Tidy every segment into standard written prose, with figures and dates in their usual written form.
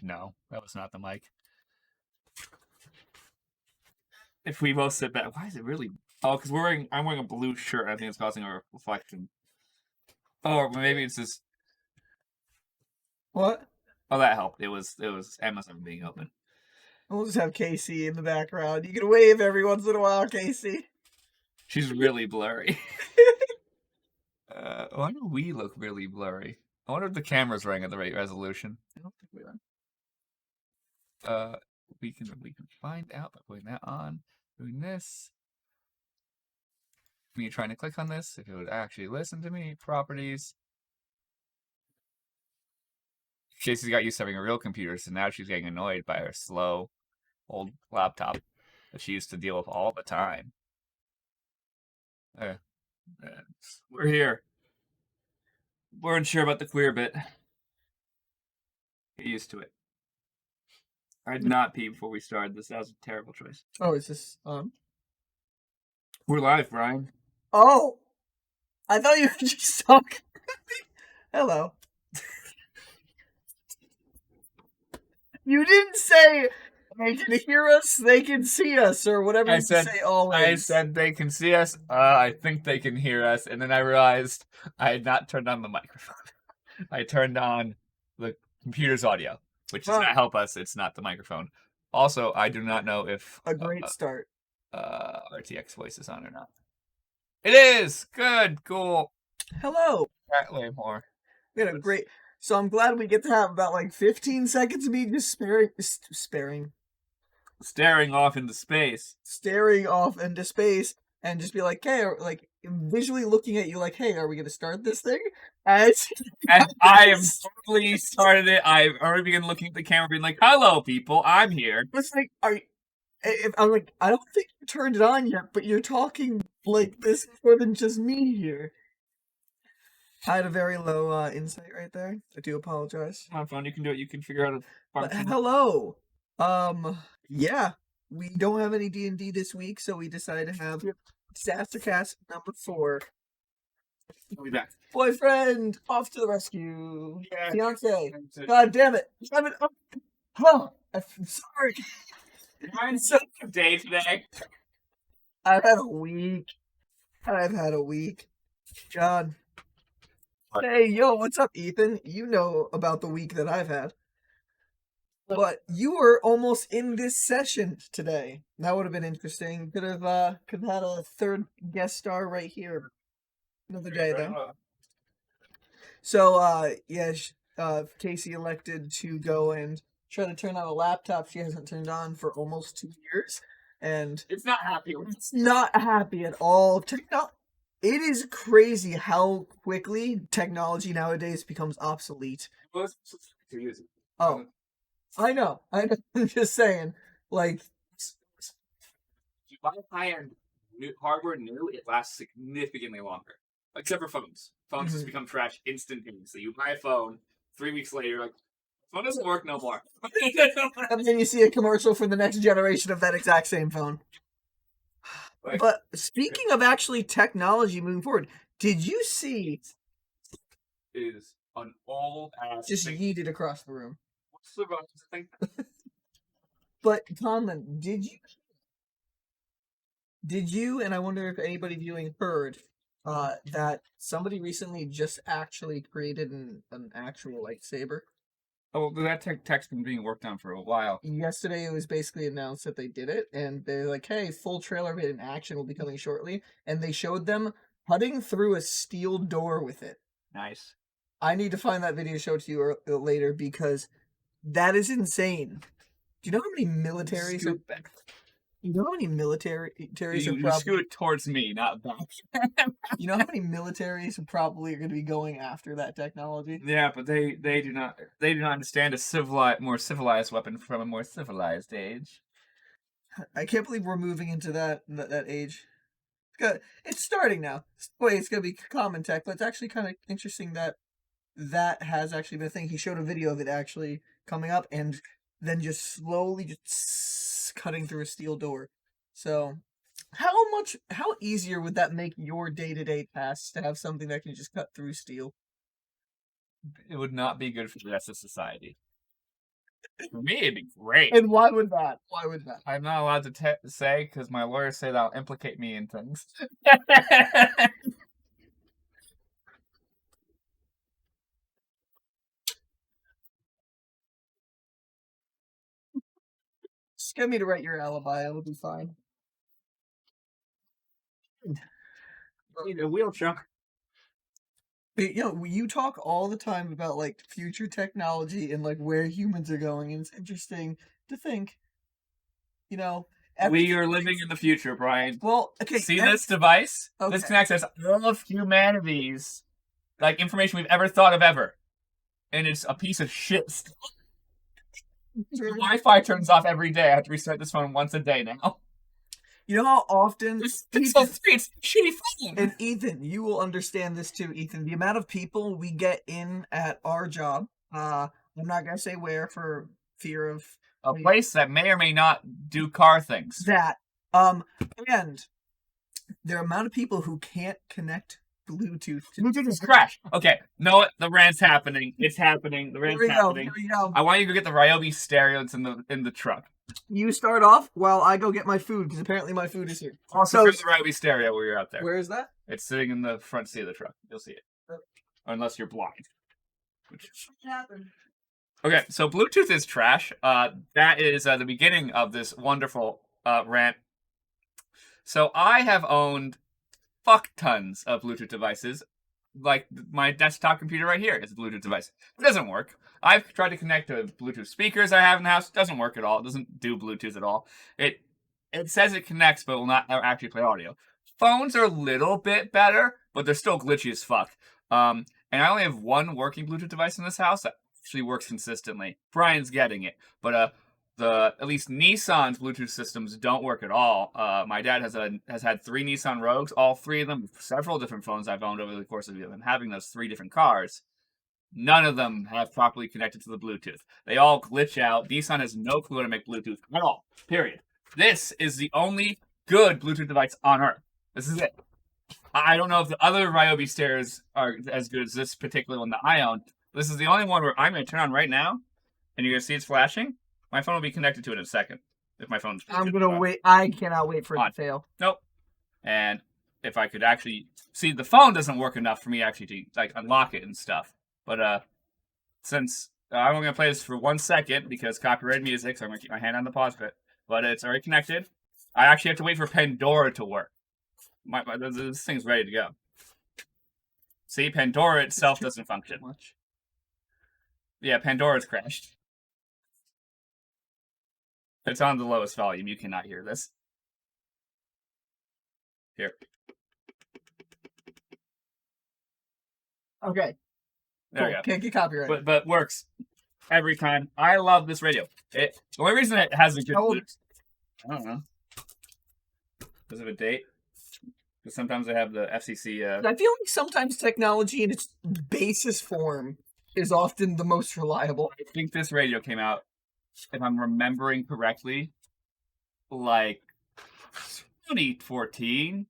No, that was not the mic. If we both sit back, why is it really? Oh, because I'm wearing a blue shirt. I think it's causing a reflection. Oh, maybe it's just. What? Oh, that helped. It was Amazon being open. We'll just have Casey in the background. You can wave every once in a while, Casey. She's really blurry. Why do we look really blurry? I wonder if the camera's running at the right resolution. I don't think we are. We can find out by putting that on, doing this. Me trying to click on this, if it would actually listen to me. Properties. Casey's got used to having a real computer, so now she's getting annoyed by her slow old laptop that she used to deal with all the time. We're here. We're unsure about the queer bit. Get used to it. I did not pee before we started this. That was a terrible choice. Oh, is this on? We're live, Brian. Oh! I thought you were just talking. Hello. You didn't say they can hear us, they can see us, or whatever say always. I said they can see us. I think they can hear us, and then I realized I had not turned on the microphone. I turned on the computer's audio, which does not help us. It's not the microphone. Also, I do not know if a great start. RTX voice is on or not. It is good, cool. Hello. That way more. We had a great. So I'm glad we get to have about like 15 seconds of me just staring off into space. Staring off into space and just be like, hey, like visually looking at you like, hey, are we going to start this thing? And I have totally started it. I've already begun looking at the camera being like, hello, people, I'm here. It's like, I'm like, I don't think you turned it on yet, but you're talking like this more than just me here. I had a very low insight right there. I do apologize. Come on, phone. You can do it. You can figure out a function. Hello. Yeah. We don't have any D&D this week, so we decided to have DisasterCast number 4. I'll be back. Boyfriend, off to the rescue. Yeah. Fiance. God damn it. I'm sorry. You're having such a day today. I've had a week. John. Hey, yo, what's up, Ethan? You know about the week that I've had. But you were almost in this session today. That would have been interesting. Could have had a third guest star right here. Another day, though. So, Casey elected to go and try to turn on a laptop she hasn't turned on for almost 2 years. And it's not happy. It's not happy at all. It is crazy how quickly technology nowadays becomes obsolete. Oh, I know. I'm just saying. Like, you buy high-end hardware new, it lasts significantly longer. Except for phones. Phones just become trash instantaneously. You buy a phone, 3 weeks later, you're like, phone doesn't work no more. And then you see a commercial for the next generation of that exact same phone. But speaking of actually technology moving forward, did you see? Is an old ass. Just yeeted across the room. What's the wrong thing? But Conlan, did you? And I wonder if anybody viewing heard that somebody recently just actually created an actual lightsaber. Oh, that tech's been being worked on for a while. Yesterday, it was basically announced that they did it, and they're like, hey, full trailer of it in action will be coming shortly, and they showed them cutting through a steel door with it. Nice. I need to find that video, show it to you later, because that is insane. Do you know how many militaries are... You know how many militaries are probably... You scoot towards me, not back. You know how many militaries are probably going to be going after that technology? Yeah, but they do not understand a more civilized weapon from a more civilized age. I can't believe we're moving into that age. It's starting now. Wait, it's going to be common tech, but it's actually kind of interesting that has actually been a thing. He showed a video of it actually coming up, and then just slowly just cutting through a steel door. So, how easier would that make your day-to-day tasks to have something that can just cut through steel? It would not be good for the rest of society. For me, it'd be great. And why would that? Why would that? I'm not allowed to say because my lawyers say that'll implicate me in things. Just get me to write your alibi. It'll be fine. Need a wheelchair. But, you talk all the time about like future technology and like where humans are going, and it's interesting to think. We are living in the future, Brian. Well, okay. See this device? Okay. This connects us all of humanity's like information we've ever thought of ever, and it's a piece of shit. The Wi-Fi turns off every day. I have to restart this phone once a day now. You know how often it's a shitty phone. And Ethan, you will understand this too, Ethan. The amount of people we get in at our job, I'm not gonna say where for fear of a place that may or may not do car things. That and the amount of people who can't connect Bluetooth. Bluetooth is crashed. Okay, no, the rant's happening. It's happening. The rant's happening. Here we go. I want you to go get the Ryobi stereo that's in the truck. You start off while I go get my food, because apparently my food is here. Also, there's the Ryobi stereo where you're out there. Where is that? It's sitting in the front seat of the truck. You'll see it. Unless you're blind. Which happened. Okay, so Bluetooth is trash. That is the beginning of this wonderful rant. So I have owned fuck tons of Bluetooth devices. Like my desktop computer right here is a Bluetooth device. It doesn't work. I've tried to connect to Bluetooth speakers I have in the house. It doesn't work at all. It doesn't do Bluetooth at all. It says it connects, but will not actually play audio. Phones are a little bit better, but they're still glitchy as fuck. And I only have one working Bluetooth device in this house that actually works consistently. Brian's getting it, but at least Nissan's Bluetooth systems don't work at all. My dad has had 3 Nissan Rogues, all 3 of them, several different phones I've owned over the course of them having those 3 different cars. None of them have properly connected to the Bluetooth. They all glitch out. Nissan has no clue how to make Bluetooth at all. Period. This is the only good Bluetooth device on Earth. This is it. I don't know if the other Ryobi stereos are as good as this particular one that I own. This is the only one where I'm going to turn on right now, and you're going to see it's flashing. My phone will be connected to it in a second. If my phone's... I'm going to wait. I cannot wait for it to fail. Nope. And if I could actually... See, the phone doesn't work enough for me actually to unlock it and stuff. But since I'm only going to play this for 1 second because copyrighted music, so I'm going to keep my hand on the pause bit. But it's already connected. I actually have to wait for Pandora to work. This thing's ready to go. See, Pandora itself doesn't function. Much. Yeah, Pandora's crashed. It's on the lowest volume. You cannot hear this. Here. Okay. There we go. Can't get copyrighted. But works every time. I love this radio. The only reason it has a good... I don't know. Does it have a date? Because sometimes they have the FCC... I feel like sometimes technology in its basest form is often the most reliable. I think this radio came out, if I'm remembering correctly, like 2014.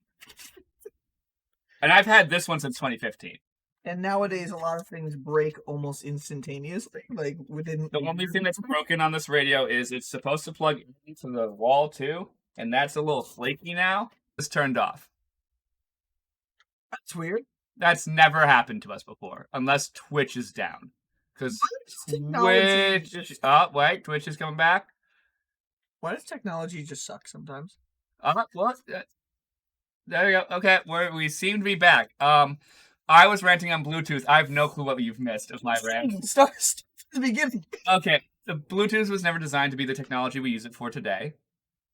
And I've had this one since 2015. And nowadays, a lot of things break almost instantaneously. Like within the only thing that's broken on this radio is it's supposed to plug into the wall too, and that's a little flaky now. It's turned off. That's weird. That's never happened to us before, unless Twitch is down. Because Twitch is coming back. Why does technology just suck sometimes? Well, there we go. Okay, we seem to be back. I was ranting on Bluetooth. I have no clue what you've missed of my rant. Start at the beginning. Okay, the Bluetooth was never designed to be the technology we use it for today.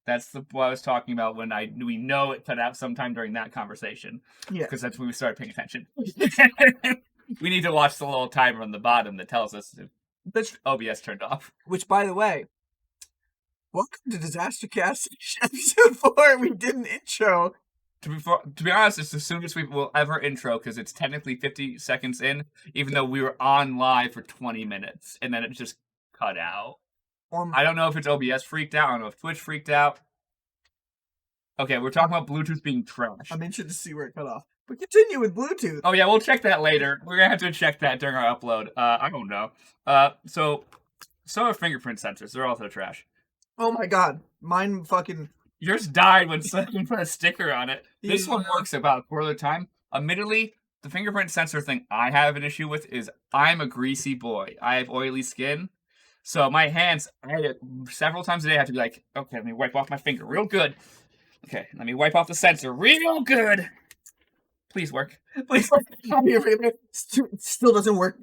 That's what I was talking about when we know it cut out sometime during that conversation. Yeah. Because that's when we started paying attention. We need to watch the little timer on the bottom that tells us if OBS turned off. Which, by the way, welcome to DisasterCast episode 4. We did an intro. To be honest, it's the soonest we will ever intro because it's technically 50 seconds in, even though we were on live for 20 minutes, and then it just cut out. I don't know if it's OBS freaked out. I don't know if Twitch freaked out. Okay, we're talking about Bluetooth being trash. I'm interested to see where it cut off. But continue with Bluetooth. Oh, yeah, we'll check that later. We're going to have to check that during our upload. I don't know. So So are fingerprint sensors. They're also trash. Oh my god, mine fucking. Yours died when someone put a sticker on it. This one Yeah. works about a quarter of the time. Admittedly, the fingerprint sensor thing I have an issue with is I'm a greasy boy. I have oily skin. So my hands, several times a day, I have to be like, okay, let me wipe off my finger real good. Okay, let me wipe off the sensor real good. Please work. Please work. Still doesn't work.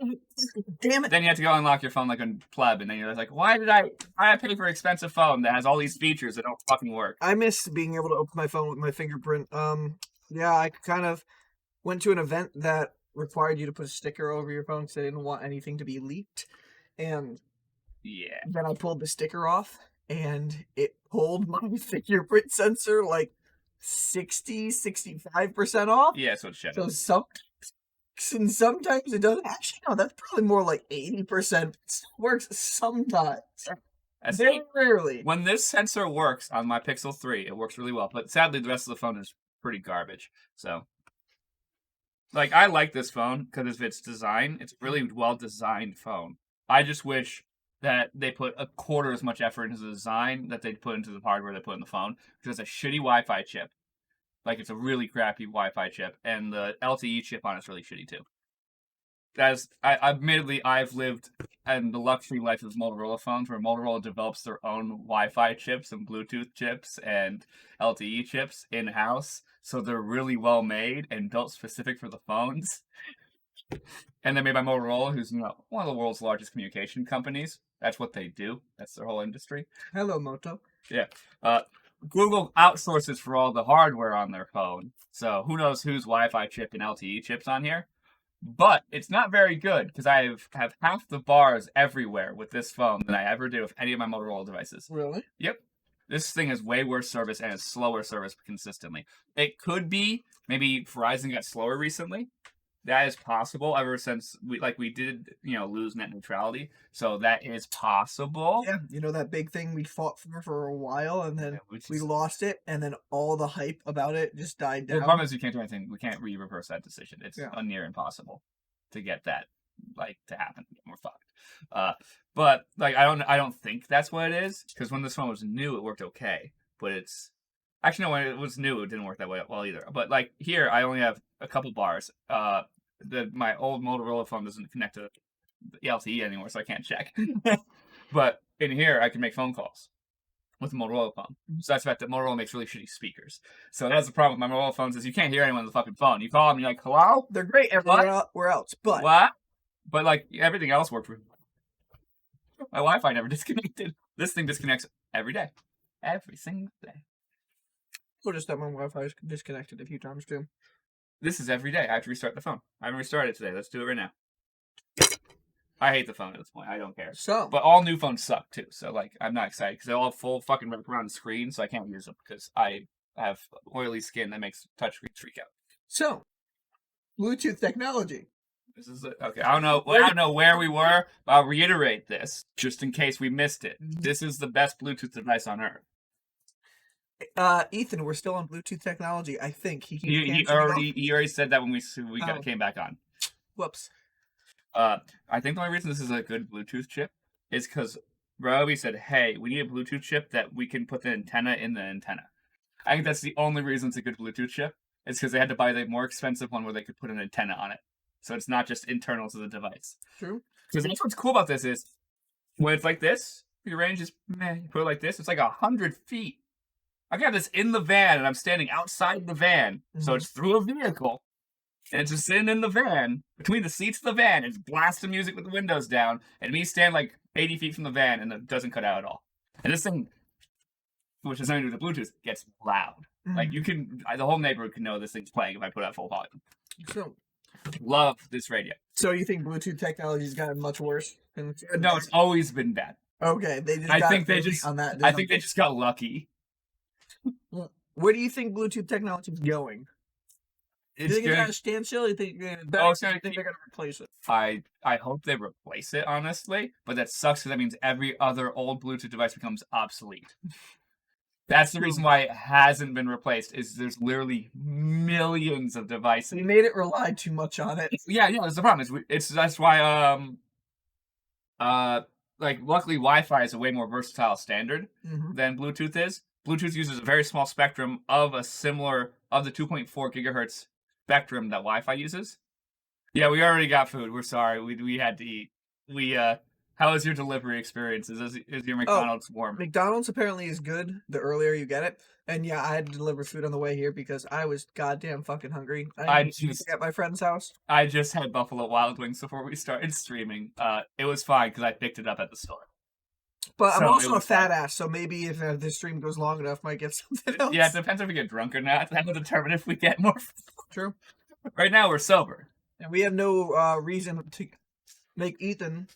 Damn it. Then you have to go unlock your phone like a pleb, and then you're like, why did I pay for an expensive phone that has all these features that don't fucking work? I miss being able to open my phone with my fingerprint. Yeah, I kind of went to an event that required you to put a sticker over your phone because I didn't want anything to be leaked. And yeah, then I pulled the sticker off, and it pulled my fingerprint sensor like 65% off. Yeah, so it's shit. So sometimes it doesn't. Actually, no, that's probably more like 80%. It still works sometimes. Very rarely. When this sensor works on my Pixel 3, it works really well. But sadly, the rest of the phone is pretty garbage. So, like, I like this phone because of its design. It's a really well-designed phone. I just wish that they put a quarter as much effort into the design that they put into the hardware they put in the phone. Because it's a shitty Wi-Fi chip. Like, it's a really crappy Wi-Fi chip. And the LTE chip on it's really shitty, too. Admittedly, I've lived in the luxury life of Motorola phones, where Motorola develops their own Wi-Fi chips and Bluetooth chips and LTE chips in-house, so they're really well made and built specific for the phones. And they're made by Motorola, who's one of the world's largest communication companies. That's what they do. That's their whole industry. Hello, Moto. Yeah. Google outsources for all the hardware on their phone, so who knows whose Wi-Fi chip and LTE chips on here. But it's not very good because I have half the bars everywhere with this phone than I ever do with any of my Motorola devices. Really? Yep. This thing has way worse service and has slower service consistently. It could be maybe Verizon got slower recently. That is possible ever since we did, lose net neutrality. So that is possible. Yeah, that big thing we fought for a while, and then we lost it, and then all the hype about it just died down. The problem is we can't do anything. We can't reverse that decision. It's near impossible to get that to happen. We're fucked. But I don't think that's what it is, because when this phone was new, it worked okay. But it's actually no, when it was new, it didn't work that well either. But here, I only have a couple bars. My old Motorola phone doesn't connect to the LTE anymore, so I can't check. But in here, I can make phone calls with the Motorola phone. So that's the fact that Motorola makes really shitty speakers. So that's the problem with my Motorola phones is you can't hear anyone on the fucking phone. You call them, you're like, hello? They're great everywhere else, but... What? But, everything else worked. My Wi-Fi never disconnected. This thing disconnects every day. Every single day. We'll just have my Wi-Fi is disconnected a few times, too. This is every day. I have to restart the phone. I haven't restarted it today. Let's do it right now. I hate the phone at this point. I don't care. But all new phones suck, too. So, I'm not excited because they're all full fucking wraparound screen, so I can't use them because I have oily skin that makes touchscreens freak out. So, Bluetooth technology. This is okay. I don't know where we were, but I'll reiterate this just in case we missed it. This is the best Bluetooth device on earth. Ethan, we're still on Bluetooth technology. I think he already said that when we came back on. Whoops. I think the only reason this is a good Bluetooth chip is because Roby said, "Hey, we need a Bluetooth chip that we can put the antenna in the antenna." I think that's the only reason it's a good Bluetooth chip. It's because they had to buy the more expensive one where they could put an antenna on it, so it's not just internal to the device. True. Because that's what's cool about this is when it's like this, your range is you put it like this, it's like 100 feet. I got this in the van, and I'm standing outside the van, so it's through a vehicle, and it's just sitting in the van, between the seats of the van, and it's blasting music with the windows down, and me stand 80 feet from the van, and it doesn't cut out at all. And this thing, which has nothing to do with the Bluetooth, gets loud. The whole neighborhood can know this thing's playing if I put it at full volume. So, love this radio. So you think Bluetooth technology's gotten much worse? No, it's always been bad. Okay, I think they just got lucky. Where do you think Bluetooth technology is going? Do you think it's at a standstill? Do you think they're going to replace it? I hope they replace it, honestly. But that sucks because that means every other old Bluetooth device becomes obsolete. That's the reason why it hasn't been replaced, is there's literally millions of devices. We made it rely too much on it. Yeah, that's the problem. That's why like, luckily Wi-Fi is a way more versatile standard Mm-hmm. than Bluetooth is. Bluetooth uses a very small spectrum of the 2.4 gigahertz spectrum that Wi-Fi uses. Yeah, we already got food. We're sorry. We had to eat. How was your delivery experience? Is your McDonald's warm? McDonald's apparently is good the earlier you get it. And yeah, I had to deliver food on the way here because I was goddamn fucking hungry. I didn't at my friend's house. I just had Buffalo Wild Wings before we started streaming. It was fine because I picked it up at the store. But So I'm also it a was fat fine. ass, so maybe if the stream goes long enough, I might get something else. Yeah, it depends if we get drunk or not. That will determine if we get more. True. Right now we're sober. And we have no reason to make Ethan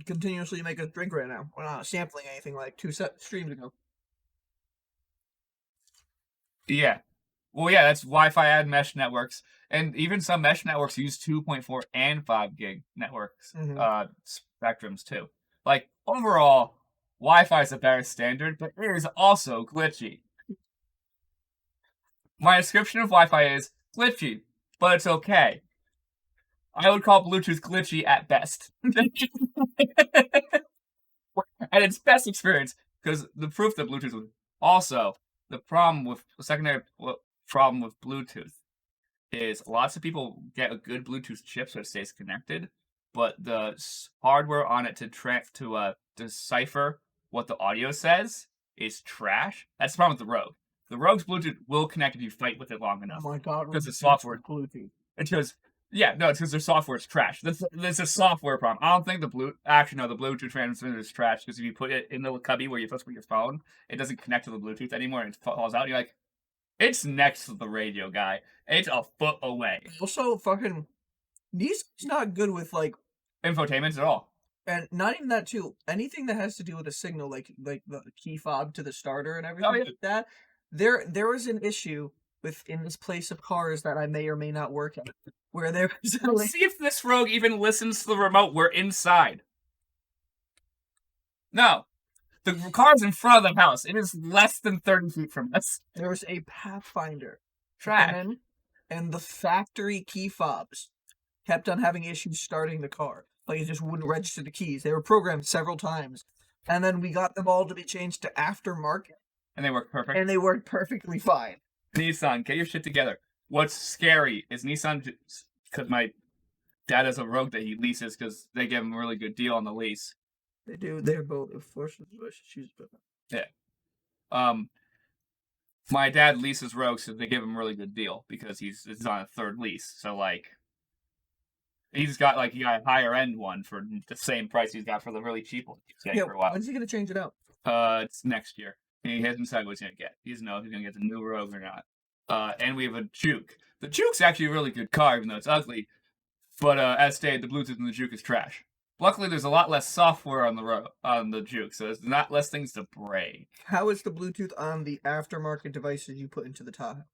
continuously make us drink right now. We're not sampling anything like 2 streams ago. Yeah. Well, yeah, that's Wi-Fi and mesh networks. And even some mesh networks use 2.4 and 5 gig networks, spectrums too. Like, overall, Wi-Fi is a better standard, but it is also glitchy. My description of Wi-Fi is glitchy, but it's okay. I would call Bluetooth glitchy at best. At its best experience, because the proof that Bluetooth was also the secondary problem with Bluetooth is lots of people get a good Bluetooth chip so it stays connected, but the hardware on it to decipher what the audio says is trash. That's the problem with the Rogue. The Rogue's Bluetooth will connect if you fight with it long enough. Oh my god, because the software Bluetooth. It's because it's because their software is trash. There's a software problem. I don't think the Bluetooth transmitter is trash because if you put it in the cubby where you're supposed to put your phone, it doesn't connect to the Bluetooth anymore and it falls out. And you're like, it's next to the radio, guy. It's a foot away. Also, fucking, Nissan's not good with like infotainment at all. And not even that too. Anything that has to do with a signal, like the key fob to the starter and everything like that. There was an issue within this place of cars that I may or may not work at, where there was Let's see if this Rogue even listens to the remote. We're inside. No. The car's in front of the house. It is less than 30 feet from us. There was a Pathfinder. Trash. And the factory key fobs kept on having issues starting the car. Like, it just wouldn't register the keys. They were programmed several times. And then we got them all to be changed to aftermarket. And they worked perfect. And they worked perfectly fine. Nissan, get your shit together. What's scary is Nissan, because my dad has a Rogue that he leases because they give him a really good deal on the lease. They do. They're both. Unfortunately, yeah. My dad leases Rogues, so they give him a really good deal because he's on a third lease. So like, he got a higher end one for the same price he's got for the really cheap one he's getting for a while. When's he gonna change it out? It's next year. He hasn't decided what he's gonna get. He doesn't know if he's gonna get the new Rogue or not. And we have a Juke. The Juke's actually a really good car, even though it's ugly. But as stated, the Bluetooth in the Juke is trash. Luckily, there's a lot less software on the Juke, so there's not less things to break. How is the Bluetooth on the aftermarket devices you put into the Tahoe?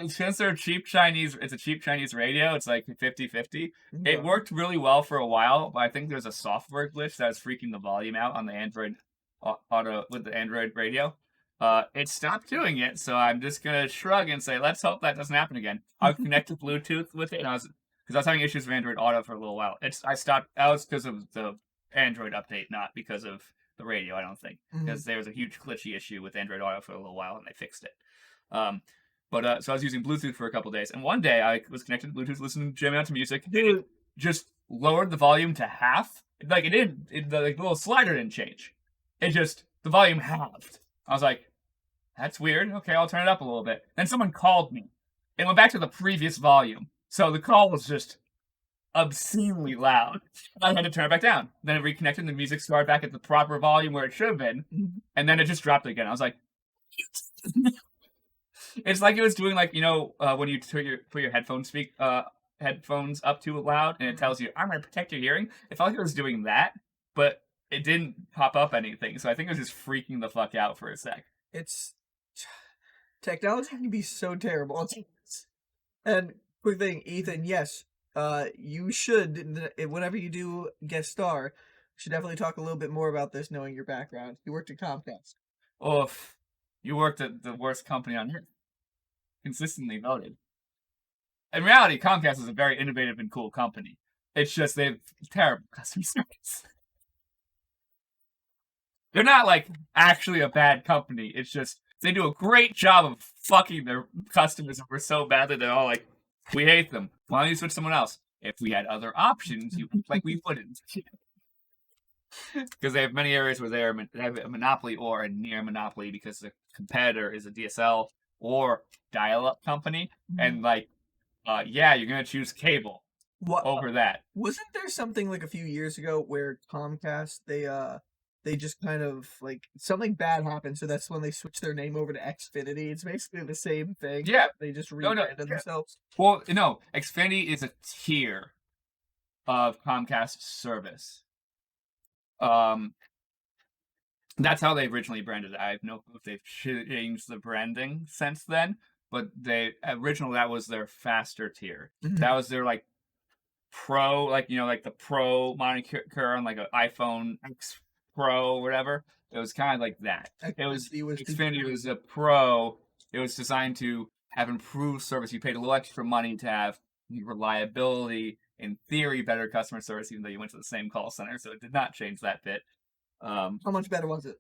Since they're cheap Chinese, it's a cheap Chinese radio. It's like 50-50. Yeah. It worked really well for a while, but I think there's a software glitch that's freaking the volume out on the Android Auto with the Android radio. It stopped doing it, so I'm just gonna shrug and say, let's hope that doesn't happen again. I've connected Bluetooth with it, and because I was having issues with Android Auto for a little while. I stopped. That was because of the Android update, not because of the radio. I don't think because there was a huge glitchy issue with Android Auto for a little while, and they fixed it. So I was using Bluetooth for a couple days, and one day I was connected to Bluetooth, listening, jamming out to music. It just lowered the volume to half. Like the little slider didn't change. It just the volume halved. I was like, that's weird. Okay, I'll turn it up a little bit. Then someone called me. It went back to the previous volume. So the call was just obscenely loud. I had to turn it back down. Then it reconnected and the music started back at the proper volume where it should have been. And then it just dropped again. I was like, it's like it was doing when you put your headphones up too loud and it tells you, I'm going to protect your hearing. It felt like it was doing that, but it didn't pop up anything. So I think it was just freaking the fuck out for a sec. Technology can be so terrible. And quick thing, Ethan, yes, you should, whenever you do guest star, you should definitely talk a little bit more about this, knowing your background. You worked at Comcast. Oof. You worked at the worst company on earth. Consistently voted. In reality, Comcast is a very innovative and cool company. It's just they have terrible customer service. They're not like actually a bad company. It's just they do a great job of fucking their customers over so badly. They're all like, we hate them. Why don't you switch to someone else? If we had other options, you like we wouldn't. Because they have many areas where they have a monopoly or a near monopoly because the competitor is a DSL or dial-up company, and like, yeah, you're gonna choose cable over that. Wasn't there something like a few years ago where Comcast they just kind of like something bad happened, so that's when they switched their name over to Xfinity. It's basically the same thing. Yeah, they just rebranded themselves. Well, no, Xfinity is a tier of Comcast service. That's how they originally branded it. I have no clue if they've changed the branding since then, but originally that was their faster tier. That was their like pro, like like the pro moniker on like an iPhone X Pro or whatever. It was kind of like that. Xfinity was a pro. It was designed to have improved service. You paid a little extra money to have reliability, in theory, better customer service, even though you went to the same call center. So it did not change that bit. How much better was it?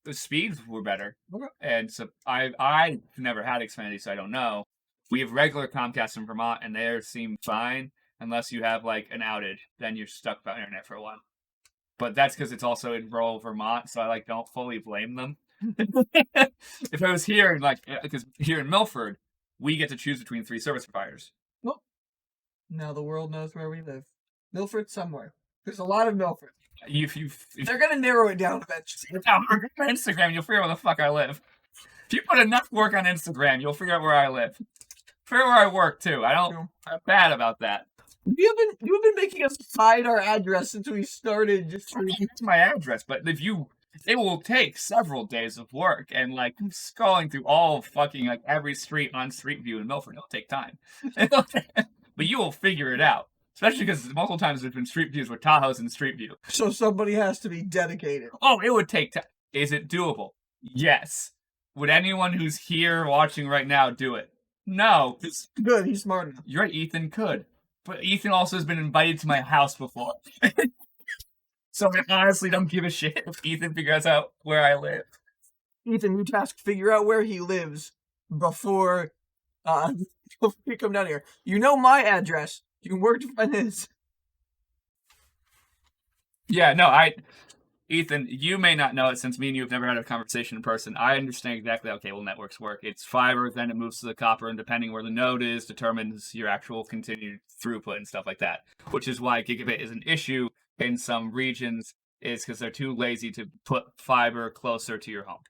The speeds were better. Okay. And so I never had Xfinity, so I don't know. We have regular Comcast in Vermont, and they seem fine unless you have like an outage. Then you're stuck without internet for a while. But that's because it's also in rural Vermont, so I like don't fully blame them. If I was here, like, because here in Milford, we get to choose between 3 service providers. Well, now the world knows where we live. Milford somewhere. There's a lot of Milford. If they're gonna narrow it down eventually. On Instagram, you'll figure out where the fuck I live. If you put enough work on Instagram, you'll figure out where I live. Figure out where I work too. I'm bad about that. You've been making us hide our address since we started. Just it's my address, but it will take several days of work, and like scrolling through all fucking like every street on Street View in Milford, it'll take time. But you will figure it out. Especially because multiple times there's been Street Views with Tahoe's in Street View. So somebody has to be dedicated. Oh, it would take time. Is it doable? Yes. Would anyone who's here watching right now do it? No. Good, he's smart enough. You're right, Ethan could. But Ethan also has been invited to my house before. So I honestly don't give a shit if Ethan figures out where I live. Ethan, you task figure out where he lives before you come down here. You know my address. You can work to find his. Yeah, no, Ethan, you may not know it since me and you have never had a conversation in person. I understand exactly how cable networks work. It's fiber, then it moves to the copper, and depending where the node is, determines your actual continued throughput and stuff like that. Which is why gigabit is an issue in some regions, is because they're too lazy to put fiber closer to your home.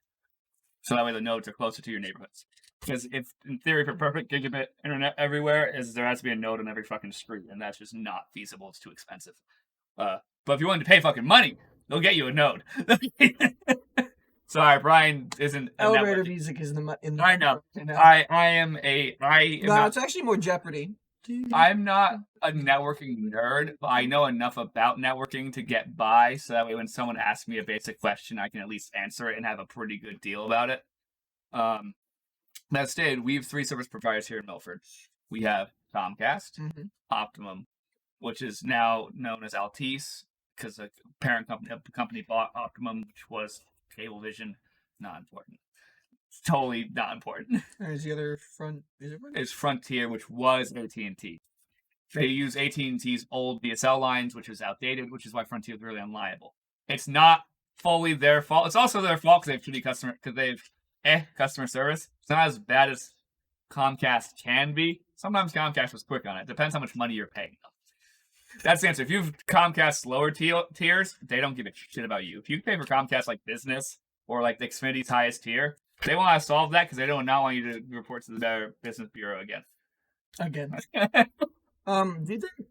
So that way the nodes are closer to your neighborhoods. Because if, in theory, for perfect gigabit internet everywhere, there has to be a node on every fucking street, and that's just not feasible. It's too expensive. But if you're willing to pay fucking money, they'll get you a node. Sorry, Brian isn't. Elevator music is in the. I know. No, it's actually more Jeopardy. I'm not a networking nerd, but I know enough about networking to get by, so that way when someone asks me a basic question, I can at least answer it and have a pretty good deal about it. That stated, we have 3 service providers here in Milford. We have Comcast, Optimum, which is now known as Altice, because the parent company bought Optimum, which was Cablevision. Not important. It's totally not important. There's the other Is Frontier, which was AT&T. They use AT&T's old DSL lines, which is outdated, which is why Frontier is really unliable. It's not fully their fault. It's also their fault because they have customer service. It's not as bad as Comcast can be. Sometimes Comcast was quick on it. Depends how much money you're paying them. That's the answer. If you have Comcast lower tiers, they don't give a shit about you. If you pay for Comcast like business or like the Xfinity's highest tier, they want to solve that because they don't not want you to report to the Better Business Bureau again. Do you think?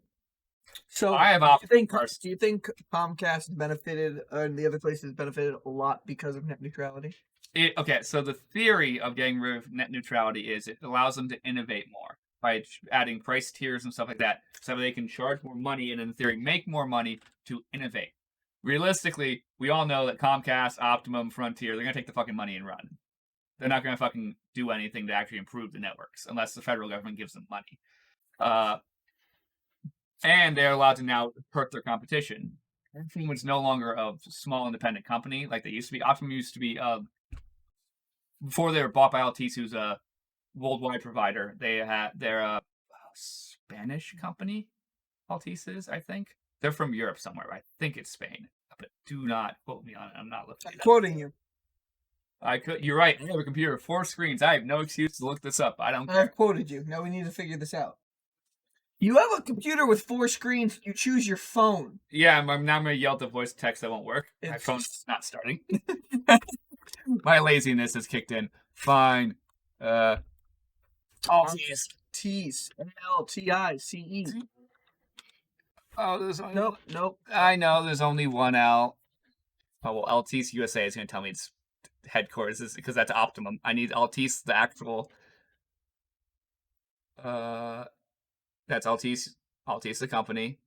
So I have do you think Comcast benefited and the other places benefited a lot because of net neutrality? Okay, so the theory of getting rid of net neutrality is it allows them to innovate more by adding price tiers and stuff like that, so they can charge more money and in theory make more money to innovate. Realistically, we all know that Comcast, Optimum, Frontier, they're going to take the fucking money and run. They're not going to fucking do anything to actually improve the networks unless the federal government gives them money. And they're allowed to now hurt their competition. Optimum was no longer a small independent company like they used to be. Optimum used to be before they were bought by Altice, who's a worldwide provider. They're a Spanish company. Altice is, I think. They're from Europe somewhere. I think it's Spain, but do not quote me on it. I'm not looking. I'm quoting you. You're right. I have a computer with 4 screens. I have no excuse to look this up. I don't. I've quoted you. Now we need to figure this out. You have a computer with 4 screens. You choose your phone. Yeah, I'm now going to yell at the voice text that won't work. My phone's not starting. My laziness has kicked in. Fine. Altice. T's. L-T-I-C-E. Oh, there's only... Nope. I know there's only one L. Oh, well, Altice USA is going to tell me its headquarters is because that's Optimum. I need Altice, the actual... That's Altice. Altice, the company.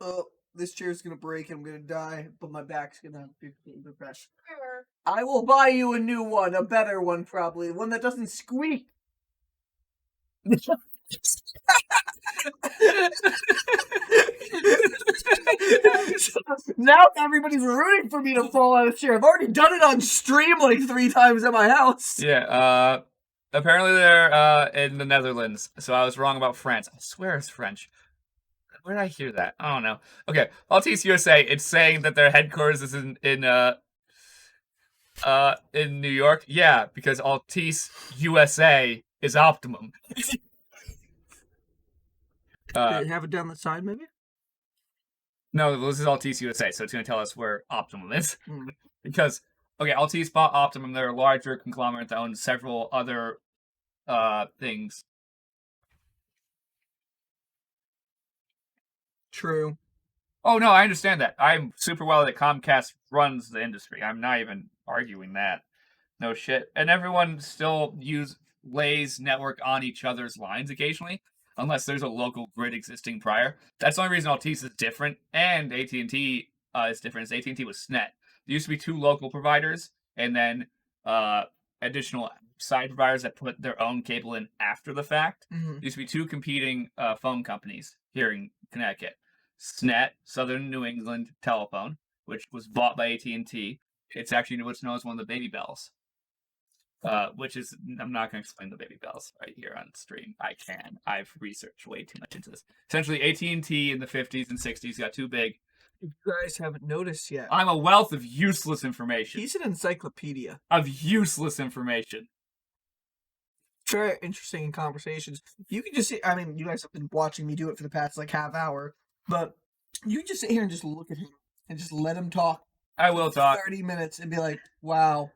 Oh, this chair's gonna break and I'm gonna die, but my back's gonna be depressed. I will buy you a new one, a better one probably, one that doesn't squeak. Now everybody's rooting for me to fall out of the chair. I've already done it on stream like 3 times at my house. Yeah, apparently they're in the Netherlands, so I was wrong about France. I swear it's French. Where did I hear that? I don't know. Okay, Altice USA, it's saying that their headquarters is in New York. Yeah, because Altice USA is Optimum. They have it down the side, maybe? No, this is Altice USA, so it's going to tell us where Optimum is. Because, okay, Altice bought Optimum. They're a larger conglomerate that owns several other things. True. Oh, no, I understand that. I'm super well that Comcast runs the industry. I'm not even arguing that. No shit. And everyone still lays network on each other's lines occasionally, unless there's a local grid existing prior. That's the only reason Altice is different, and AT&T is different. Is AT&T was SNET. There used to be 2 local providers, and then additional side providers that put their own cable in after the fact. Mm-hmm. There used to be 2 competing phone companies here in Connecticut. SNET, Southern New England Telephone, which was bought by AT&T. It's actually what's known as one of the Baby Bells. Which is, I'm not going to explain the Baby Bells right here on stream. I can. I've researched way too much into this. Essentially, AT&T in the 50s and 60s got too big. You guys haven't noticed yet. I'm a wealth of useless information. He's an encyclopedia. Of useless information. Very interesting in conversations. You can just see, I mean, you guys have been watching me do it for the past, like, half hour, but you can just sit here and just look at him and just let him talk. I will talk. 30 minutes and be like, wow.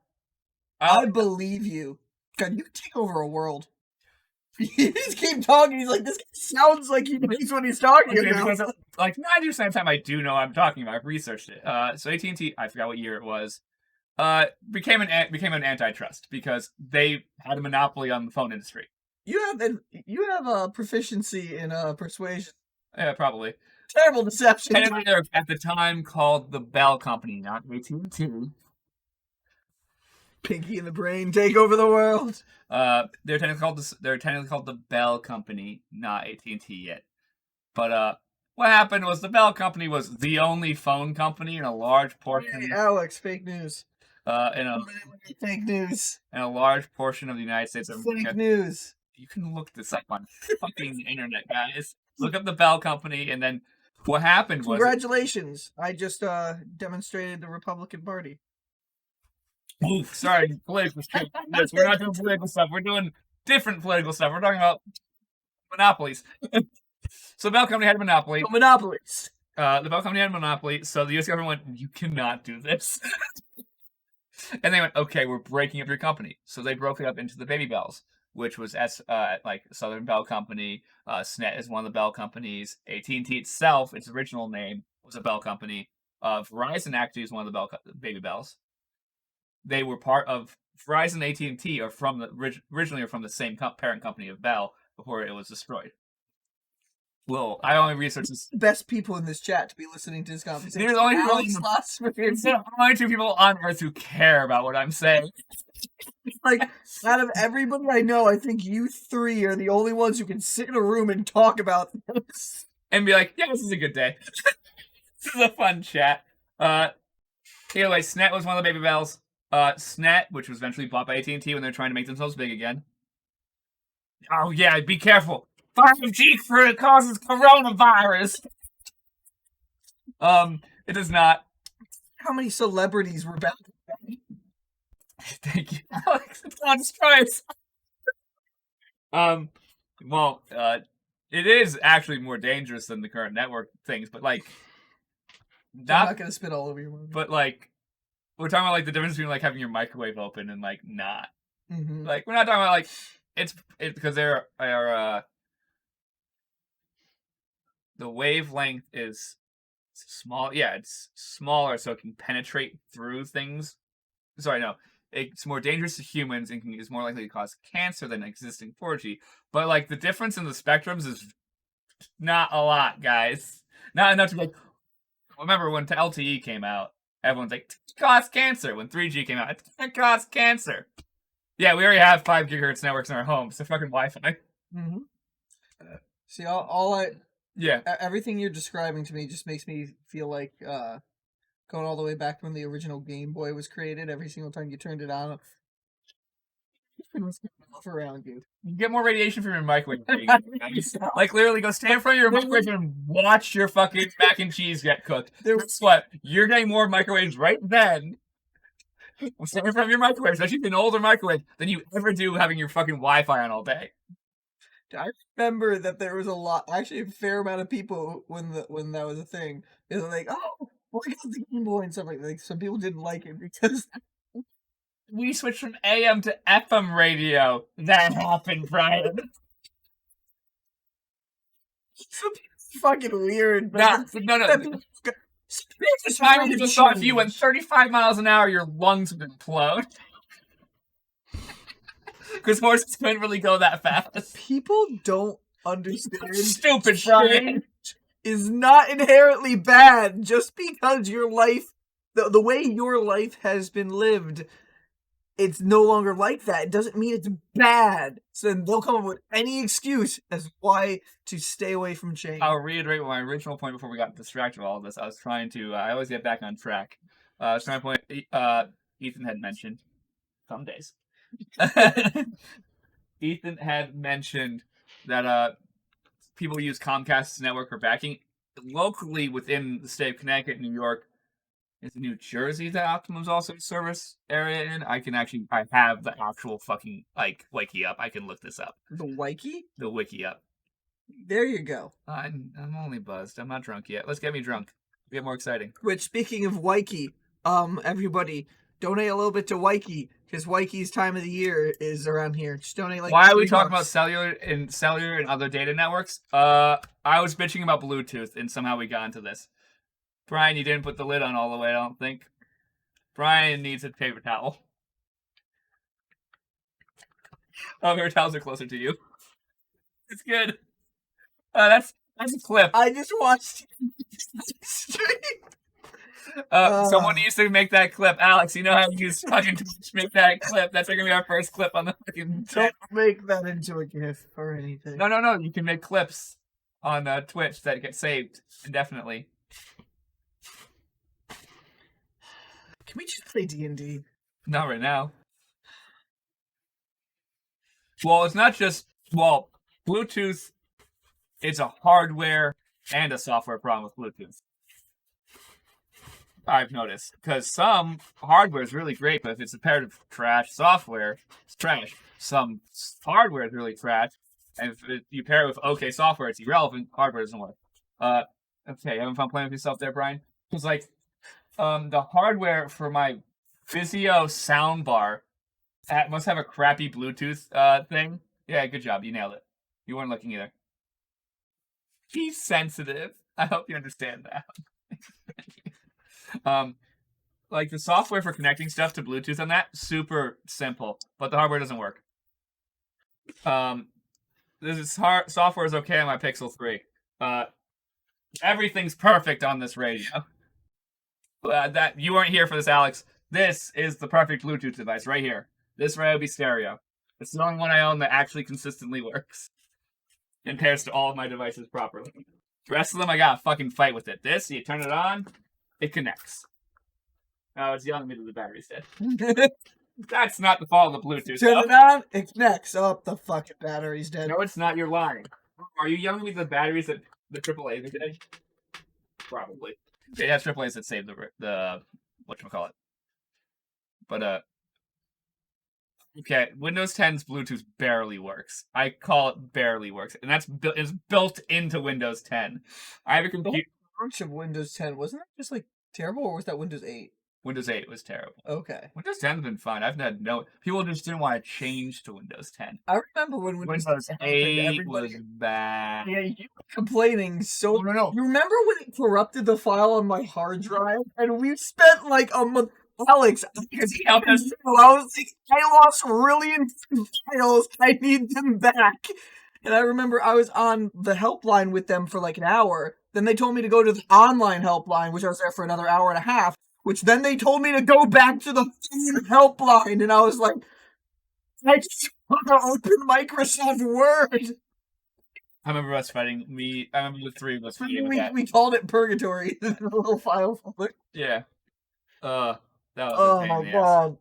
I believe you. God, you can take over a world. You just keep talking. He's like, this sounds like he knows what he's talking about. Because, like 90% of the time, I do know what I'm talking about. I've researched it. So AT&T, I forgot what year it was, became an antitrust because they had a monopoly on the phone industry. You have a proficiency in persuasion. Yeah, probably. Terrible deception. Technically, they're at the time called the Bell Company, not AT&T. Pinky in the brain, take over the world. They're technically called the Bell Company, not AT&T yet. But what happened was the Bell Company was the only phone company in a large portion. Hey, Alex, fake news. Fake news. In a large portion of the United States of America. Fake news. You can look this up on fucking internet, guys. Look up the Bell Company, and then what happened was. Congratulations! I just demonstrated the Republican Party. Oof, sorry, political stuff. We're not doing political stuff. We're doing different political stuff. We're talking about monopolies. So the Bell Company had a monopoly. Oh, monopolies. The Bell Company had a monopoly, so the U.S. government went, you cannot do this. And they went, okay, we're breaking up your company. So they broke it up into the Baby Bells, which was like Southern Bell Company. SNET is one of the Bell companies. AT&T itself, its original name, was a Bell Company. Verizon actually is one of the Baby Bells. They were part of Verizon and AT&T are originally are from the same parent company of Bell before it was destroyed. Well, I only researched this. Best people in this chat to be listening to this conversation. There's only only 2 people on Earth who care about what I'm saying. Like, out of everybody I know, I think you 3 are the only ones who can sit in a room and talk about this. And be like, yeah, this is a good day. This is a fun chat. Anyway, Snet was one of the baby bells. Snet, which was eventually bought by AT&T when they're trying to make themselves big again. Oh yeah, be careful. 5G causes coronavirus. It does not. How many celebrities were bound? Thank you, Alex. It's on stripes. Well, it is actually more dangerous than the current network things, but like, I'm not gonna spit all over your movie. But like, we're talking about like the difference between like having your microwave open and like not. Mm-hmm. Like, we're not talking about like it's because there are the wavelength is small. Yeah, it's smaller, so it can penetrate through things. Sorry, no. It's more dangerous to humans and is more likely to cause cancer than existing 4G. But like the difference in the spectrums is not a lot, guys. Not enough to like. Remember when LTE came out, everyone's like, it causes cancer. When 3G came out, it causes cancer. Yeah, we already have 5 gigahertz networks in our homes, so fucking Wi-Fi. Mm-hmm. See, yeah, everything you're describing to me just makes me feel like going all the way back when the original Game Boy was created. Every single time you turned it on, it was off around you. You get more radiation from your microwave. Like literally, go stand in front of your microwave and watch your fucking mac and cheese get cooked. Guess what? You're getting more microwaves right then. Stand in front of your microwave, especially an older microwave, than you ever do having your fucking Wi-Fi on all day. I remember that there was actually a fair amount of people when that was a thing. They were like, "Oh, well, I got the Game Boy," and stuff like that. Like, some people didn't like it because we switched from AM to FM radio. That happened, Brian. It's fucking weird. No. The time you just thought if you went 35 miles an hour, your lungs would implode. Because horses couldn't really go that fast. People don't understand. Stupid, Brian. Is not inherently bad just because your life, the way your life has been lived, it's no longer like that. It doesn't mean it's bad. So then they'll come up with any excuse as why to stay away from change. I'll reiterate my original point before we got distracted with all of this. I was trying to, I always get back on track. I was trying to point, Ethan had mentioned, some days. Ethan had mentioned that people use Comcast's network for backing. Locally within the state of Connecticut, New York, is New Jersey that Optimum's also a service area in. I have the actual fucking, like, wiki up. I can look this up. The wiki? The wiki up. There you go. I'm only buzzed. I'm not drunk yet. Let's get me drunk. Get more exciting. Which, speaking of wiki, everybody, donate a little bit to wiki, because wiki's time of the year is around here. Just donate like Why are we talking about cellular and other data networks? I was bitching about Bluetooth, and somehow we got into this. Brian, you didn't put the lid on all the way, I don't think. Brian needs a paper towel. Oh, paper towels are closer to you. It's good. That's a clip. I just watched someone needs to make that clip. Alex, you know how to use fucking Twitch. Make that clip. That's gonna be our first clip on the fucking. Don't make that into a GIF or anything. No. You can make clips on Twitch that get saved indefinitely. Can we just play D&D? Not right now. Well, it's not just Bluetooth. It's a hardware and a software problem with Bluetooth. I've noticed, because some hardware is really great, but if it's paired with trash software, it's trash. Some hardware is really trash, and if you pair it with okay software, it's irrelevant. Hardware doesn't work. Okay, having fun playing with yourself there, Brian? It's like, the hardware for my Vizio soundbar must have a crappy Bluetooth thing. Yeah, good job. You nailed it. You weren't looking either. He's sensitive. I hope you understand that. Like the software for connecting stuff to Bluetooth on that, super simple, but the hardware doesn't work. Software is okay on my Pixel 3. Everything's perfect on this radio. That you weren't here for this, Alex. This is the perfect Bluetooth device right here. This Ryobi stereo. It's the only one I own that actually consistently works and pairs to all of my devices properly. The rest of them, I gotta fucking fight with it. This, you turn it on, it connects. Oh, it's yelling me that the battery's dead. That's not the fault of the Bluetooth. Turn it on, it connects. Oh, the fucking battery's dead. No, it's not. You're lying. Are you yelling me the batteries that the AAA are dead? Probably. It has AAA's that save the whatchamacallit. But okay, Windows 10's Bluetooth barely works. I call it barely works, and that's is built into Windows 10. I have a computer. The launch of Windows 10 wasn't that just like terrible, or was that Windows 8? Windows 8 was terrible. Okay. Windows 10's been fine. I've had no people just didn't want to change to Windows 10. I remember when Windows 8 was bad. Yeah, you were complaining so. No. You remember when it corrupted the file on my hard drive, and we spent like a month. Alex, because he helped us. I was like, I lost really important files. I need them back. And I remember I was on the helpline with them for like an hour. Then they told me to go to the online helpline, which I was there for another hour and a half. Which then they told me to go back to the phone helpline, and I was like, I just want to open Microsoft Word. I remember us fighting. I remember the three of us fighting with that. We called it Purgatory. The little file folder. Yeah. That was a pain in the God.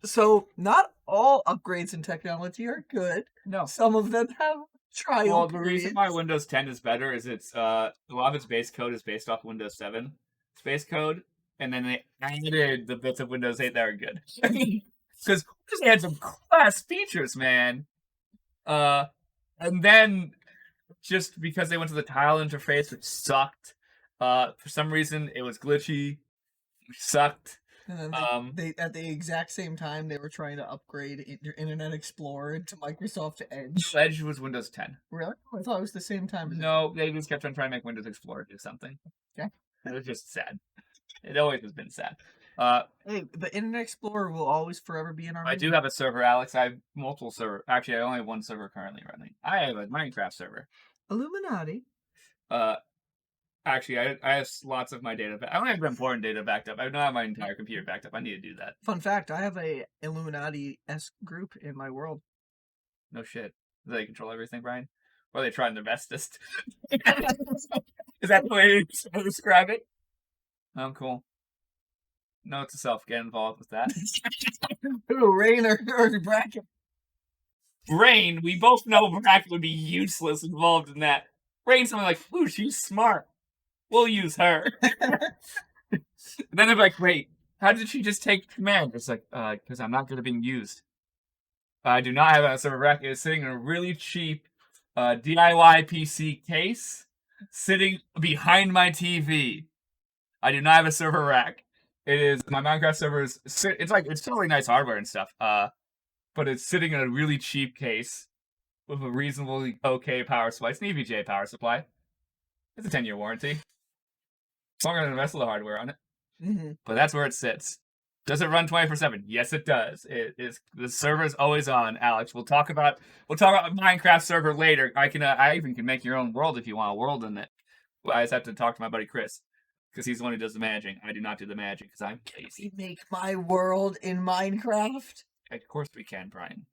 ass. So not all upgrades in technology are good. No. Some of them have trial Well, the periods. reason why Windows 10 is better is it's a lot of its base code is based off Windows 7. It's base code, and then they added the bits of Windows 8 that are good. Because they had some class features, man. And then just because they went to the tile interface, which sucked, for some reason it was glitchy, which sucked. And then they at the exact same time they were trying to upgrade Internet Explorer into Microsoft Edge. Edge was Windows 10. Really? I thought it was the same time. No, they just kept on trying to make Windows Explorer do something. Okay. It was just sad. It always has been sad. Hey, the Internet Explorer will always forever be in our. I do have a server, Alex. I have multiple servers. Actually, I only have one server currently running. I have a Minecraft server. Illuminati. Actually, I have lots of my data. I only have important data backed up. I don't have my entire computer backed up. I need to do that. Fun fact: I have a Illuminati-esque group in my world. No shit. Do they control everything, Brian? Or are they trying their bestest? Is that the way to describe it? Oh, cool. Note to self: get involved with that. Ooh, Rain or Bracken? Rain. We both know Bracken would be useless involved in that. Rain's something like, ooh, she's smart. We'll use her. Then they're like, wait, how did she just take command? It's like, because I'm not good at being used. I do not have a server rack. It is sitting in a really cheap DIY PC case sitting behind my TV. I do not have a server rack. It is, my Minecraft server is, it's totally nice hardware and stuff, but it's sitting in a really cheap case with a reasonably okay power supply. It's an EVGA power supply. It's a 10-year warranty. It's longer than the rest of the hardware on it. Mm-hmm. But that's where it sits. Does it run 24/7? Yes, it does. It is. The server is always on, Alex. We'll talk about Minecraft server later. I even can make your own world if you want a world in it. I just have to talk to my buddy Chris because he's the one who does the managing. I do not do the magic because I'm lazy. We make my world in Minecraft. Of course we can, Brian.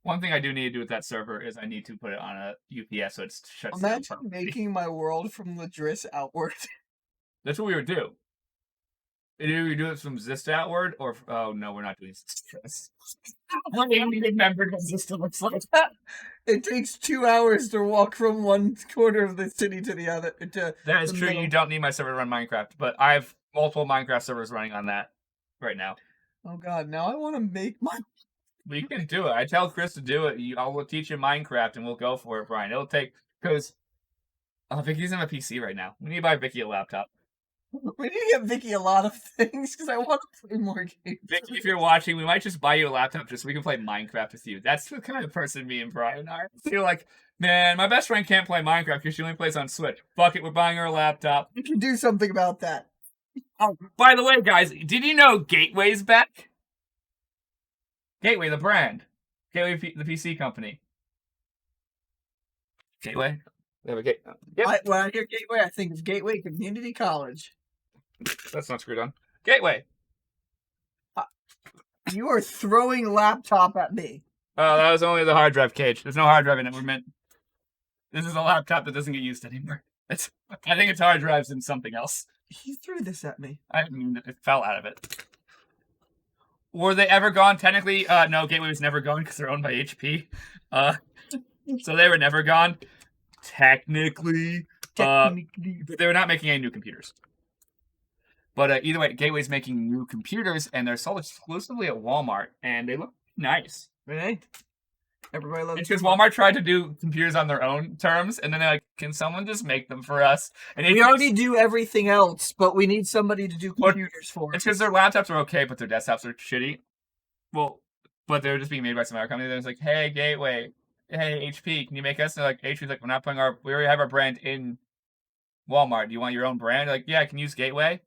One thing I do need to do with that server is I need to put it on a UPS so it shuts down. Imagine making my world from Ladris outward. That's what we would do. Either we do it from Zista outward, or oh no, we're not doing Zista. I don't even remember what Zista looks like. It takes 2 hours to walk from one corner of the city to the other. That is true. You don't need my server to run Minecraft, but I have multiple Minecraft servers running on that right now. Oh god, now I want to make my. We can do it. I tell Chris to do it. I'll teach you Minecraft, and we'll go for it, Brian. It'll take because Vicky's on a PC right now. We need to buy Vicky a laptop. We need to get Vicky a lot of things because I want to play more games. Vicky, if you're watching, we might just buy you a laptop just so we can play Minecraft with you. That's the kind of person me and Brian are. So you're like, man, my best friend can't play Minecraft because she only plays on Switch. Fuck it, we're buying her a laptop. We can do something about that. Oh, by the way, guys, did you know Gateway's back? Gateway, the brand. Gateway, the PC company. Gateway? There we go. Yep. When I hear Gateway, I think of Gateway Community College. That's not screwed on. Gateway. You are throwing laptop at me. Oh, that was only the hard drive cage. There's no hard drive in it. We're meant. This is a laptop that doesn't get used anymore. I think its hard drive's in something else. He threw this at me. I didn't mean that it fell out of it. Were they ever gone? Technically, no, Gateway was never gone because they're owned by HP. So they were never gone. Technically. But they were not making any new computers. But either way, Gateway's making new computers, and they're sold exclusively at Walmart, and they look nice. Right? Everybody loves It's because Walmart tried to do computers on their own terms, and then they're like, can someone just make them for us? And we already do everything else, but we need somebody to do computers for us. It's because their laptops are okay, but their desktops are shitty. Well, but they're just being made by some other company. They're just like, hey, Gateway, hey, HP, can you make us? And they're like, HP's like, we're not putting we already have our brand in Walmart. Do you want your own brand? They're like, yeah, I can use Gateway.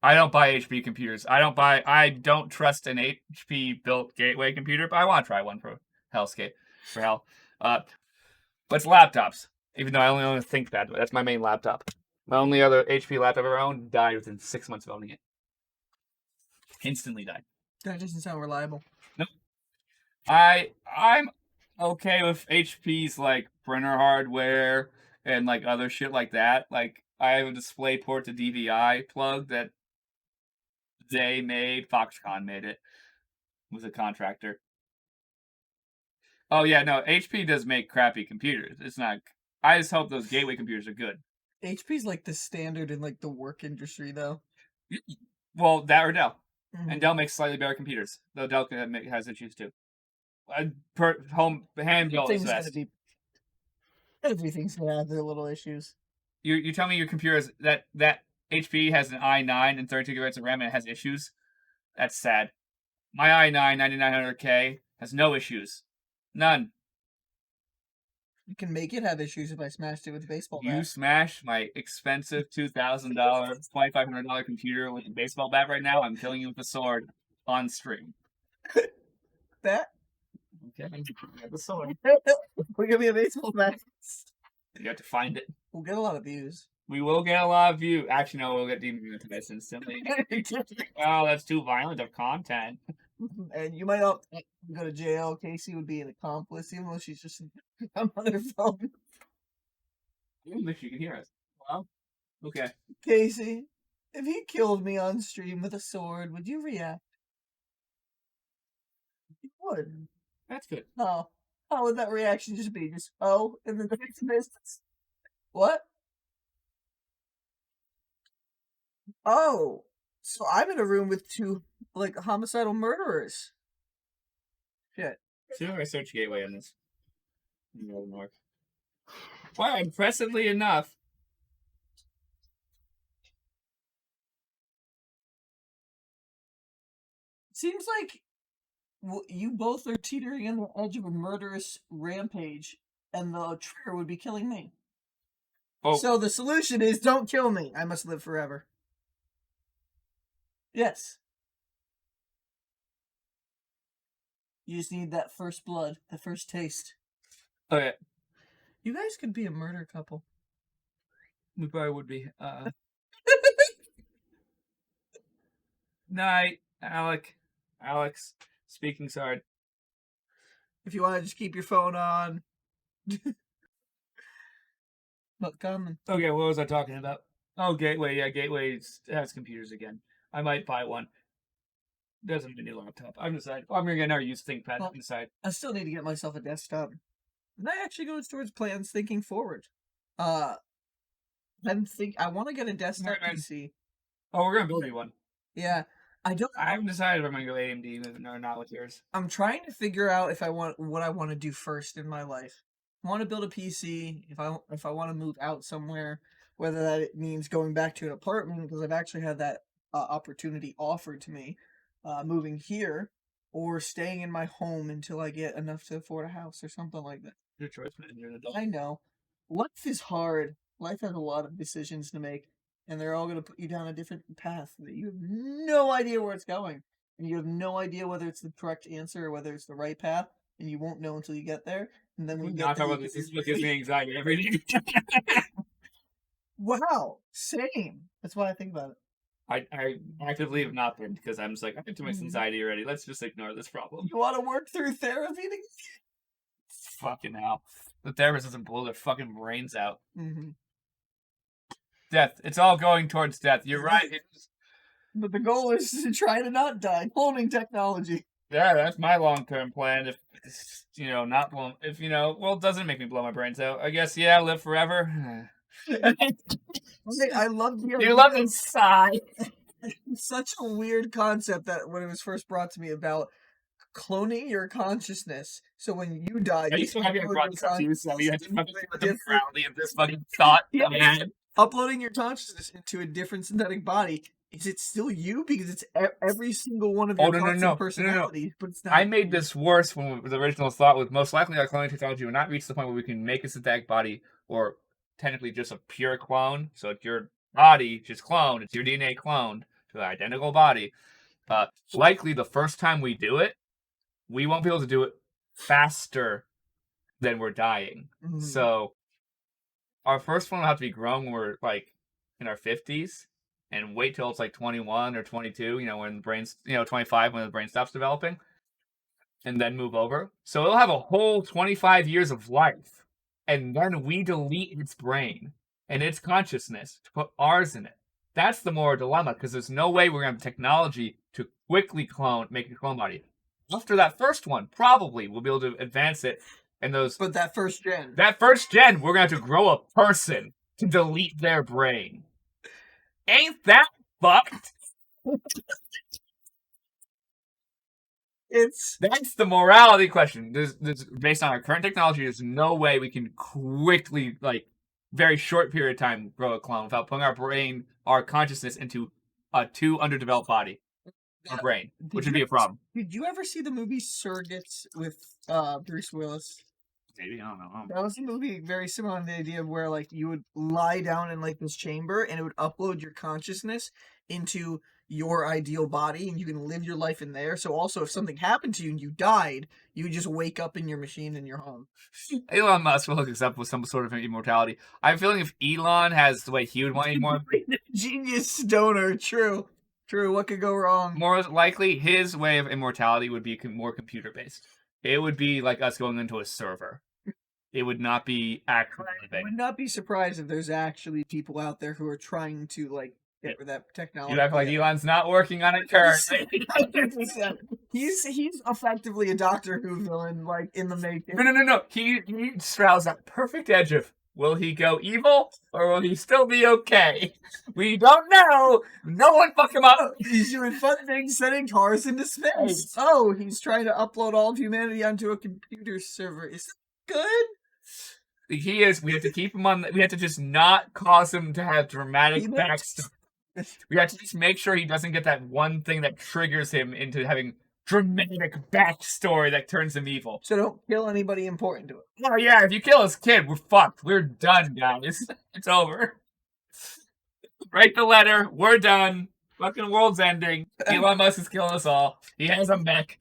I don't buy HP computers. I don't trust an HP built Gateway computer, but I want to try one for hellscape. But it's laptops. Even though I only own a ThinkPad, but that's my main laptop. My only other HP laptop I've ever owned died within 6 months of owning it. Instantly died. That doesn't sound reliable. Nope. I'm okay with HP's like printer hardware and like other shit like that. Like I have a DisplayPort to DVI plug that they made. Foxconn made it. Was a contractor. Oh yeah, no, HP does make crappy computers. It's not. I just hope those Gateway computers are good. HP's like the standard in like the work industry, though. Well, that or Dell, and Dell makes slightly better computers. Though Dell has issues too. Home handheld is best. Everything's gonna have their little issues. You tell me your computer is that HP has an i9 and 32 gigabytes of RAM and it has issues? That's sad. My i9 9900K has no issues. None. You can make it have issues if I smashed it with a baseball bat. You smash my expensive $2,000, $2,500 computer with a baseball bat right now, I'm killing you with a sword on stream. Bat? Okay, the sword. We'll give me a baseball bat. You have to find it. We'll get a lot of views. We will get a lot of views. Actually, no, we'll get demonetized instantly. Oh, that's too violent of content. And you might not go to jail. Casey would be an accomplice, even though she's just on her phone. Even if she can hear us. Well, okay. Casey, if he killed me on stream with a sword, would you react? You would. That's good. Oh. How would that reaction just be? Just, oh, and then fix business? What? Oh. So I'm in a room with two, like, homicidal murderers. Shit. See if I search Gateway on this. No more. Wow, impressively enough. Seems like you both are teetering on the edge of a murderous rampage, and the trigger would be killing me. Oh. So the solution is don't kill me. I must live forever. Yes. You just need that first blood, the first taste. Okay. You guys could be a murder couple. We probably would be. Night, Alex. Speaking sorry. If you want to just keep your phone on. Not coming. Okay, what was I talking about? Oh, Gateway. Yeah, Gateway has computers again. I might buy one. Doesn't need a laptop. I'm deciding. I'm going to get another used ThinkPad on the side. I still need to get myself a desktop. And that actually goes towards plans thinking forward. I want to get a desktop PC. Oh, we're going to build you one. Yeah. I haven't decided if I'm going to go AMD or not with yours. I'm trying to figure out what I want to do first in my life. I want to build a PC. If I want to move out somewhere, whether that means going back to an apartment, because I've actually had that opportunity offered to me, moving here, or staying in my home until I get enough to afford a house or something like that. Your choice, man. You're an adult. I know. Life is hard. Life has a lot of decisions to make, and they're all going to put you down a different path that you have no idea where it's going. And you have no idea whether it's the correct answer or whether it's the right path, and you won't know until you get there. And then when you get there, this is what gives me anxiety every day. Wow, same. That's why I think about it. I actively have not been because I'm just like, I have too much anxiety already. Let's just ignore this problem. You want to work through therapy? Fucking hell. The therapist doesn't blow their fucking brains out. Mm-hmm. Death. It's all going towards death. You're right. But the goal is to try to not die. Cloning technology. Yeah, that's my long-term plan. If not blown. If well, it doesn't make me blow my brains out. I guess live forever. I love the You love to sigh. Such a weird concept that when it was first brought to me about cloning your consciousness. So when you die, I used to have your consciousness. You had to fucking put them different- proudly of this fucking thought. Yeah. Man. uploading your consciousness into a different synthetic body. Is it still you? Because it's every single one of your thoughts and personalities, but it's not. I made this worse when the original thought was most likely our cloning technology would not reach the point where we can make a synthetic body, or technically just a pure clone. So it's your body just cloned. It's your DNA cloned to an identical body. Likely the first time we do it, we won't be able to do it faster than we're dying. Mm-hmm. So our first one will have to be grown when we're like in our 50s. And wait till it's like 21 or 22, when the brain's, 25 when the brain stops developing, and then move over. So it'll have a whole 25 years of life, and then we delete its brain and its consciousness to put ours in it. That's the moral dilemma, because there's no way we're going to have technology to quickly make a clone body. After that first one, probably we'll be able to advance it. And But that first gen, we're going to have to grow a person to delete their brain. Ain't that fucked? That's the morality question. There's based on our current technology, there's no way we can quickly, very short period of time, grow a clone without putting our consciousness into a too underdeveloped body, or brain, which would be a problem. Did you ever see the movie Surrogates with Bruce Willis? Maybe, I don't know. That was a movie very similar to the idea of where you would lie down in this chamber and it would upload your consciousness into your ideal body and you can live your life in there. So also if something happened to you and you died, you would just wake up in your machine in your home. Elon Musk will hook us up with some sort of immortality. I'm feeling if Elon has the way he would want anymore. Genius stoner, true. True, what could go wrong? More likely, his way of immortality would be more computer-based. It would be like us going into a server. It would not be actually living. I would not be surprised if there's actually people out there who are trying to get rid of that technology. You act like Elon's not working on it currently. He's effectively a Doctor Who villain, in the making. No. He straddles that perfect edge of, will he go evil or will he still be okay? We don't know. No one fuck him up. He's doing fun things, sending cars into space. Oh, he's trying to upload all of humanity onto a computer server. Is that good? He is. We have to keep him on. We have to just not cause him to have dramatic backstory. We have to just make sure he doesn't get that one thing that triggers him into having dramatic backstory that turns him evil. So don't kill anybody important to it. Oh yeah, if you kill his kid, we're fucked. We're done, guys. It's over. Write the letter. We're done. Fucking world's ending. Elon Musk is killing us all. He has a mech.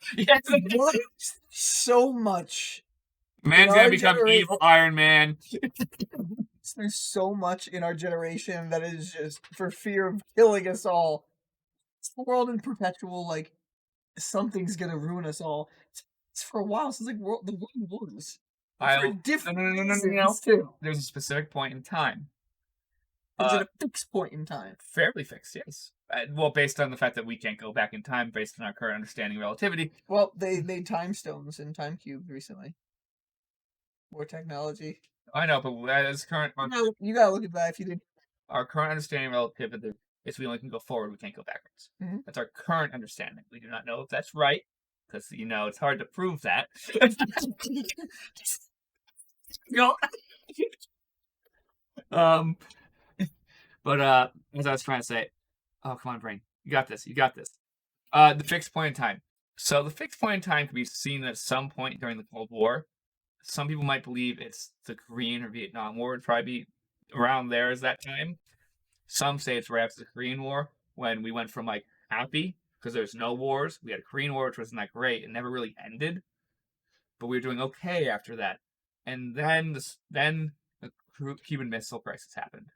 So much. Man's gonna become evil Iron Man. There's so much in our generation that is just for fear of killing us all. It's the world in perpetual, something's gonna ruin us all. It's for a while since the world wars. No. There's a specific point in time. Is it a fixed point in time? Fairly fixed, yes. Well, based on the fact that we can't go back in time, based on our current understanding of relativity. Well, they made time stones in Time Cube recently. More technology. I know, but as current... You gotta look at that if you did. Our current understanding of relativity is we only can go forward, we can't go backwards. Mm-hmm. That's our current understanding. We do not know if that's right, because, it's hard to prove that. But as I was trying to say, oh, come on, brain. You got this. The fixed point in time. So the fixed point in time can be seen at some point during the Cold War. Some people might believe it's the Korean or Vietnam War. It'd probably be around there as that time. Some say it's right after the Korean War, when we went from happy because there's no wars. We had a Korean War, which wasn't that great. It never really ended, but we were doing okay after that. And then the Cuban Missile Crisis happened.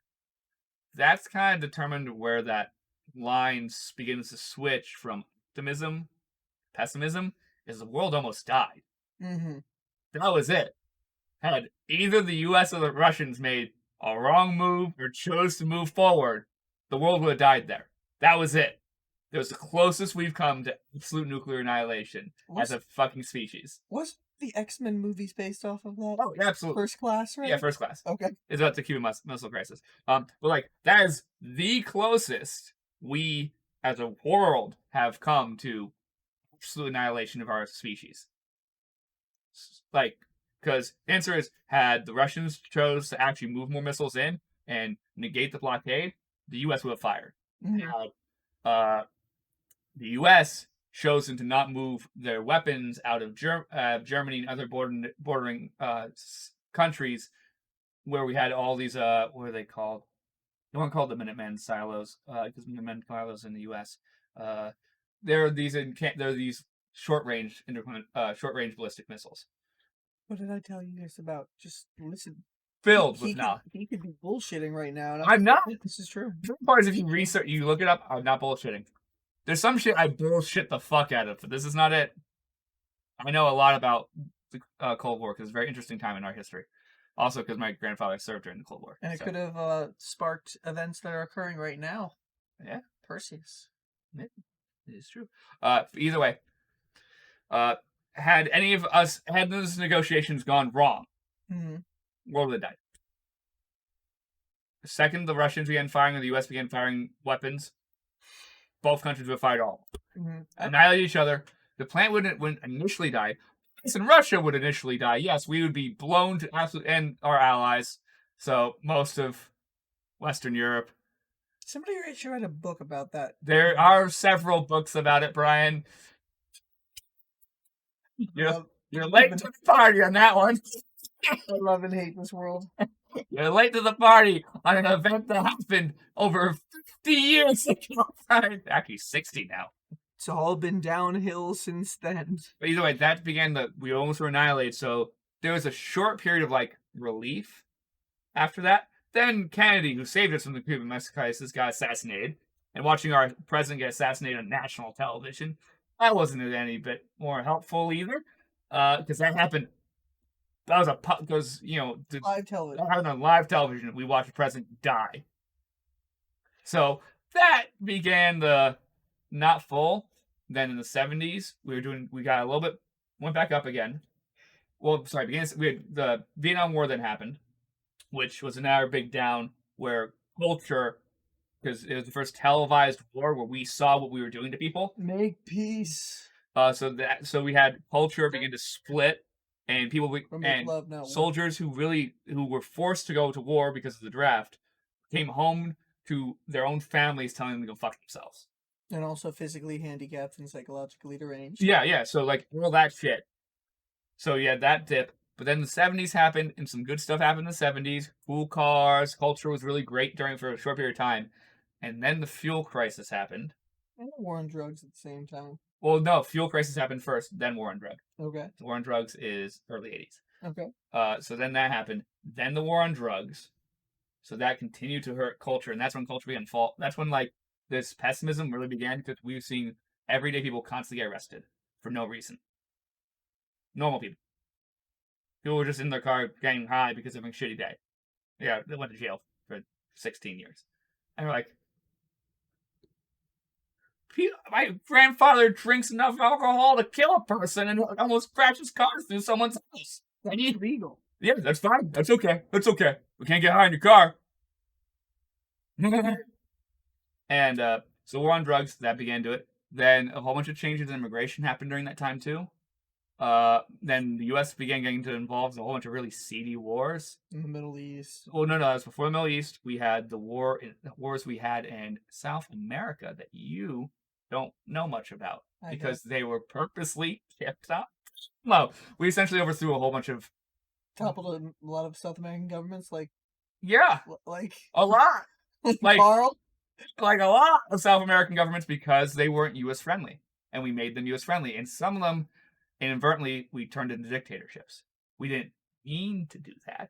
That's kind of determined where that line begins to switch from optimism, pessimism, is the world almost died. Mm-hmm. That was it. Had either the U.S. or the Russians made a wrong move or chose to move forward, the world would have died there. That was it. It was the closest we've come to absolute nuclear annihilation as a fucking species. Was the X-Men movies based off of that? Oh, yeah, absolutely. First Class, right? Yeah, First Class. Okay. It's about the Cuban Missile Crisis. But like that is the closest we, as a world, have come to absolute annihilation of our species. Like, because the answer is, had the Russians chose to actually move more missiles in and negate the blockade, the U.S. would have fired. Mhm. The U.S. chosen to not move their weapons out of Germany and other bordering countries where we had all these what are they called? No one called the Minutemen silos because Minutemen silos in the U.S. There are these short range ballistic missiles What did I tell you guys about? Just listen. filled with knowledge. He could be bullshitting right now. And I'm not. This is true. The part is if you research, you look it up. I'm not bullshitting. There's some shit I bullshit the fuck out of, but this is not it. I know a lot about the Cold War because it's a very interesting time in our history. Also, because my grandfather served during the Cold War. And it could have sparked events that are occurring right now. Yeah. Perseus. It is true. Either way, had those negotiations gone wrong, world would have died. The second the Russians began firing and the U.S. began firing weapons, both countries would fight all. Annihilate each other. The planet wouldn't initially die. And Russia would initially die. Yes, we would be blown to absolute and our allies. So most of Western Europe. Somebody should write a book about that. There are several books about it, Brian. You're late to the party on that one. I love and hate this world. You're late to the party on an event that happened over 50 years ago. Actually, 60 now. It's all been downhill since then. But either way, that began we almost were annihilated. So there was a short period of like relief after that. Then Kennedy, who saved us from the Cuban Missile Crisis, got assassinated. And watching our president get assassinated on national television, that wasn't any bit more helpful either. Because that happened. That was because live television. On live television, we watched the president die. So that began the not full. Then in the 70s, we got a little bit, went back up again. Well, sorry, the Vietnam War then happened, which was another big down where culture, because it was the first televised war where we saw what we were doing to people. Make peace. So we had culture begin to split, and people soldiers who were forced to go to war because of the draft came home to their own families telling them to go fuck themselves. And also physically handicapped and psychologically deranged. Yeah. So like all that shit. So you had that dip. But then the 70s happened, and some good stuff happened in the 70s. Cool cars, culture was really great for a short period of time. And then the fuel crisis happened. And war on drugs at the same time. Well, no, fuel crisis happened first, then war on drugs. Okay. The war on drugs is early 80s. Okay. So then that happened. Then the war on drugs. So that continued to hurt culture, and that's when culture began to fall. That's when like this pessimism really began because we've seen everyday people constantly get arrested for no reason. Normal people. People were just in their car getting high because they're having a shitty day. Yeah, they went to jail for 16 years. And we're like, my grandfather drinks enough alcohol to kill a person and almost crashes cars through someone's house. That's illegal. Yeah, that's fine. That's okay. That's okay. We can't get high in your car. And so we're on drugs. That began to it. Then a whole bunch of changes in immigration happened during that time too. Then the U.S. began getting involved in a whole bunch of really seedy wars in the Middle East. Oh no, that was before the Middle East. We had the wars we had in South America that you don't know much about because they were purposely kept up. No, we essentially overthrew a whole bunch of toppled a lot of South American governments, like a lot, like Carl. Like a lot of South American governments because they weren't U.S. friendly, and we made them U.S. friendly. And some of them, inadvertently, we turned into dictatorships. We didn't mean to do that,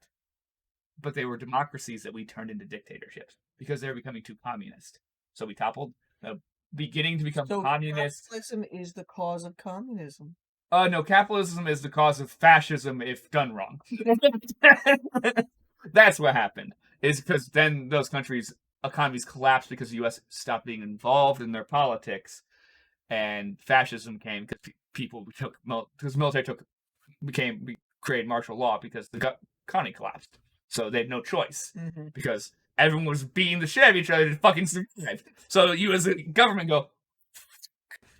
but they were democracies that we turned into dictatorships because they were becoming too communist. So we toppled the beginning to become communist. Capitalism is the cause of communism. No, capitalism is the cause of fascism if done wrong. That's what happened. Is because then those countries' economies collapsed because the U.S. stopped being involved in their politics, and fascism came because people took because military created martial law because the economy collapsed. So they had no choice because everyone was beating the shit out of each other to fucking survive. So you as a government go.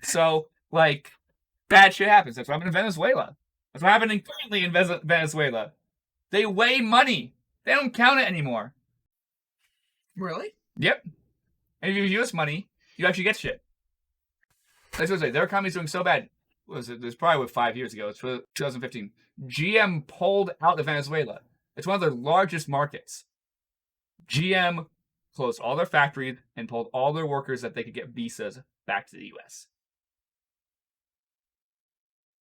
So like bad shit happens. That's what happened in Venezuela. That's what happened currently in Venezuela. They weigh money. They don't count it anymore. Really? Yep. And if you use U.S. money, you actually get shit. That's what I say. Their economy's doing so bad. What was it? It was probably 5 years ago. It's 2015. GM pulled out of Venezuela. It's one of their largest markets. GM closed all their factories and pulled all their workers that they could get visas back to the U.S.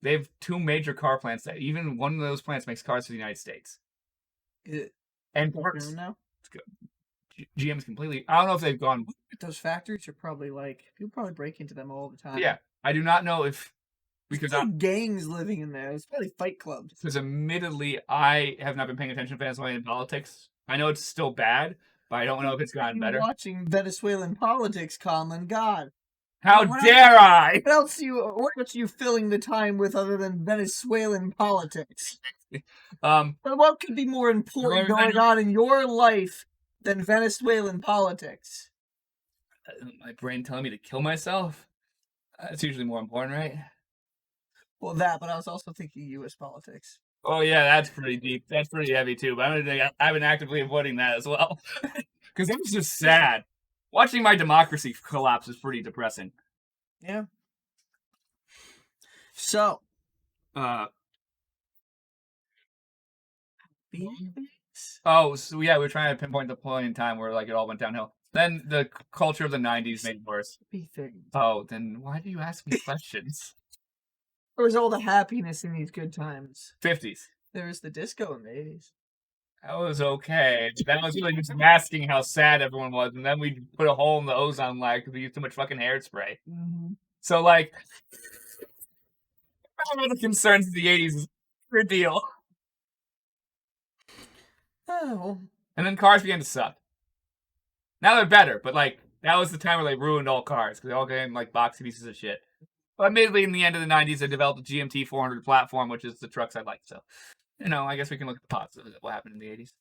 They have 2 major car plants that even one of those plants makes cars for the United States. And parts. Now? It's good. GM's completely. I don't know if they've gone. Those factories are probably people probably break into them all the time. Yeah, I do not know if because gangs living in there. It's probably fight clubs. Because admittedly, I have not been paying attention to Venezuelan politics. I know it's still bad, but I don't know if it's gotten better. Watching Venezuelan politics, Conlan. God, how dare I? What else are you filling the time with other than Venezuelan politics? What could be more important going on in your life than Venezuelan politics? My brain telling me to kill myself? That's usually more important, right? Well, but I was also thinking U.S. politics. Oh, yeah, that's pretty deep. That's pretty heavy, too. But I've been actively avoiding that as well. Because it was just sad. Watching my democracy collapse is pretty depressing. Yeah. So. So yeah, we were trying to pinpoint the point in time where it all went downhill. Then the culture of the 90s made it worse. Oh, then why do you ask me questions? There was all the happiness in these good times. 50s. There was the disco in the 80s. That was okay. That was really just masking how sad everyone was, and then we put a hole in the ozone layer because we used too much fucking hairspray. So all the concerns of the 80s is a deal. Oh. And then cars began to suck. Now they're better, but that was the time where they ruined all cars because they all became boxy pieces of shit. But admittedly, in the end of the 90s, they developed a GMT 400 platform, which is the trucks I like. So, I guess we can look at the positives of what happened in the 80s.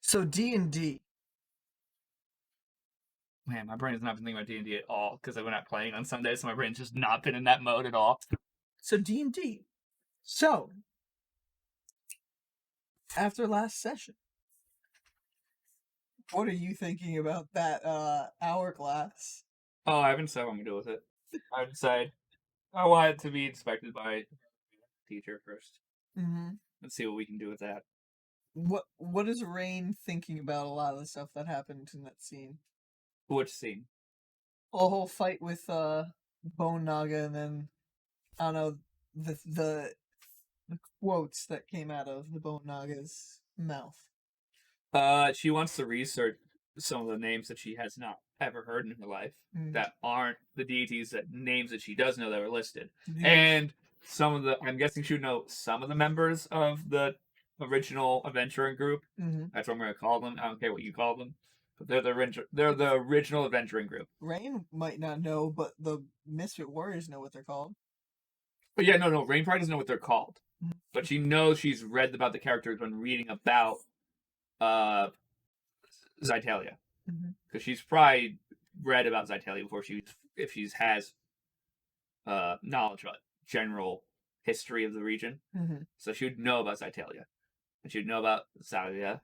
So D&D. Man, my brain has not been thinking about D&D at all because we're not playing on Sunday, so my brain's just not been in that mode at all. So D&D. So, after last session, what are you thinking about that hourglass? Oh, I haven't decided what I'm going to do with it. I decided I want it to be inspected by a teacher first. Let's see what we can do with that. What is Rain thinking about a lot of the stuff that happened in that scene? Which scene? A whole fight with Bone Naga, and then I don't know the quotes that came out of the Bone Naga's mouth. She wants to research some of the names that she has not ever heard in her life that aren't the deities that names that she does know that were listed. And I'm guessing she would know some of the members of the original adventuring group. That's what I'm going to call them. I don't care what you call them. But they're the original adventuring group. Rain might not know, but the Misfit Warriors know what they're called. But yeah, no, Rain probably doesn't know what they're called. But she knows she's read about the characters when reading about Zytalia. Because she's probably read about Zytalia before if she has knowledge about general history of the region. So she would know about Zytalia. And she would know about Zalia,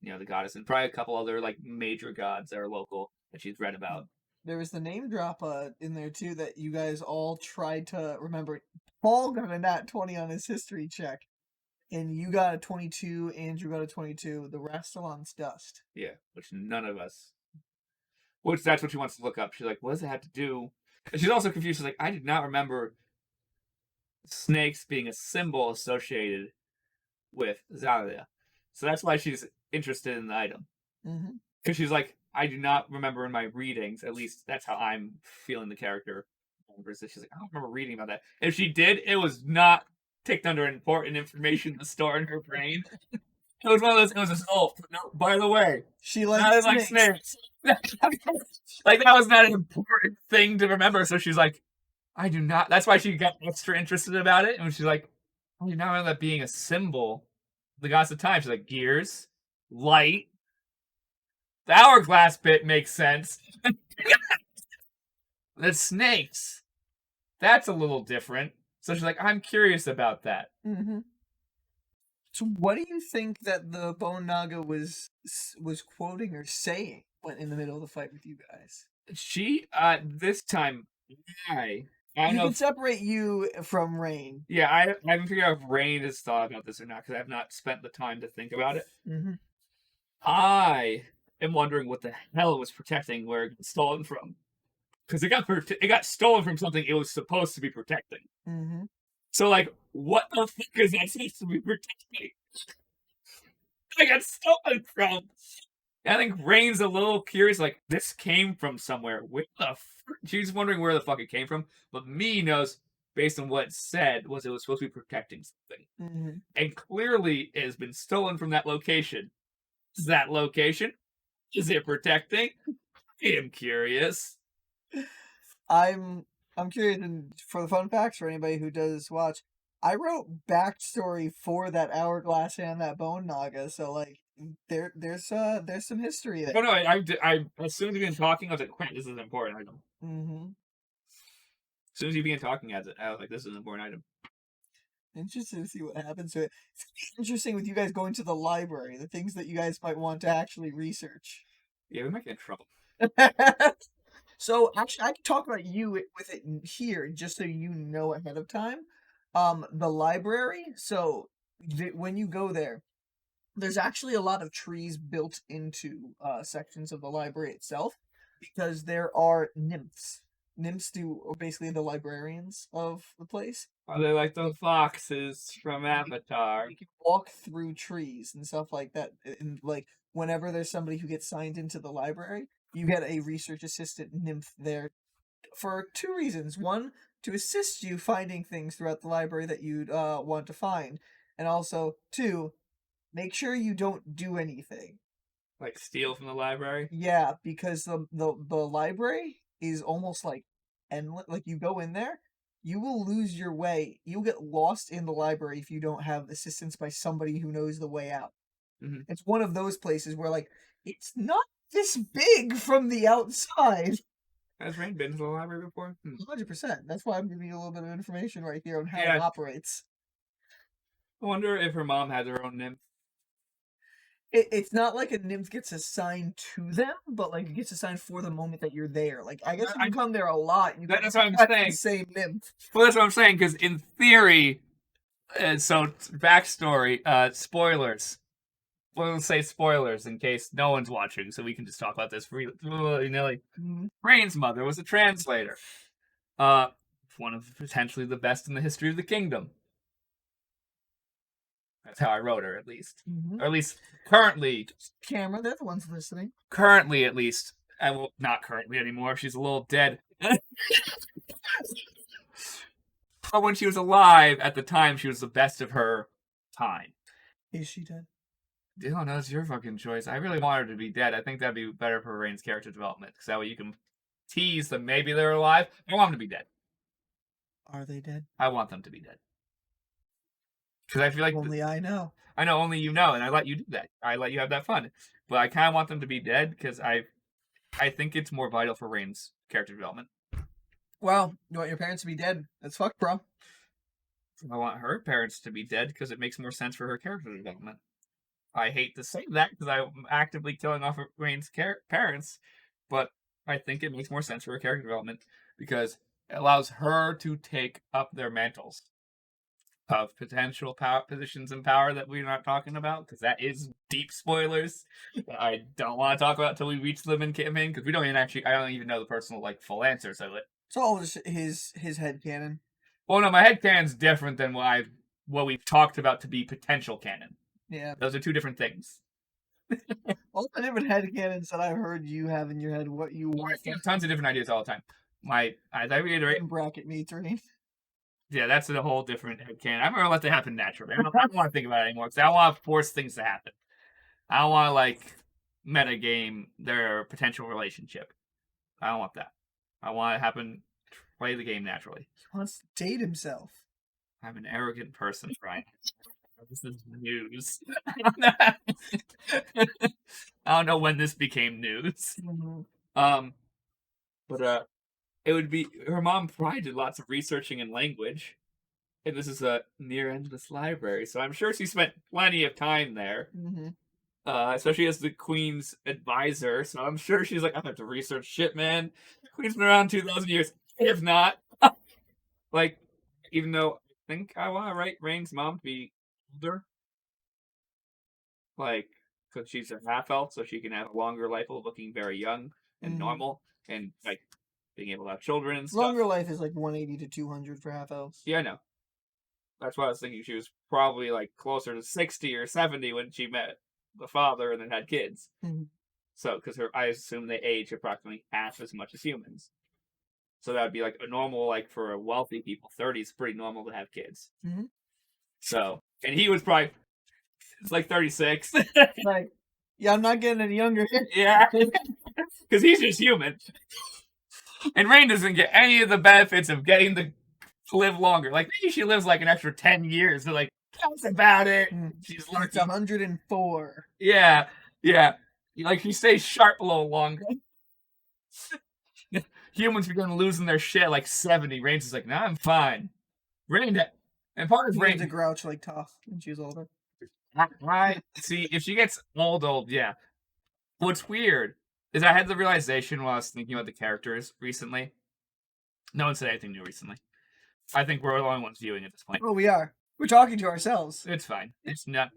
the goddess, and probably a couple other major gods that are local that she's read about. There was the name drop in there too that you guys all tried to remember. Paul got a nat 20 on his history check, and you got a 22. Andrew got a 22. The rest are on dust. Yeah, which none of us. Which that's what she wants to look up. She's like, "What does it have to do?" And she's also confused. She's like, "I did not remember snakes being a symbol associated with Zalia." So that's why she's interested in the item. Because she's like, I do not remember in my readings, at least that's how I'm feeling the character remembers this. She's like, I don't remember reading about that. If she did, it was not ticked under important information to store in her brain. It was one of those. It was just, oh, no, by the way, She I likes like snakes. snakes. Like, that was not an important thing to remember. So she's like, I do not. That's why she got extra interested about it. And she's like, I do not remember that being a symbol. The goddess of time. She's like, gears, light. The hourglass bit makes sense. The snakes. That's a little different. So she's like, I'm curious about that. Mm-hmm. So what do you think that the Bone Naga was quoting or saying when in the middle of the fight with you guys? She, this time, I don't You know. can separate you from Rain. Yeah, I haven't figured out if Rain has thought about this or not, because I have not spent the time to think about it. Mm-hmm. I am wondering what the hell it was protecting, where it got stolen from. Because it got stolen from something it was supposed to be protecting. Mm-hmm. So, like, what the fuck is that supposed to be protecting? I got stolen from. I think Rain's a little curious, like, this came from somewhere. Where the fuck? She's wondering where the fuck it came from. But me knows, based on what it said, was it was supposed to be protecting something. Mm-hmm. And clearly it has been stolen from that location. Is that location? Is it protecting? I am curious. I'm curious, and for the fun facts for anybody who does watch, I wrote backstory for that hourglass and that Bone Naga, so like there's some history there. Oh no, I as soon as you began talking, I was like, wait, this is an important item. Mm-hmm. As soon as you began talking, I was like, this is an important item. Interested to see what happens to it. It's interesting with you guys going to the library, the things that you guys might want to actually research. Yeah, we might get in trouble. So actually, I can talk about you with it here, just so you know ahead of time. The library. So when you go there, there's actually a lot of trees built into sections of the library itself, because there are nymphs. Nymphs are basically the librarians of the place. Are they like those foxes from Avatar? You can walk through trees and stuff like that. And like whenever there's somebody who gets signed into the library, you get a research assistant nymph there for two reasons. One, to assist you finding things throughout the library that you'd want to find, and also two, make sure you don't do anything. Like steal from the library? Yeah, because the library is almost like endless. Like you go in there, you will lose your way. You'll get lost in the library if you don't have assistance by somebody who knows the way out. Mm-hmm. It's one of those places where like it's not this big from the outside. Has Rain been to the library before? 100%. That's why I'm giving you a little bit of information right here on how Yeah. it operates. I wonder if her mom had her own nymph. It's not like a nymph gets assigned to them, but like it gets assigned for the moment that you're there. Like I guess if you come there a lot, you That's what I'm get saying. the same nymph. Well, that's what I'm saying, because in theory, so backstory, spoilers. We'll say spoilers in case no one's watching, so we can just talk about this freely. Rain's mother was a translator. One of potentially the best in the history of the kingdom. That's how I wrote her, at least. Mm-hmm. Or at least currently. Camera, they're the ones listening. Currently, at least. Well, not currently anymore. She's a little dead. But when she was alive, at the time, she was the best of her time. Is she dead? Oh, no, it's your fucking choice. I really want her to be dead. I think that'd be better for Rain's character development, because that way you can tease them. Maybe they're alive. I want them to be dead. Are they dead? I want them to be dead. Because I feel like only I know. I know only you know, and I let you do that. I let you have that fun. But I kind of want them to be dead, because I think it's more vital for Rain's character development. Well, you want your parents to be dead? That's fucked, bro. I want her parents to be dead, because it makes more sense for her character development. I hate to say that, because I'm actively killing off Rain's parents, but I think it makes more sense for her character development, because it allows her to take up their mantles of potential power positions in power that we're not talking about, because that is deep spoilers that I don't want to talk about until we reach them in campaign, because I don't even know the personal full answers of it. It's all just his headcanon. Well, no, my headcanon's different than what we've talked about to be potential canon. Yeah. Those are two different things. All the different headcanons that I've heard you have in your head, what you want. I have tons of different ideas all the time. I reiterate, Bracket meets Rain. yeah, that's a whole different headcanon. I'm gonna let that happen naturally. I don't want to think about it anymore because I don't want to force things to happen. I don't want to metagame their potential relationship. I don't want that. I want it to happen. Play the game naturally. He wants to date himself. I'm an arrogant person, Brian. This is news. I don't know when this became news. But it would be her mom probably did lots of researching in language, and this is a near endless library, so I'm sure she spent plenty of time there. Especially as the Queen's advisor, so I'm sure she's like, I have to research shit, man. Queen's been around 2,000 years. If not, even though I think I want to write Rain's mom to be older, because she's a half elf, so she can have a longer life of looking very young and normal, and being able to have children and stuff. Longer life is 180 to 200 for half elves. Yeah, I know. That's why I was thinking she was probably closer to 60 or 70 when she met the father and then had kids. So, because I assume they age approximately half as much as humans. So that would be a normal, for a wealthy people, 30 is pretty normal to have kids. So, and he was probably, it's 36. Yeah, I'm not getting any younger. Yeah. Because he's just human. And Rain doesn't get any of the benefits of getting to live longer. Maybe she lives an extra 10 years. They're that's about it. She's lucky. It's 104. Yeah. She stays sharp a little longer. Humans begin losing their shit 70. Rain's is nah, I'm fine. Rain, and part of Rain. a grouch like Toph when she was older. Right. See, if she gets old, yeah. What's weird is I had the realization while I was thinking about the characters recently. No one said anything new recently. I think we're the only ones viewing at this point. Well, we are. We're talking to ourselves. It's fine. It's not.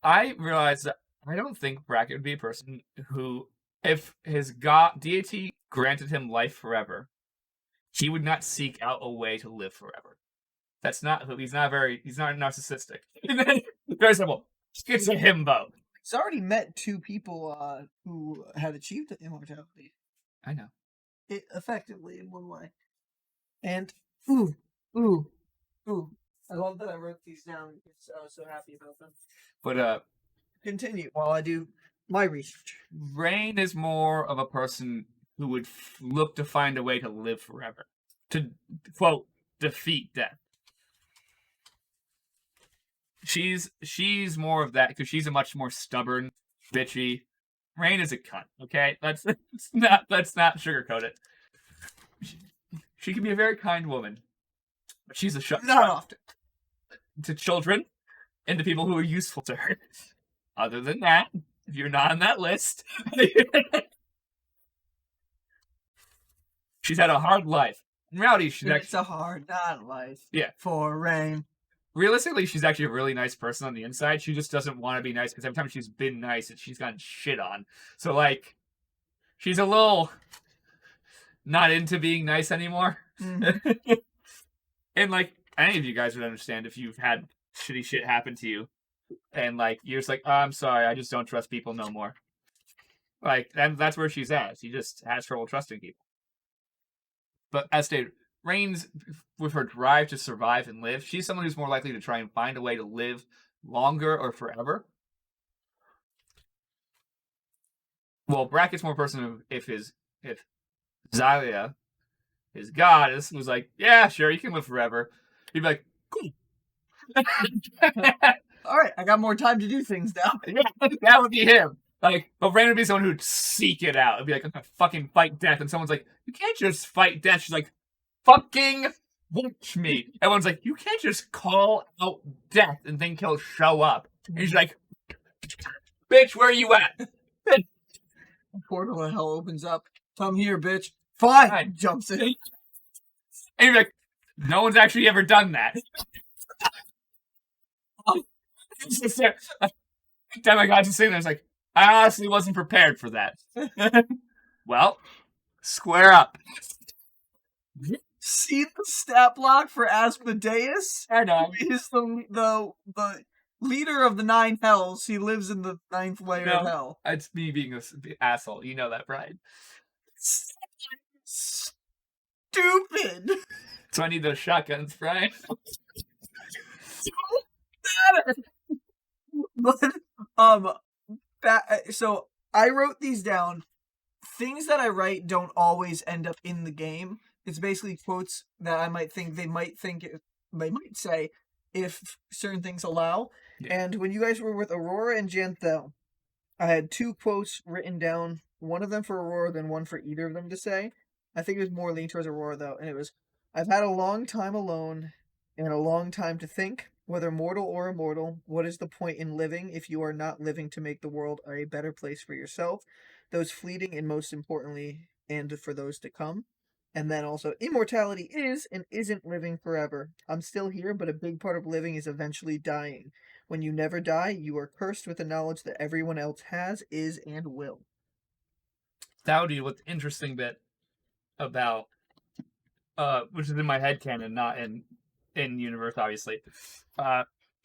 I realized that I don't think Bracket would be a person who, if his deity granted him life forever, he would not seek out a way to live forever. That's not. He's not narcissistic. Very simple. It's a himbo. He's already met two people who had achieved immortality. I know. It effectively in one way. And ooh. I love that I wrote these down because I was so happy about them. But continue while I do my research. Rain is more of a person who would look to find a way to live forever, to quote defeat death. She's more of that because she's a much more stubborn, bitchy. Rain is a cunt. Okay, let's not sugarcoat it. She can be a very kind woman, but she's a shut. Not often. To children and to people who are useful to her. Other than that, if you're not on that list, she's had a hard life. In reality, it's a hard life. Yeah. For Rain. Realistically, she's actually a really nice person on the inside. She just doesn't want to be nice because every time she's been nice, she's gotten shit on. So, she's a little not into being nice anymore. Mm-hmm. And, any of you guys would understand if you've had shitty shit happen to you. And, you're just oh, I'm sorry, I just don't trust people no more. And that's where she's at. She just has trouble trusting people. But as stated, Rain's, with her drive to survive and live, she's someone who's more likely to try and find a way to live longer or forever. Well, Bracket's more person who, if Xylia, his goddess, was yeah, sure, you can live forever, he'd be cool. All right, I got more time to do things now. Yeah, that would be him. But Rain would be someone who'd seek it out. It'd be I'm gonna fucking fight death, and someone's you can't just fight death. She's fucking watch me. Everyone's you can't just call out death and think he'll show up. And he's bitch, where are you at? A portal of hell opens up. Come here, bitch. Fine. Jumps in. And you're no one's actually ever done that. Damn, my God, just sitting there. I honestly wasn't prepared for that. Well, square up. See the stat block for Asmodeus? I know. Is the leader of the 9 hells. He lives in the 9th layer of hell. It's me being an asshole. You know that, Brian. Stupid. So I need those shotguns, Brian. But so I wrote these down. Things that I write don't always end up in the game. It's basically quotes that I might think they might say if certain things allow. Yeah. And when you guys were with Aurora and Janthel, I had 2 quotes written down. One of them for Aurora, then one for either of them to say. I think it was more leaning towards Aurora though, and it was, "I've had a long time alone, and a long time to think. Whether mortal or immortal, what is the point in living if you are not living to make the world a better place for yourself, those fleeting, and most importantly, and for those to come?" And then also, "Immortality is and isn't living forever. I'm still here, but a big part of living is eventually dying. When you never die, you are cursed with the knowledge that everyone else has, is, and will." That would be what's interesting bit about, which is in my headcanon, not in universe, obviously,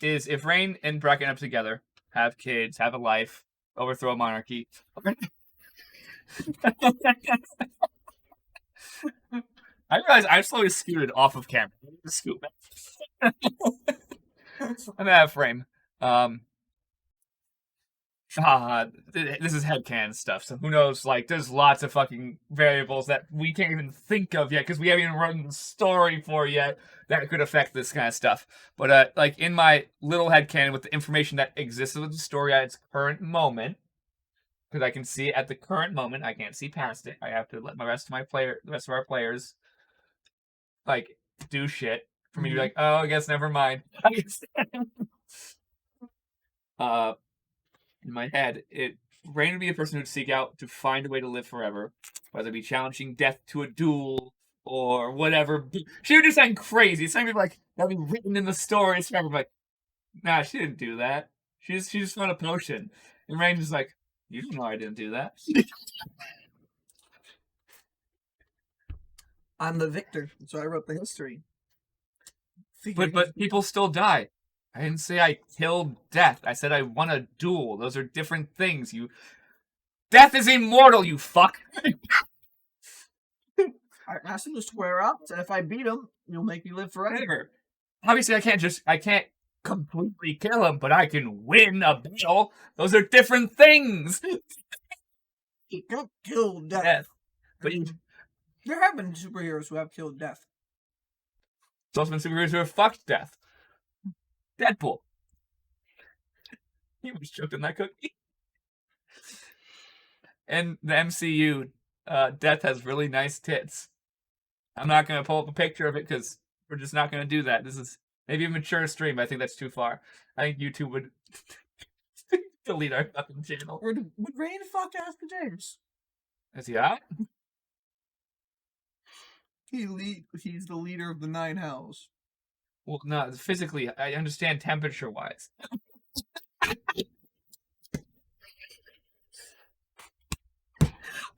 is if Rain and Breck end up together, have kids, have a life, overthrow a monarchy. I realize I've slowly scooted off of camera. Scoot back. I'm gonna have frame. This is headcanon stuff, so who knows? Like, there's lots of fucking variables that we can't even think of yet because we haven't even run the story for yet that could affect this kind of stuff. But like in my little headcanon with the information that exists with the story at its current moment, because I can see it at the current moment, I can't see past it. I have to let the rest of our players, like, do shit for me to be like, oh, I guess never mind. In my head, Rain would be a person who'd seek out to find a way to live forever, whether it be challenging death to a duel or whatever. She would do something crazy. Something like that'd be written in the stories forever. Like, nah, she didn't do that. She just found a potion. And Rain was like, you don't know I didn't do that. I'm the victor, so I wrote the history. But people still die. I didn't say I killed death. I said I won a duel. Those are different things. Death is immortal, you fuck. I asked him to square up, and if I beat him, you'll make me live forever. Obviously, I can't completely kill him, but I can win a battle. Those are different things. You can't kill death. But there have been superheroes who have killed death. There's also been superheroes who have fucked death. Deadpool. He was choked on that cookie. And the MCU, Death has really nice tits. I'm not going to pull up a picture of it because we're just not going to do that. This is maybe a mature stream, but I think that's too far. I think YouTube would delete our fucking channel. Would Rain fuck Asper James? Is he hot? He's the leader of the 9 hells. Well, no, physically, I understand temperature-wise.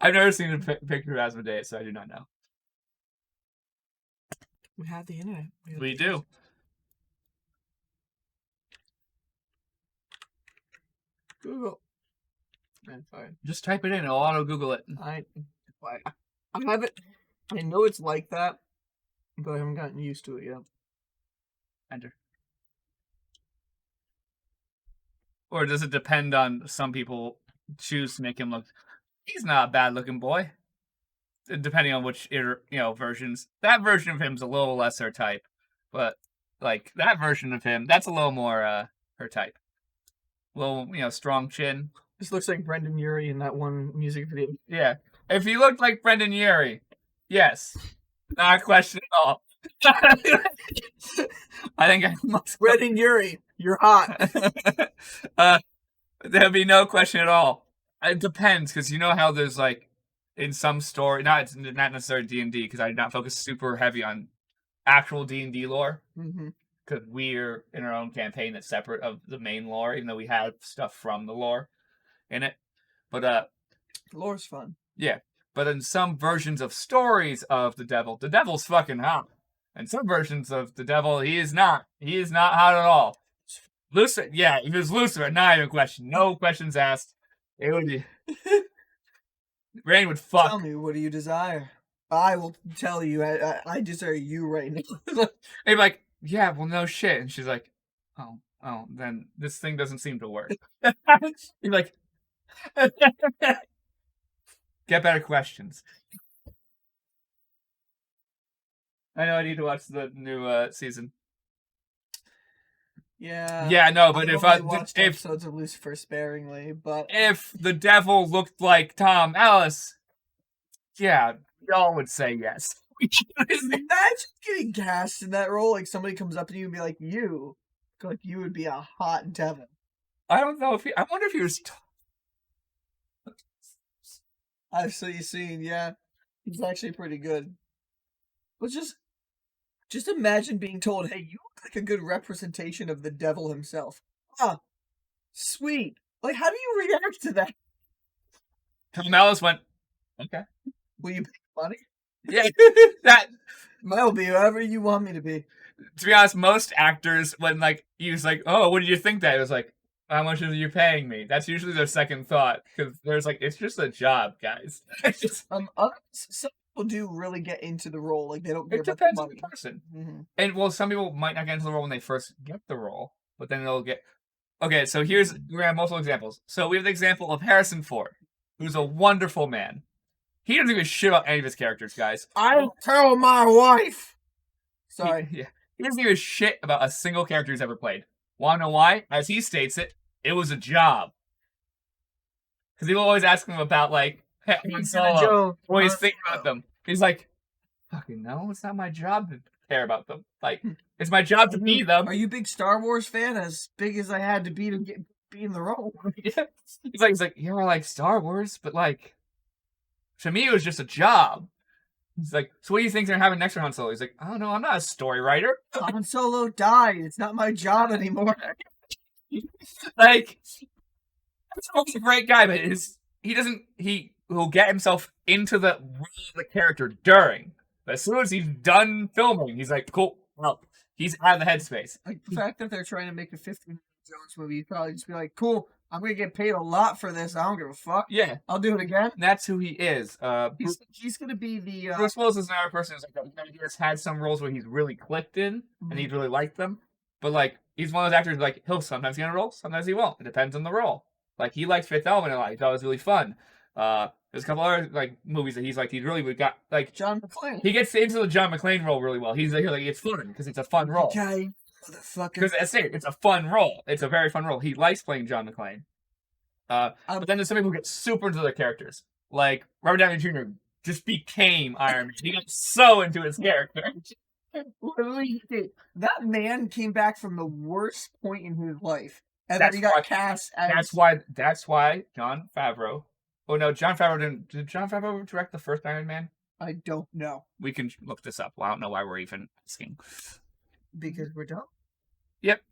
I've never seen a picture of Asmodeus, so I do not know. We have the internet. We do. Google. Man, fine. Just type it in, I'll auto-Google it. I have it. I know it's like that, but I haven't gotten used to it yet. Enter. Or does it depend on some people choose to make him look? He's not a bad-looking boy. Depending on which versions. That version of him's a little less her type, but like that version of him, that's a little more her type. A little strong chin. This looks like Brendan Urie in that one music video. Yeah, if he looked like Brendan Urie, yes, not a question at all. I think I must. Brendan Urie, you're hot. There'd be no question at all. It depends, because you know how there's like in some story, not necessarily D&D, because I did not focus super heavy on actual D&D lore, because we're in our own campaign that's separate of the main lore, even though we have stuff from the lore in it. But lore's fun. Yeah, but in some versions of stories of the devil's fucking hot. And some versions of the devil, he is not. He is not hot at all. Lucifer, yeah, if it was Lucifer, not even a question. No questions asked. It would be. Rain would fuck. Tell me, what do you desire? I will tell you. I desire you right now. They'd be like, yeah, well, no shit. And she's like, oh, then this thing doesn't seem to work. You're like, get better questions. I know I need to watch the new season. Yeah. Yeah, no, but I've only watched episodes of Lucifer sparingly, but if the devil looked like Tom Ellis, yeah, y'all would say yes. imagine getting cast in that role. Like somebody comes up to you and be like, "You would be a hot devil." I don't know if I wonder if he was. I've seen, yeah, he's actually pretty good. But just imagine being told, "Hey, you look like a good representation of the devil himself." Ah, sweet. Like, how do you react to that? Tom Ellis went, okay. Will you pay money? Yeah, that. I'll be whoever you want me to be. To be honest, most actors, when like he was like, "Oh, what did you think that?" It was like, "How much are you paying me?" That's usually their second thought because there's like, it's just a job, guys. Some people do really get into the role, like they don't. It depends on the money. person, Mm-hmm. and well, some people might not get into the role when they first get the role, but then they'll get. Okay, so we're gonna have multiple examples. So we have the example of Harrison Ford, who's a wonderful man. He doesn't give a shit about any of his characters, guys. I'll tell my wife. Sorry. He doesn't give a shit about a single character he's ever played. Wanna know why? As he states it, it was a job. Because people always ask him about, like, Han Solo. Always think about them. He's like, fucking no, it's not my job to care about them. Like, it's my job to be them. Are you a big Star Wars fan? As big as I had to be in the role. Yeah. He's like, yeah, I like Star Wars, but like, to me, it was just a job. He's like, so what do you think they're having next for Han Solo? He's like, I don't know, I'm not a story writer. Han Solo died. It's not my job anymore. Like, he's a great guy, but he will get himself into the character during. But as soon as he's done filming, he's like, cool, well, he's out of the headspace. Like, the fact that they're trying to make a 50 Jones movie, you'd probably just be like, cool, I'm going to get paid a lot for this. I don't give a fuck. Yeah. I'll do it again. And that's who he is. He's going to be the... Bruce Willis is another person who's like, he has had some roles where he's really clicked in, and he's really liked them. But, like, he's one of those actors, like, he'll sometimes get a role, sometimes he won't. It depends on the role. Like, he liked Fifth Element a lot. He thought it was really fun. There's a couple other, like, movies that he's like, he really got, like... John McClane. He gets into the John McClane role really well. He's like it's fun, because it's a fun role. Okay, motherfucker. Because, it's a fun role. It's a very fun role. He likes playing John McClane. But then there's some people who get super into their characters. Like, Robert Downey Jr. just became Iron Man. He got so into his character. That man came back from the worst point in his life. And That's then he got why- cast as... That's why Jon Favreau... Oh, no, Jon Favreau didn't... Did Jon Favreau direct the first Iron Man? I don't know. We can look this up. Well, I don't know why we're even asking. Because we're dumb? Yep.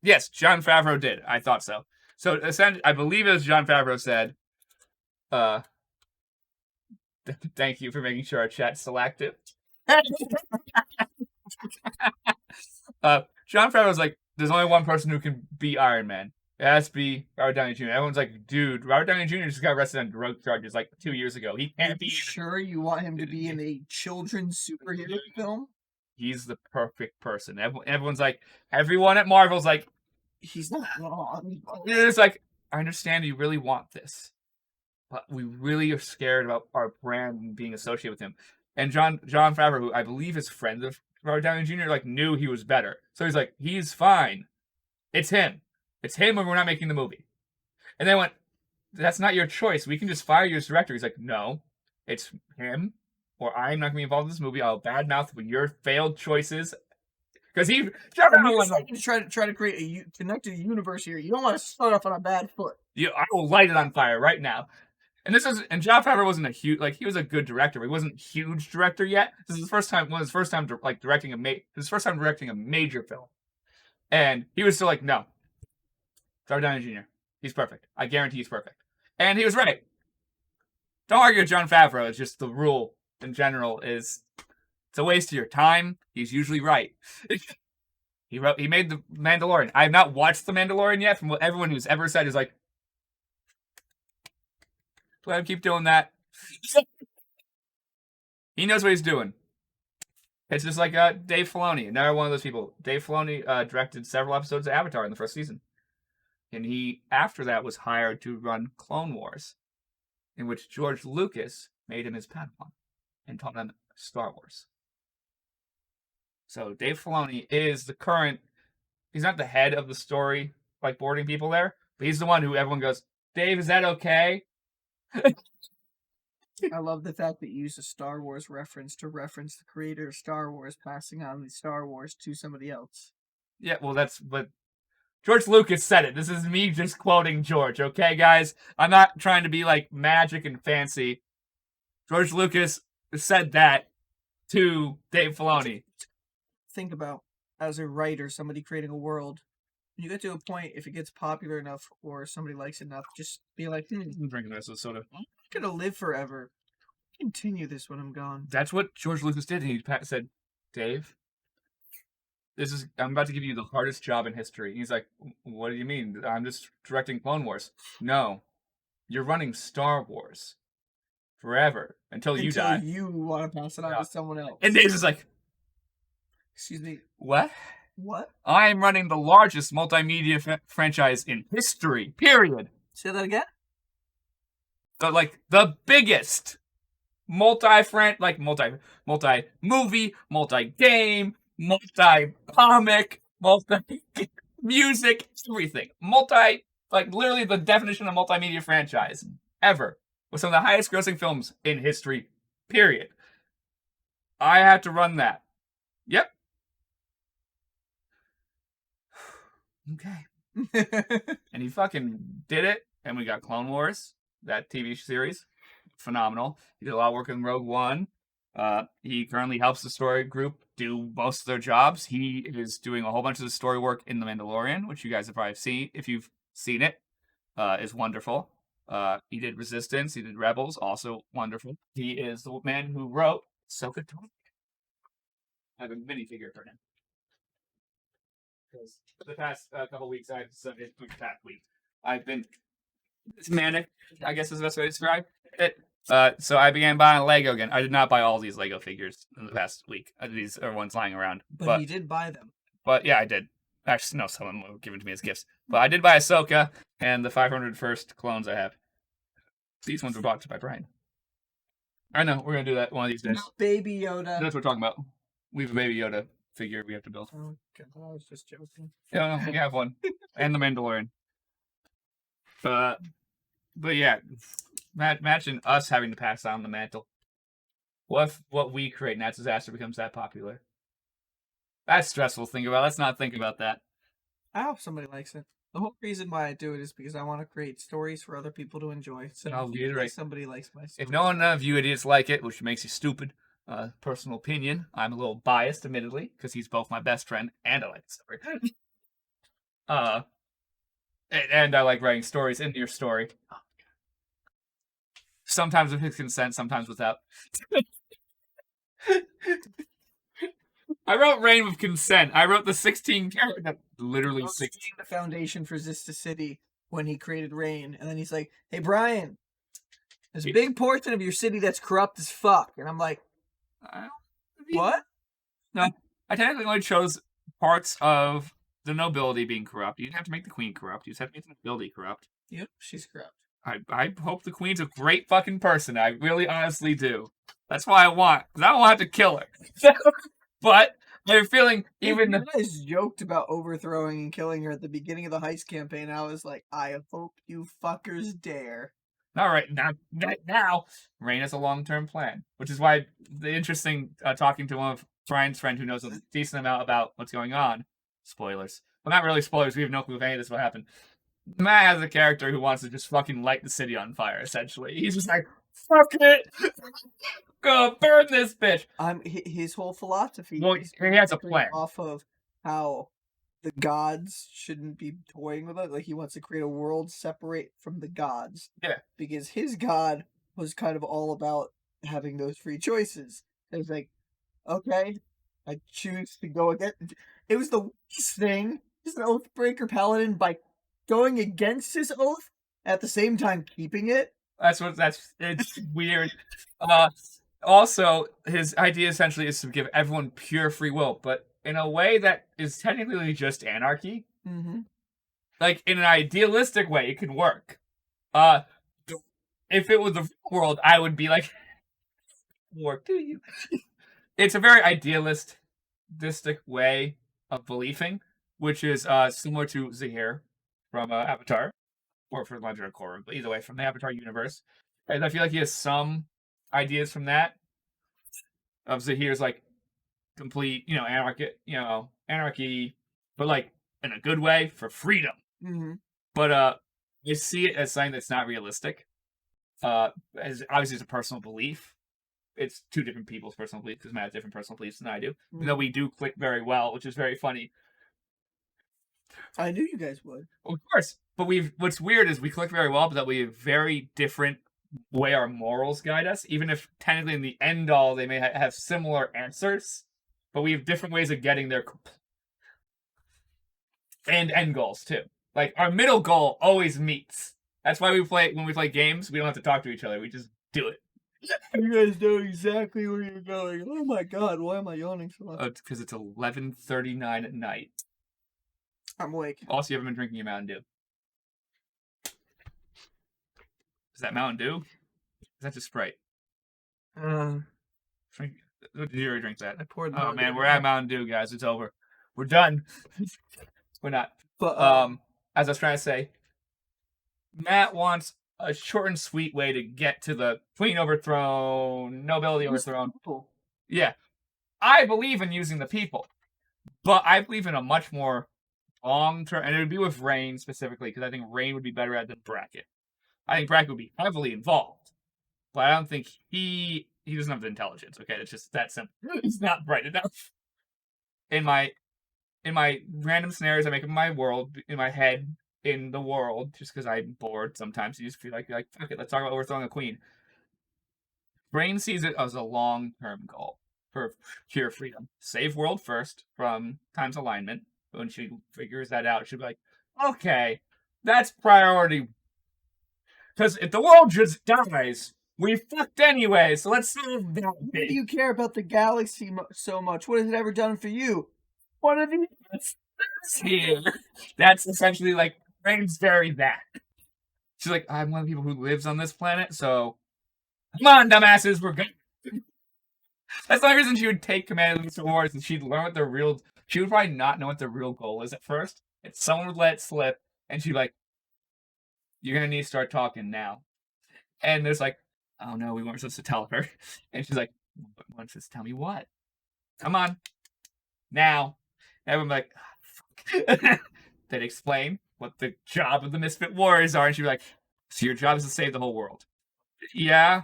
Yes, Jon Favreau did. I thought so. So, essentially, I believe it was Jon Favreau said, thank you for making sure our chat's still active. Jon Favreau's like, there's only one person who can be Iron Man. It has to be Robert Downey Jr. Everyone's like, dude, Robert Downey Jr. just got arrested on drug charges like 2 years ago. He can't be... Sure you want him to be in a children's superhero film? He's the perfect person. Everyone's like, everyone at Marvel's like, he's not wrong. It's like, I understand you really want this, but we really are scared about our brand being associated with him. And Jon Favreau, who I believe is friend of Robert Downey Jr., like knew he was better. So he's like, he's fine. It's him. It's him when we're not making the movie. And they went, that's not your choice. We can just fire you as director. He's like, no, it's him, or I'm not going to be involved in this movie. I'll badmouth your failed choices. Because Jon Favreau was like, try to create a connected universe here. You don't want to start off on a bad foot. I will light it on fire right now. And Jon Favreau wasn't a huge, like, he was a good director, but he wasn't a huge director yet. This is his first time directing a major film. And he was still like, no. Robert Downey Jr. He's perfect. I guarantee he's perfect. And he was right. Don't argue with Jon Favreau. It's just the rule in general is It's a waste of your time. He's usually right. He made The Mandalorian. I have not watched The Mandalorian yet. From what everyone who's ever said is like, let him keep doing that. He knows what he's doing. It's just like Dave Filoni, another one of those people. Dave Filoni directed several episodes of Avatar in the first season. And he, after that, was hired to run Clone Wars, in which George Lucas made him his Padawan and taught him Star Wars. So Dave Filoni is the current, he's not the head of the story, like boarding people there, but he's the one who everyone goes, Dave, is that okay? I love the fact that you used a Star Wars reference to reference the creator of Star Wars passing on the Star Wars to somebody else. Yeah, well, but George Lucas said it. This is me just quoting George, okay, guys? I'm not trying to be like magic and fancy. George Lucas said that to Dave Filoni. Think about, as a writer, somebody creating a world. When you get to a point, if it gets popular enough or somebody likes it enough, just be like, I'm drinking this soda. I'm not gonna live forever. Continue this when I'm gone. That's what George Lucas did. He said, Dave, I'm about to give you the hardest job in history. He's like, what do you mean? I'm just directing Clone Wars. No, you're running Star Wars forever until you die. You want to pass it on to someone else. And Dave's is like, excuse me. what? What? I am running the largest multimedia franchise in history, period. Say that again? The biggest multi-movie, multi-game, multi-comic, multi-music, everything. Literally the definition of multimedia franchise ever. With some of the highest grossing films in history, period. I had to run that. Yep. Okay. And he fucking did it, and we got Clone Wars, that TV series. Phenomenal. He did a lot of work in Rogue One. He currently helps the story group do most of their jobs. He is doing a whole bunch of the story work in The Mandalorian, which you guys have probably seen. If you've seen it, is wonderful. He did Resistance. He did Rebels, also wonderful. He is the man who wrote Ahsoka Tano. I have a minifigure for him. Because for the past couple weeks, I've been manic, I guess is the best way to describe it. So I began buying Lego again. I did not buy all these Lego figures in the past week. These are ones lying around. But you did buy them. But yeah, I did. Actually, no, some of them were given to me as gifts. But I did buy Ahsoka and the 501st clones I have. These ones were bought by Brian. I know, we're going to do that one of these days. Baby Yoda. That's what we're talking about. We have a Baby Yoda figure we have to build. Oh, God, I was just joking. Yeah, no, we have one. And the Mandalorian. But yeah, imagine us having to pass on the mantle. What if what we create, Nat Disaster, becomes that popular? That's stressful to think about. Let's not think about that. I hope somebody likes it. The whole reason why I do it is because I want to create stories for other people to enjoy. So I'll reiterate. Somebody likes my story. If no one of you idiots like it, which makes you stupid, personal opinion, I'm a little biased, admittedly, because he's both my best friend and I like the story. And I like writing stories into your story. Sometimes with his consent, sometimes without. I wrote Rain with consent. I wrote the 16 character, literally 16. The foundation for Zista City when he created Rain, and then he's like, "Hey Brian, there's a big portion of your city that's corrupt as fuck," and I'm like, "What?" No, I technically only chose parts of the nobility being corrupt. You didn't have to make the queen corrupt. You just have to make the nobility corrupt. Yep, she's corrupt. I hope the queen's a great fucking person. I really honestly do. That's why I want, because I don't want to kill her. But I'm feeling even... You guys joked about overthrowing and killing her at the beginning of the heist campaign. I was like, I hope you fuckers dare. All right, now, Rain has a long-term plan, which is why the interesting talking to one of Brian's friend who knows a decent amount about what's going on. Spoilers. Well, not really spoilers. We have no clue if any of this will happen. Matt has a character who wants to just fucking light the city on fire, essentially. He's just like, fuck it! Go burn this bitch! His whole philosophy is he has a plan. Off of how the gods shouldn't be toying with it. Like, he wants to create a world separate from the gods. Yeah. Because his god was kind of all about having those free choices. It's like, okay, I choose to go against. It was the worst thing. He's an Oathbreaker Paladin by going against his oath at the same time keeping it. It's weird. Also, his idea essentially is to give everyone pure free will, but in a way that is technically just anarchy. Mm-hmm. Like, in an idealistic way, it could work. If it was the real world, I would be like, work to you. It's a very idealistic way of believing, which is similar to Zahir from Avatar, or from Legend of Korra, but either way, from the Avatar universe. And I feel like he has some ideas from that of Zahir's like complete, anarchy, but like in a good way for freedom. Mm-hmm. But I see it as something that's not realistic. As obviously it's a personal belief. It's two different people's personal beliefs because Matt has different personal beliefs than I do. Mm-hmm. Though we do click very well, which is very funny. I knew you guys would. Of course. But what's weird is we click very well, but that we have very different way our morals guide us. Even if technically in the end all they may have similar answers, but we have different ways of getting there. And end goals too. Like our middle goal always meets. That's why when we play games, we don't have to talk to each other. We just do it. You guys know exactly where you're going. Oh my god, why am I yawning so much? Oh, because it's 11:39 at night. I'm awake. Also, you haven't been drinking your Mountain Dew. Is that Mountain Dew? Is that just Sprite? Did you already drink that? I poured. Oh man, we're at Mountain Dew, guys. It's over. We're done. We're not. But as I was trying to say, Matt wants a short and sweet way to get to the queen overthrown, nobility overthrown. Yeah. I believe in using the people, but I believe in a much more long-term, and it would be with Rain specifically, because I think Rain would be better at than Bracket. I think Bracket would be heavily involved, but I don't think he doesn't have the intelligence, okay? It's just that simple. He's not bright enough. In my random scenarios I make in my world, in my head, in the world, just because I'm bored sometimes. You just feel like, fuck it, let's talk about overthrowing a queen. Brain sees it as a long-term goal for pure freedom. Save world first from time's alignment. When she figures that out, she'll be like, okay, that's priority. Because if the world just dies, we fucked anyway, so let's solve that bit. Why do you care about the galaxy so much? What has it ever done for you? What have you... Here. That's essentially like, Rain's very that. She's like, I'm one of the people who lives on this planet, so come on, dumbasses, we're good. That's the only reason she would take command of the wars, and she'd learn what the real... She would probably not know what the real goal is at first. And someone would let it slip, and she'd be like, you're gonna need to start talking now. And there's like, oh no, we weren't supposed to tell her. And she's like, you weren't supposed to tell me what? Come on. Now. And everyone's like, oh, fuck. They'd explain what the job of the Misfit Warriors are, and she'd be like, so your job is to save the whole world. Yeah.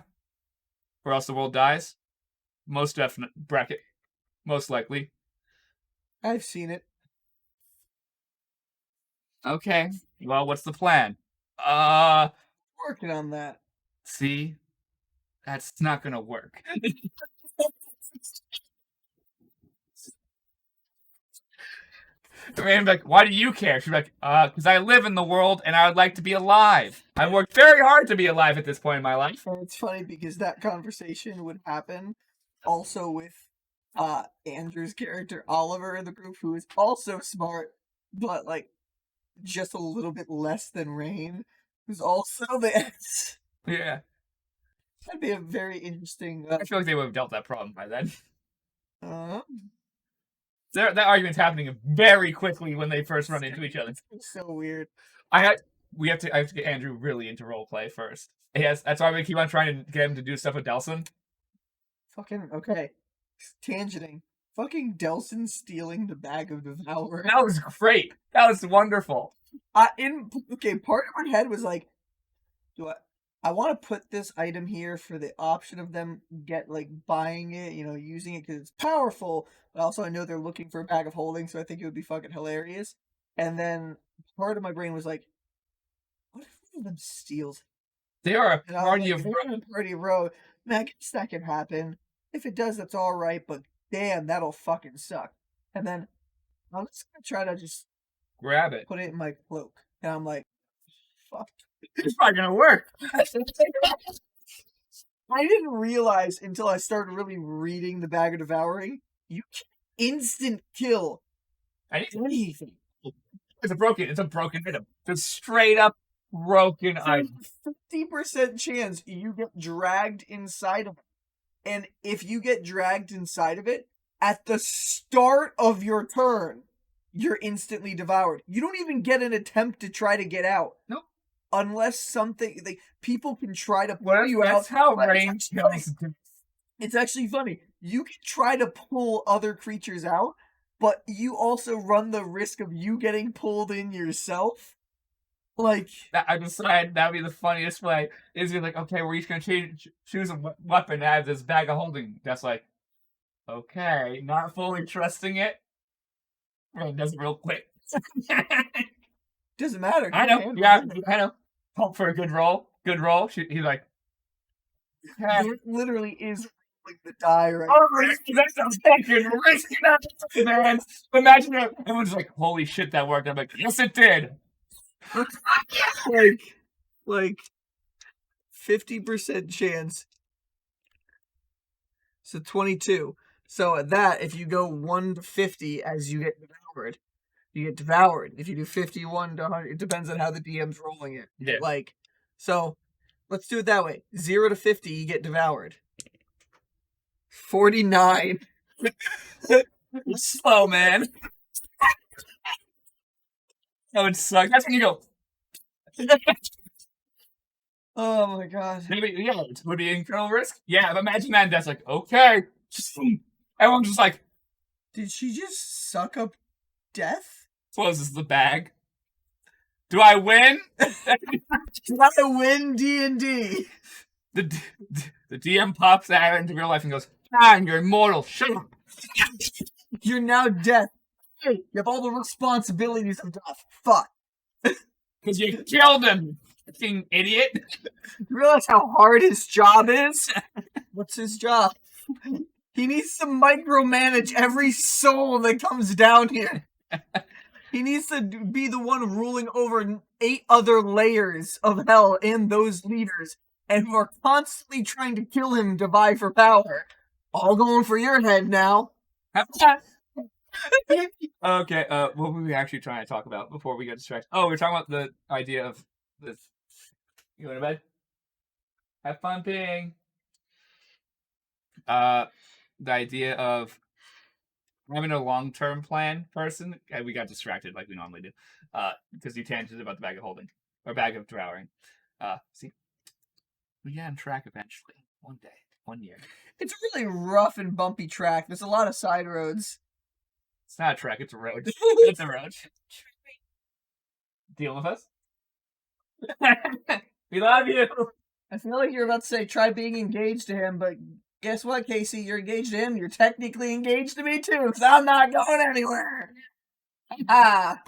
Or else the world dies? Most definite. Bracket. Most likely. I've seen it. Okay. Well, what's the plan? Working on that. See? That's not gonna work. And like, why do you care? She's like, because I live in the world and I would like to be alive. I worked very hard to be alive at this point in my life. And it's funny because that conversation would happen also with Andrew's character Oliver in the group, who is also smart, but like just a little bit less than Rain, who's also this. Yeah. That'd be a very interesting... I feel like they would have dealt that problem by then. That argument's happening very quickly when they first run into each other. It's so weird. I have to get Andrew really into roleplay first. That's why we keep on trying to get him to do stuff with Delson. Fucking, okay. Tangenting. Fucking Delson stealing the bag of Devourer. That was great. That was wonderful. Part of my head was like, I want to put this item here for the option of them buying it, using it because it's powerful, but also I know they're looking for a bag of holding, so I think it would be fucking hilarious. And then part of my brain was like, what if one of them steals? They are a party of rogue. Man, I guess that can happen. If it does, that's all right, but damn, that'll fucking suck. And then I'm just gonna try to just Grab it. put it in my cloak. And I'm like, fuck. It's probably gonna work. I didn't realize until I started really reading the Bag of Devouring, you can instant kill anything. It's a broken item. It's straight up broken item. 50% chance you get dragged inside of it. And if you get dragged inside of it, at the start of your turn, you're instantly devoured. You don't even get an attempt to try to get out. Nope. Unless something, like, people can try to pull you out. That's how range kills. It's actually funny. You can try to pull other creatures out, but you also run the risk of you getting pulled in yourself. Like, I decided that would be the funniest way. Is be like, okay, we're each gonna choose a weapon and have this bag of holding. That's like, okay, not fully trusting it. Well, it does it real quick. doesn't matter. I know. Yeah, I know. Hope for a good roll. Good roll. He's like, it literally is like the die right. Oh, that's a fucking risk, man. Imagine that everyone's like, holy shit, that worked. I'm like, yes, it did. like 50% chance. So 22. So at that, if you go 1 to 50 as you get devoured, you get devoured. If you do 51 to 100, it depends on how the DM's rolling it. Yeah. Like, so let's do it that way. 0 to 50, you get devoured. 49. It's slow, man. That would suck. That's when you go. Oh my god. Maybe, yeah, it would be incredible risk. Yeah, but imagine that, and that's like, okay. Everyone's just like, did she just suck up death? closes the bag. Do I win? Do I win D&D? The DM pops out into real life and goes, you're immortal. Shut up. You're now death. You have all the responsibilities of death. Fuck. Because you killed him, fucking idiot. You realize how hard his job is? What's his job? He needs to micromanage every soul that comes down here. He needs to be the one ruling over 8 other layers of hell and those leaders, and who are constantly trying to kill him to vie for power. All going for your head now. Okay, what were we actually trying to talk about before we get distracted? Oh, we were talking about the idea of this. You going to bed? Have fun peeing. The idea of having a long-term plan person. We got distracted like we normally do. Because you tangented about the bag of holding. Or bag of devouring. See? We get on track eventually. One day. 1 year. It's a really rough and bumpy track. There's a lot of side roads. It's not a track, it's a road. It's a road. Deal with us? We love you! I feel like you're about to say, try being engaged to him, but guess what, Casey? You're engaged to him. You're technically engaged to me, too, because I'm not going anywhere. Ah.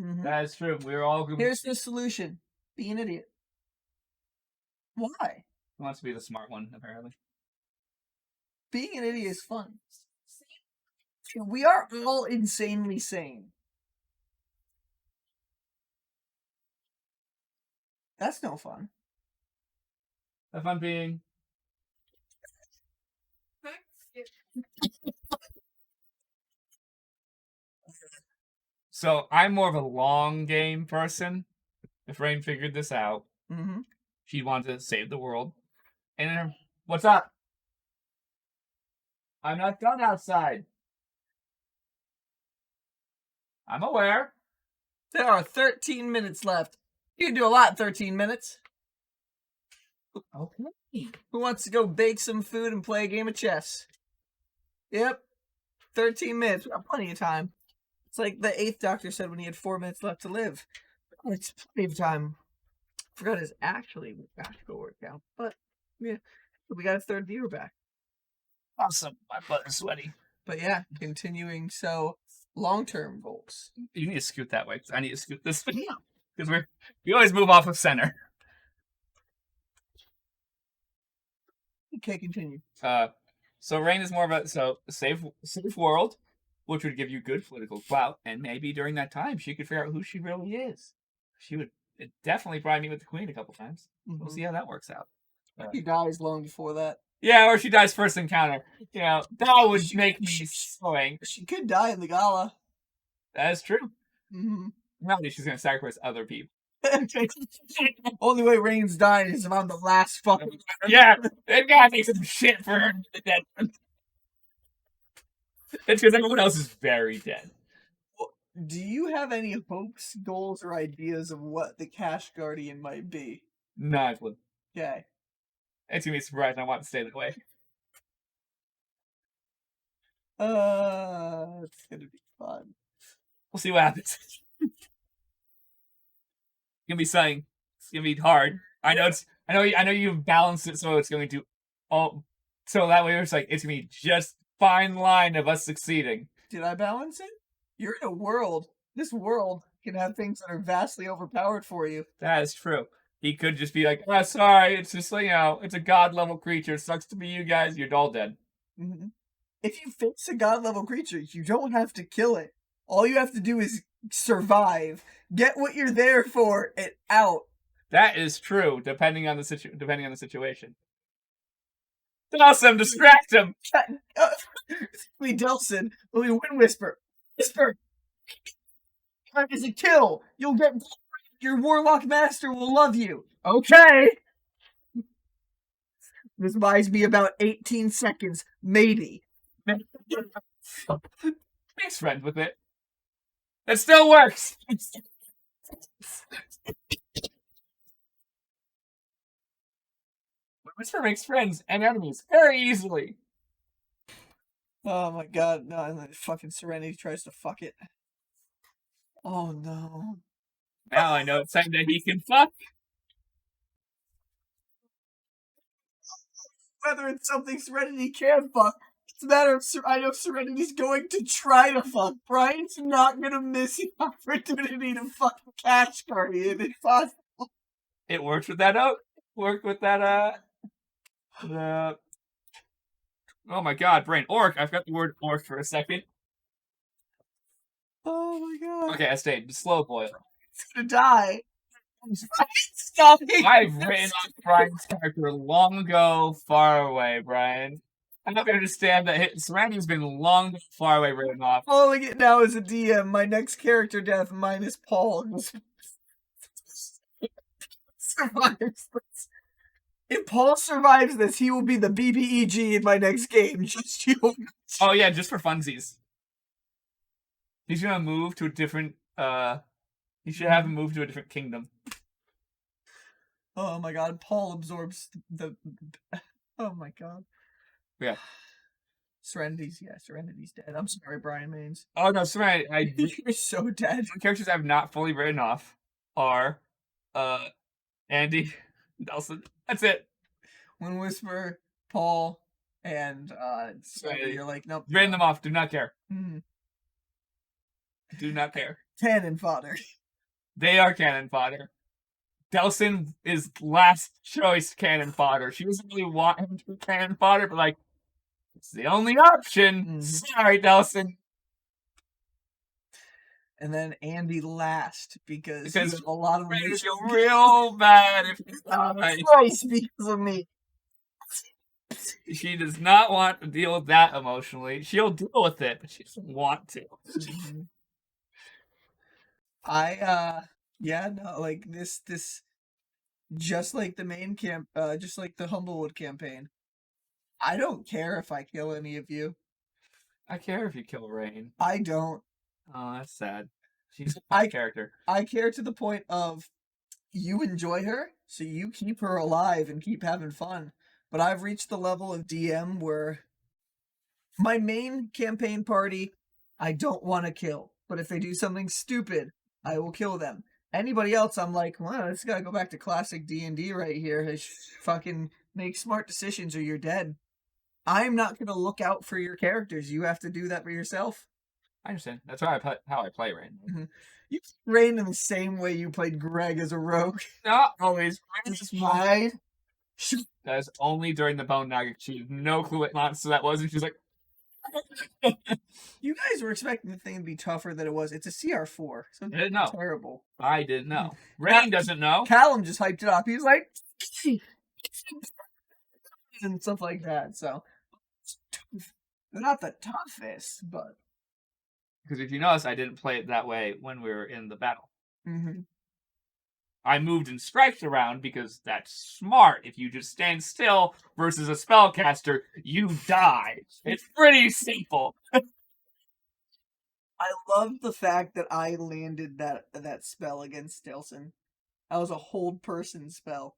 Mm-hmm. That is true. We're all good. Here's the solution. Be an idiot. Why? He wants to be the smart one, apparently. Being an idiot is fun. We are all insanely sane. That's no fun. Have fun being. So I'm more of a long game person. If Rain figured this out, she wanted to save the world. And what's up? I'm not done outside. I'm aware. There are 13 minutes left. You can do a lot in 13 minutes. Okay. Who wants to go bake some food and play a game of chess? Yep. 13 minutes. We got plenty of time. It's like the 8th Doctor said when he had 4 minutes left to live. It's plenty of time. Forgot his actually practical workout. But, yeah. We got a 3rd viewer back. Awesome. My butt is sweaty. But yeah, continuing. So, long-term goals. You need to scoot that way, because I need to scoot this way. Because we always move off of center. Okay, continue. So Rain is more of a safe world, which would give you good political clout, and maybe during that time she could figure out who she really is. She would definitely probably meet with the queen a couple times. We'll see how that works out. He dies long before that. Yeah, or she dies first encounter. You know, that would make me swing. She could die in the gala. That is true. Mm-hmm. Probably she's gonna sacrifice other people. Only way Rain's dying is if I'm the last fucking. Yeah, that guy makes some shit for her. It's because everyone else is very dead. Do you have any hopes, goals, or ideas of what the Cash Guardian might be? No, Okay. it's gonna be a surprise. I want to stay that way. It's gonna be fun. We'll see what happens. It's gonna be something. It's gonna be hard. I know you've balanced it so it's going to all. So that way it's like it's gonna be just fine line of us succeeding. Did I balance it? You're in a world. This world can have things that are vastly overpowered for you. That is true. He could just be like, "Oh, sorry, it's just it's a god level creature. It sucks to be you guys. You're all dead." Mm-hmm. If you face a god level creature, you don't have to kill it. All you have to do is survive, get what you're there for, and out. That is true, depending on the situation. Awesome, distract him. Delson, will you Wind Whisper? Whisper. That is a kill. You'll get your Warlock Master will love you. Okay. This buys me about 18 seconds, maybe. Makes friends with it. It still works. Whisper makes friends and enemies very easily. Oh my god, no, and then fucking Serenity tries to fuck it. Oh no. Now I know it's time that he can fuck. Whether it's something Serenity can fuck, it's a matter of I know Serenity's going to try to fuck. Brian's not gonna miss the opportunity to fuck the Cash Guardian. It's possible. It works with that out. Worked with that oh my god, brain. Orc. I forgot the word orc for a second. Oh my god. Okay, I stayed. Slow boil. It's gonna die. Stop it. I've written off Brian's character long ago, far away, Brian. I hope you understand that Serenity's been long, far away written off. Calling it now as a DM, my next character death minus Paul survives this. If Paul survives this, he will be the BBEG in my next game. Just you. Oh yeah, just for funsies. He's gonna move to a different. You should have him move to a different kingdom. Oh my god, Paul absorbs the. Oh my god. Yeah. Serenity's dead. I'm sorry, Brian Maines. Oh no, Serenity. You're so dead. Some characters I've not fully written off are, Andy, Nelson. That's it. Wind Whisper, Paul, and Serenity. You're like, nope. Written them off. Do not care. Mm-hmm. Do not care. Cannon fodder. They are cannon fodder. Delson is last choice cannon fodder. She doesn't really want him to be cannon fodder, but like, it's the only option. Mm-hmm. Sorry, Delson. And then Andy last because a lot of Ray feel real bad if he's twice because of me. She does not want to deal with that emotionally. She'll deal with it, but she doesn't want to. Mm-hmm. Like this just like the main just like the Humblewood campaign. I don't care if I kill any of you. I care if you kill Rain. I don't. Oh, that's sad. She's a character. I care to the point of you enjoy her, so you keep her alive and keep having fun. But I've reached the level of DM where my main campaign party, I don't want to kill. But if they do something stupid, I will kill them. Anybody else, I'm like, well, it's got to go back to classic D&D right here. Fucking make smart decisions or you're dead. I'm not going to look out for your characters. You have to do that for yourself. I understand. That's how I play Rain. Mm-hmm. You played Rain in the same way you played Greg as a rogue. Not always. Just hide. That is only during the bone nugget. She had no clue what monster that was, and she's like, You guys were expecting the thing to be tougher than it was. It's a CR4. So I didn't know. terrible. I didn't know. Rain doesn't know. Callum just hyped it up. He was like, and stuff like that. So, they're not the toughest, but. Because if you notice, I didn't play it that way when we were in the battle. Mm-hmm. I moved and striked around because that's smart. If you just stand still versus a spellcaster, you die. It's pretty simple. I love the fact that I landed that spell against Stilson. That was a hold person spell.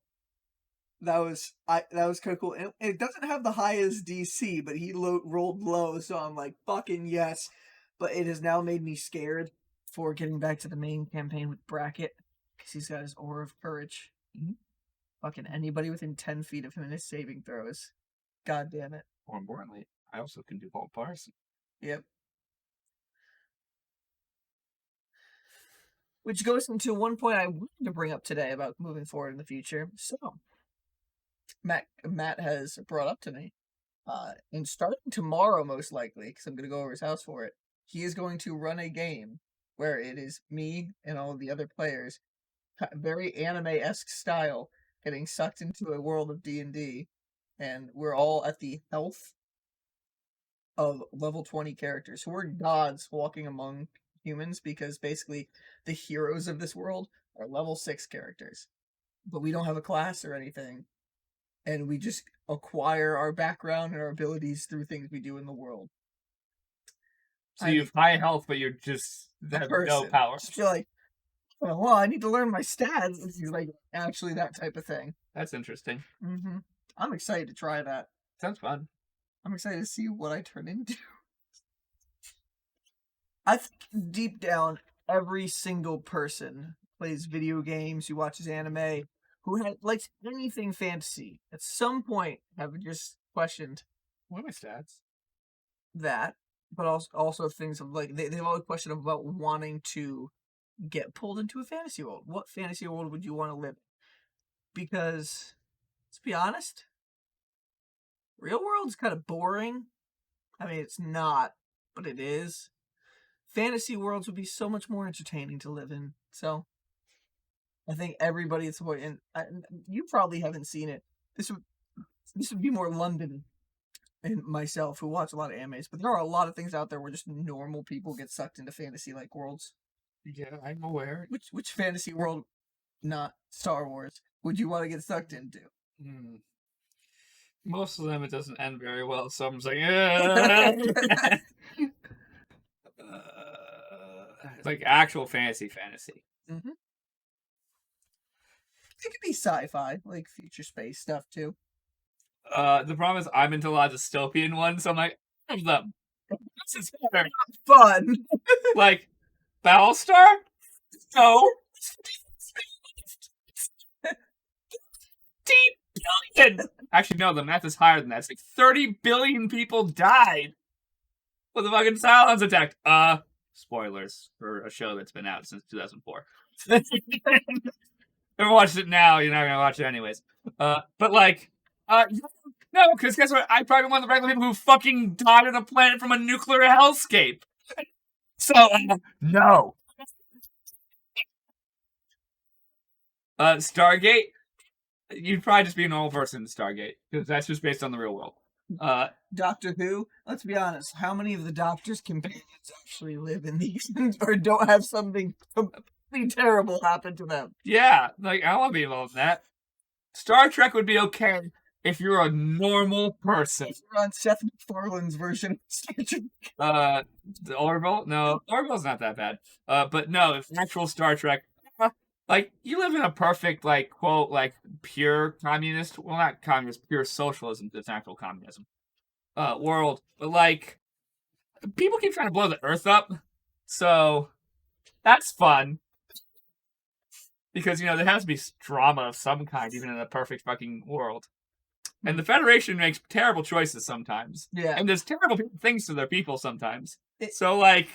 That was kind of cool. It doesn't have the highest DC, but he rolled low, so I'm like, fucking yes. But it has now made me scared for getting back to the main campaign with Brackett, because he's got his Aura of Courage. Mm-hmm. Fucking anybody within 10 feet of him in his saving throws. God damn it. More importantly, I also can do Hold Parson. Yep. Which goes into one point I wanted to bring up today about moving forward in the future. So, Matt has brought up to me, and starting tomorrow, most likely, because I'm going to go over his house for it, he is going to run a game where it is me and all of the other players, very anime-esque style, getting sucked into a world of D&D, and we're all at the health of level 20 characters. So we're gods walking among humans, because basically the heroes of this world are level 6 characters. But we don't have a class or anything, and we just acquire our background and our abilities through things we do in the world. So you have high health, but you're just have no power. Just feel like, well, I need to learn my stats. It's like actually that type of thing. That's interesting. Mm-hmm. I'm excited to try that. Sounds fun. I'm excited to see what I turn into. I think deep down, every single person plays video games, who watches anime, who likes anything fantasy, at some point have just questioned, what are my stats? That, but also things of like, they've always questioned about wanting to get pulled into a fantasy world. What fantasy world would you want to live in? Because, let's be honest, real world's kind of boring. I mean, it's not, but it is. Fantasy worlds would be so much more entertaining to live in. So, I think everybody at some point, and you probably haven't seen it. This would be more London and myself, who watch a lot of animes, but there are a lot of things out there where just normal people get sucked into fantasy-like worlds. Yeah, I'm aware. Which fantasy world, not Star Wars, would you want to get sucked into? Most of them, it doesn't end very well, so I'm just like, like actual fantasy. Mm-hmm. It could be sci-fi, like future space stuff too. The problem is I'm into a lot of dystopian ones, so I'm like, of them. This is better. Fun. Like, Battlestar? No. 30 billion! Actually, no, the math is higher than that. It's like 30 billion people died when the fucking Cylons attacked. Spoilers for a show that's been out since 2004. Never watched it now, you're not gonna watch it anyways. But like, no, because guess what? I probably one of the regular people who fucking died on a planet from a nuclear hellscape. So, no. Stargate? You'd probably just be a normal person in Stargate, because that's just based on the real world. Doctor Who? Let's be honest, how many of the Doctor's companions actually live in these, or don't have something completely terrible happen to them? Yeah, like, I don't want to be involved in that. Star Trek would be okay if you're a normal person. If you're on Seth MacFarlane's version of Star Trek. The Orville? No, Orville's not that bad. But no, if actual Star Trek, like, you live in a perfect, like, quote, like, pure communist, well, not communist, pure socialism, it's actual communism, world. But, like, people keep trying to blow the Earth up, so that's fun. Because, you know, there has to be drama of some kind, even in a perfect fucking world. And the Federation makes terrible choices sometimes. Yeah. And there's terrible things to their people sometimes. So, like,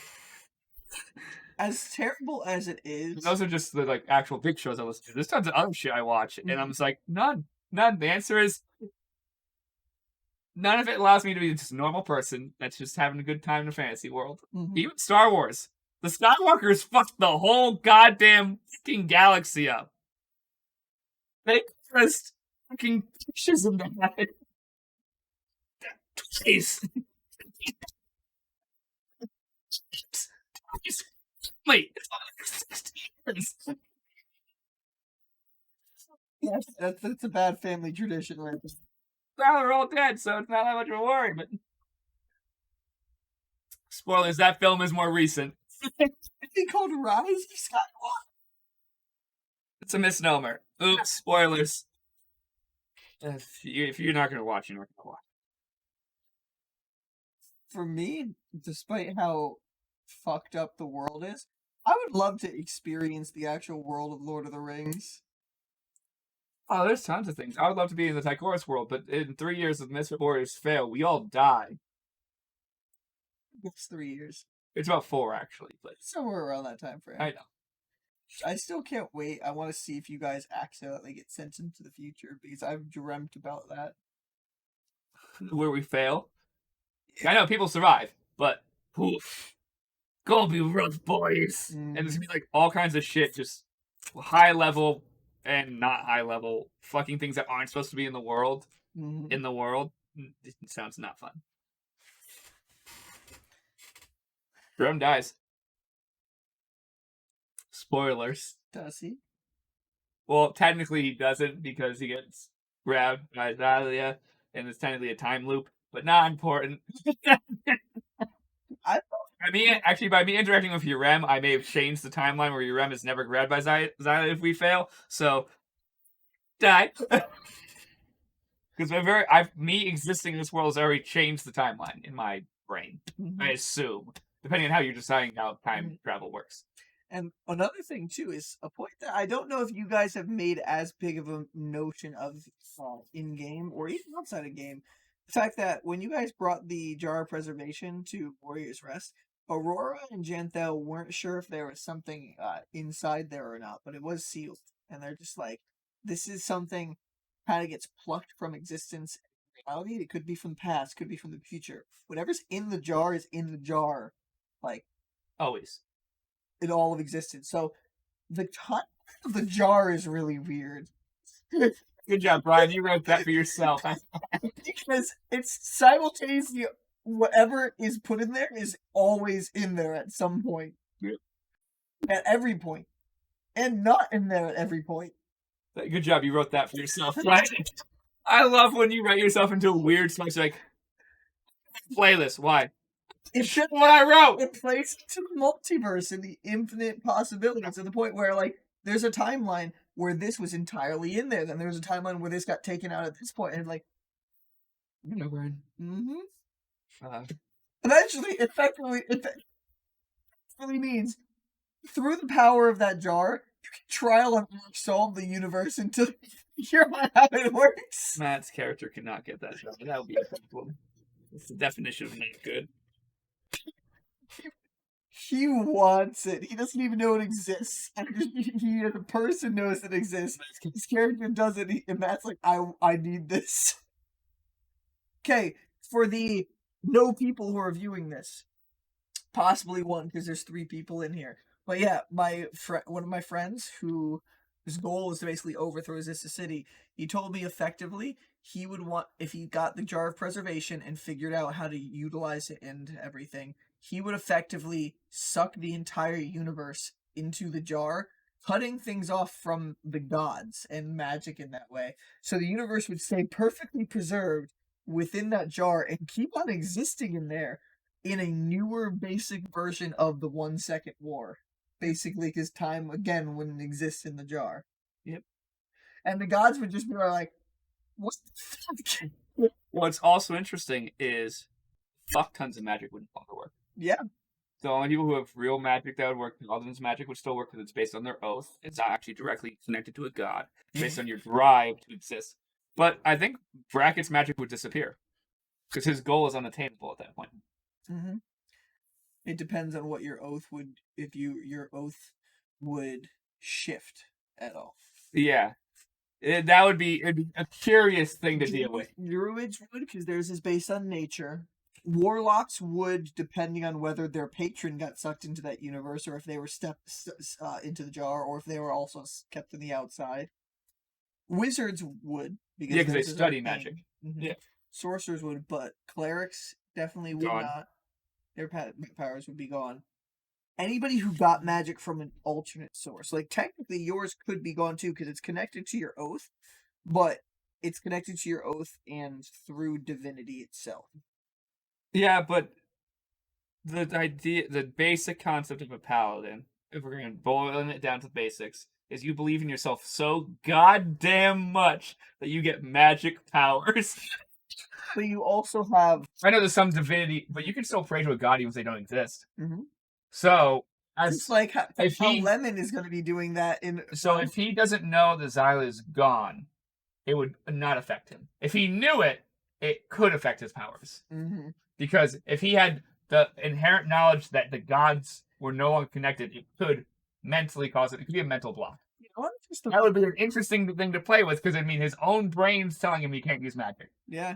as terrible as it is, those are just the like actual big shows I listen to. There's tons of other shit I watch, and I'm just like, none. None. The answer is none of it allows me to be just a normal person that's just having a good time in a fantasy world. Mhm. Even Star Wars. The Skywalkers fucked the whole goddamn fucking galaxy up. They just fucking pushes them to happen. Twice. Wait. Yes, that's a bad family tradition, right? Now they're all dead, so it's not that much of a worry, but spoilers, that film is more recent. Is he called Rise of Skywalker? It's a misnomer. Oops, spoilers. If you're not gonna watch, you're not gonna watch. For me, despite how fucked up the world is, I would love to experience the actual world of Lord of the Rings. Oh, there's tons of things. I would love to be in the Ty'Quorus world, but in 3 years of Misfit Warriors fail, we all die. It's 3 years. It's about 4, actually, but Somewhere around that time frame. I know. I still can't wait. I want to see if you guys accidentally get sent into the future, because I've dreamt about that. Where we fail. I know people survive, but oof, gonna be rough, boys. And there's gonna be like all kinds of shit, just high level and not high level, fucking things that aren't supposed to be in the world. Mhm. In the world, it sounds not fun. Jerome dies. Spoilers. Does he? Well, technically he doesn't because he gets grabbed by Dahlia, and it's technically a time loop, but not important. By me interacting with Urem, I may have changed the timeline where Urem is never grabbed by Xyla if we fail. So, die. Because me existing in this world has already changed the timeline in my brain. Mhm. I assume, depending on how you're deciding how time travel works. And another thing too is a point that I don't know if you guys have made as big of a notion of in game or even outside of game. The fact that when you guys brought the Jar of Preservation to Warrior's Rest, Aurora and Janthel weren't sure if there was something inside there or not, but it was sealed, and they're just like, this is something kind of gets plucked from existence. Reality. It could be from the past, could be from the future. Whatever's in the jar is in the jar, like always. In all of existence. So the time of the jar is really weird. Good job, Brian. You wrote that for yourself. Because it's simultaneously whatever is put in there is always in there at some point. Yep. At every point. And not in there at every point. Good job. You wrote that for yourself. I love when you write yourself into a weird space like, play this. Why? It's what I wrote. It plays to the multiverse and the infinite possibilities to the point where, like, there's a timeline where this was entirely in there. Then there's a timeline where this got taken out at this point, and like, you know, Brian. Eventually, effectively means through the power of that jar, you can trial and solve the universe until you figure out how it works. Matt's character cannot get that done. That would be a problem. It's the definition of not good. He wants it. He doesn't even know it exists. He as a person knows it exists. His character doesn't, and Matt's like, I need this. Okay, for the no people who are viewing this, possibly one because there's 3 people in here. But yeah, one of my friends whose goal is to basically overthrow Zista City. He told me effectively he would want, if he got the Jar of Preservation and figured out how to utilize it and everything, he would effectively suck the entire universe into the jar, cutting things off from the gods and magic in that way. So the universe would stay perfectly preserved within that jar and keep on existing in there in a newer basic version of the 1 Second War. Basically, because time, again, wouldn't exist in the jar. Yep. And the gods would just be like, what the fuck? What's also interesting is fuck tons of magic wouldn't longer work. Yeah. So only people who have real magic that would work, Alden's magic would still work because it's based on their oath. It's not actually directly connected to a god. It's based on your drive to exist. But I think Brackett's magic would disappear. Because his goal is unattainable at that point. Mm-hmm. It depends on what your oath would, if your oath would shift at all. Yeah. That would be a curious thing to deal with. Druids would, because theirs is based on nature. Warlocks would, depending on whether their patron got sucked into that universe, or if they were stepped into the jar, or if they were also kept in the outside. Wizards would, because Yeah, because they theirs is study arcane. magic. Mhm. Yeah. Sorcerers would, but clerics definitely would Gone. not. Their powers would be gone. Anybody who got magic from an alternate source, like technically yours could be gone too, because it's connected to your oath, but it's connected to your oath and through divinity itself. Yeah, but the basic concept of a paladin, if we're going to boil it down to basics, is you believe in yourself so goddamn much that you get magic powers. But you also have. I know there's some divinity, but you can still pray to a god even if they don't exist. Mhm. So, Just like how if he Lemon is going to be doing that in. So if he doesn't know the Xyla is gone, it would not affect him. If he knew it, it could affect his powers. Mm-hmm. Because if he had the inherent knowledge that the gods were no longer connected, it could mentally cause it. It could be a mental block. You know what? That would be an interesting thing to play with, because I mean, his own brain's telling him he can't use magic. Yeah.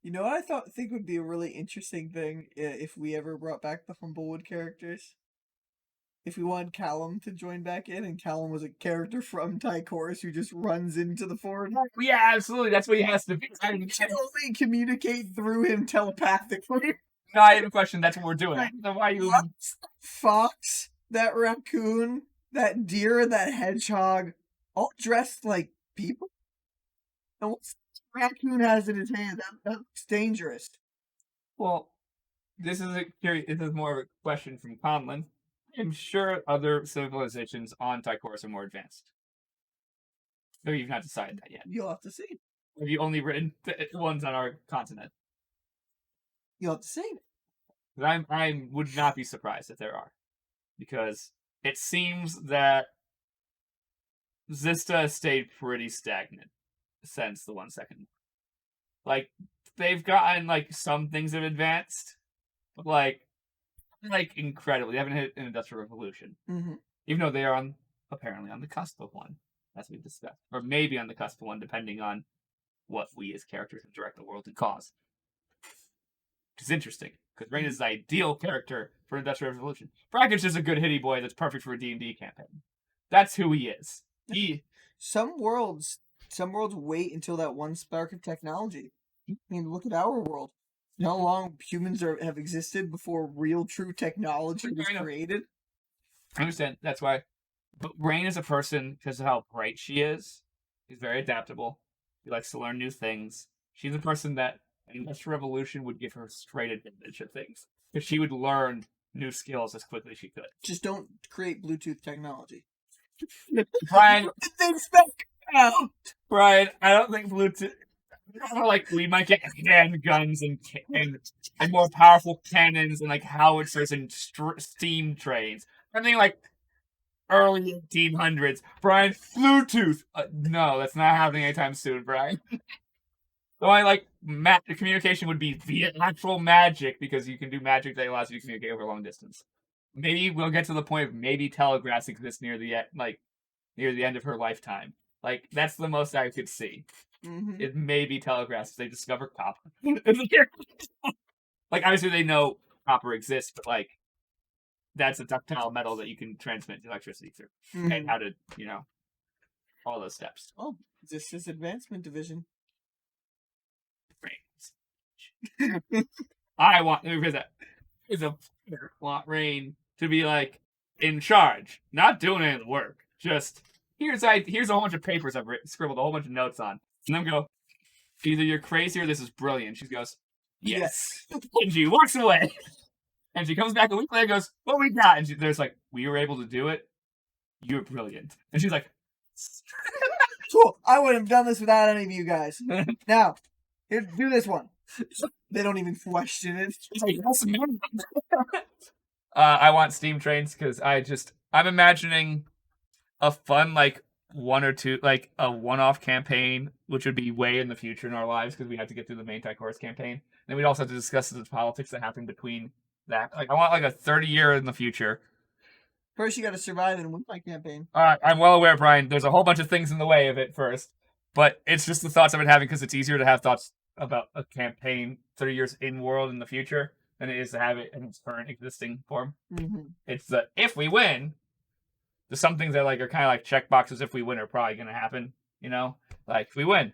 You know what I think would be a really interesting thing if we ever brought back the Humblewood characters? If we wanted Callum to join back in, and Callum was a character from Ty'Quorus who just runs into the fort. Yeah, absolutely. That's what he has to be. You can only communicate through him telepathically. Not even a question. That's what we're doing. So why you? Fox, that raccoon, that deer, that hedgehog, all dressed like people. And what's the raccoon has in his hand? That looks dangerous. Well, this is more of a question from Conlan. I'm sure other civilizations on Ty'Quorus are more advanced. Maybe you've not decided that yet. You'll have to see. Have you only written the ones on our continent? You'll have to see. I would not be surprised if there are, because it seems that Zista has stayed pretty stagnant since the 1 second. Like, they've gotten like some things have advanced, but like incredibly. They haven't hit an industrial revolution, even though they are apparently on the cusp of one, as we've discussed, or maybe on the cusp of one, depending on what we as characters direct the world and cause. Which is interesting, because Rain is the ideal character for industrial revolution. Brackish is a good hitty boy that's perfect for a D&D campaign. That's who he is. Some worlds wait until that one spark of technology. I mean, look at our world. How long humans have existed before real, true technology was created? I understand. That's why. But Rain is a person, because of how bright she is. She's very adaptable. She likes to learn new things. She's a person that an industrial revolution would give her straight advantage of things, because she would learn new skills as quickly as she could. Just don't create Bluetooth technology. Brian, things back out. Brian, I don't think Bluetooth. Like, we might get handguns and more powerful cannons and like howitzers and steam trains. Something like early 1800s. Brian, Bluetooth. No, that's not happening anytime soon, Brian. So the communication would be via actual magic, because you can do magic that allows you to communicate over a long distance. Maybe we'll get to the point of maybe telegraphs exist near the end of her lifetime. Like, that's the most I could see. It may be telegraphs if they discover copper. Like, obviously they know copper exists, but like, that's a ductile metal that you can transmit electricity through. And how to, all those steps. Oh, this is Advancement Division. I want Rain to be like in charge, not doing any of the work. Just here's a whole bunch of papers I've scribbled a whole bunch of notes on, and then go, either you're crazy or this is brilliant. She goes, yes. And she walks away, and she comes back a week later and goes, what we got? And there's like, we were able to do it. You're brilliant. And she's like, cool. I wouldn't have done this without any of you guys. Now, here, do this one. They don't even question it. Like, yes, man. I want steam trains, because I'm imagining a fun, like, one or two, like, a one-off campaign, which would be way in the future in our lives, because we have to get through the main Ty'Quorus campaign. Then we'd also have to discuss the politics that happen between that. Like, I want, like, a 30-year in the future. First, you got to survive and win my campaign. I'm well aware, Brian, there's a whole bunch of things in the way of it first. But it's just the thoughts I've been having because it's easier to have thoughts about a campaign 30 years in world in the future than it is to have it in its current existing form. Mm-hmm. It's the if we win, there's some things that like are kind of like check boxes. If we win, are probably going to happen. You know, like if we win,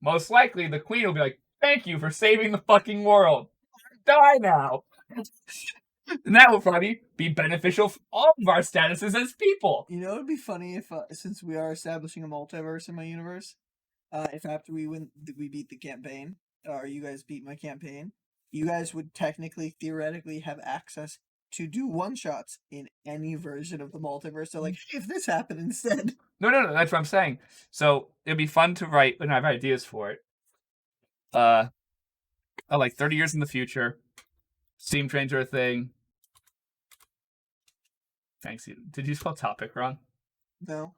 most likely the queen will be like, "Thank you for saving the fucking world. Die now." And that will probably be beneficial for all of our statuses as people. You know, it'd be funny if, since we are establishing a multiverse in my universe, if after we beat the campaign, or you guys beat my campaign, you guys would technically, theoretically, have access to do one-shots in any version of the multiverse. So, like, if this happened instead. No, that's what I'm saying. So it'd be fun to write, and I have ideas for it. Like 30 years in the future, steam trains are a thing. Thanks. Did you spell topic wrong? No.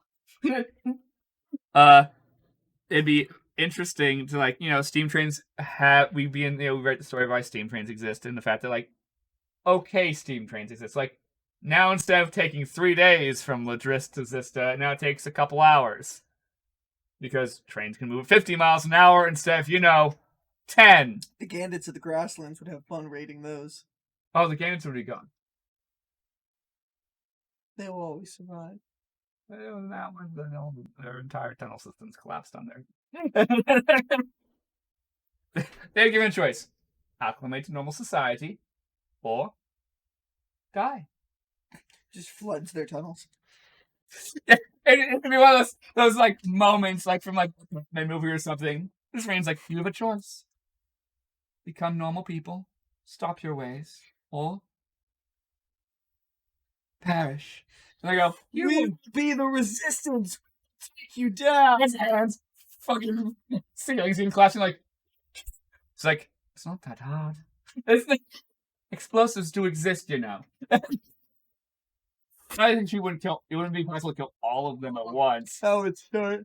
It'd be interesting to like, steam trains we write the story of why steam trains exist and the fact that like, okay, steam trains exist. Like now instead of taking 3 days from Ladris to Zista, now it takes a couple hours. Because trains can move at 50 miles an hour instead of, 10. The Gandits of the Grasslands would have fun rating those. Oh, the Gandits would be gone. They will always survive. That one, their entire tunnel systems collapsed on there. They're given a choice: acclimate to normal society, or die. Just floods their tunnels. Yeah, it could be one of those like moments, like from like a movie or something. This means like you have a choice: become normal people, stop your ways, or perish. And I go, you will be the resistance. Take you down. His hands fucking ceilings in clashing like. It's like, it's not that hard. Explosives do exist, I think it wouldn't be possible to kill all of them at once. I would start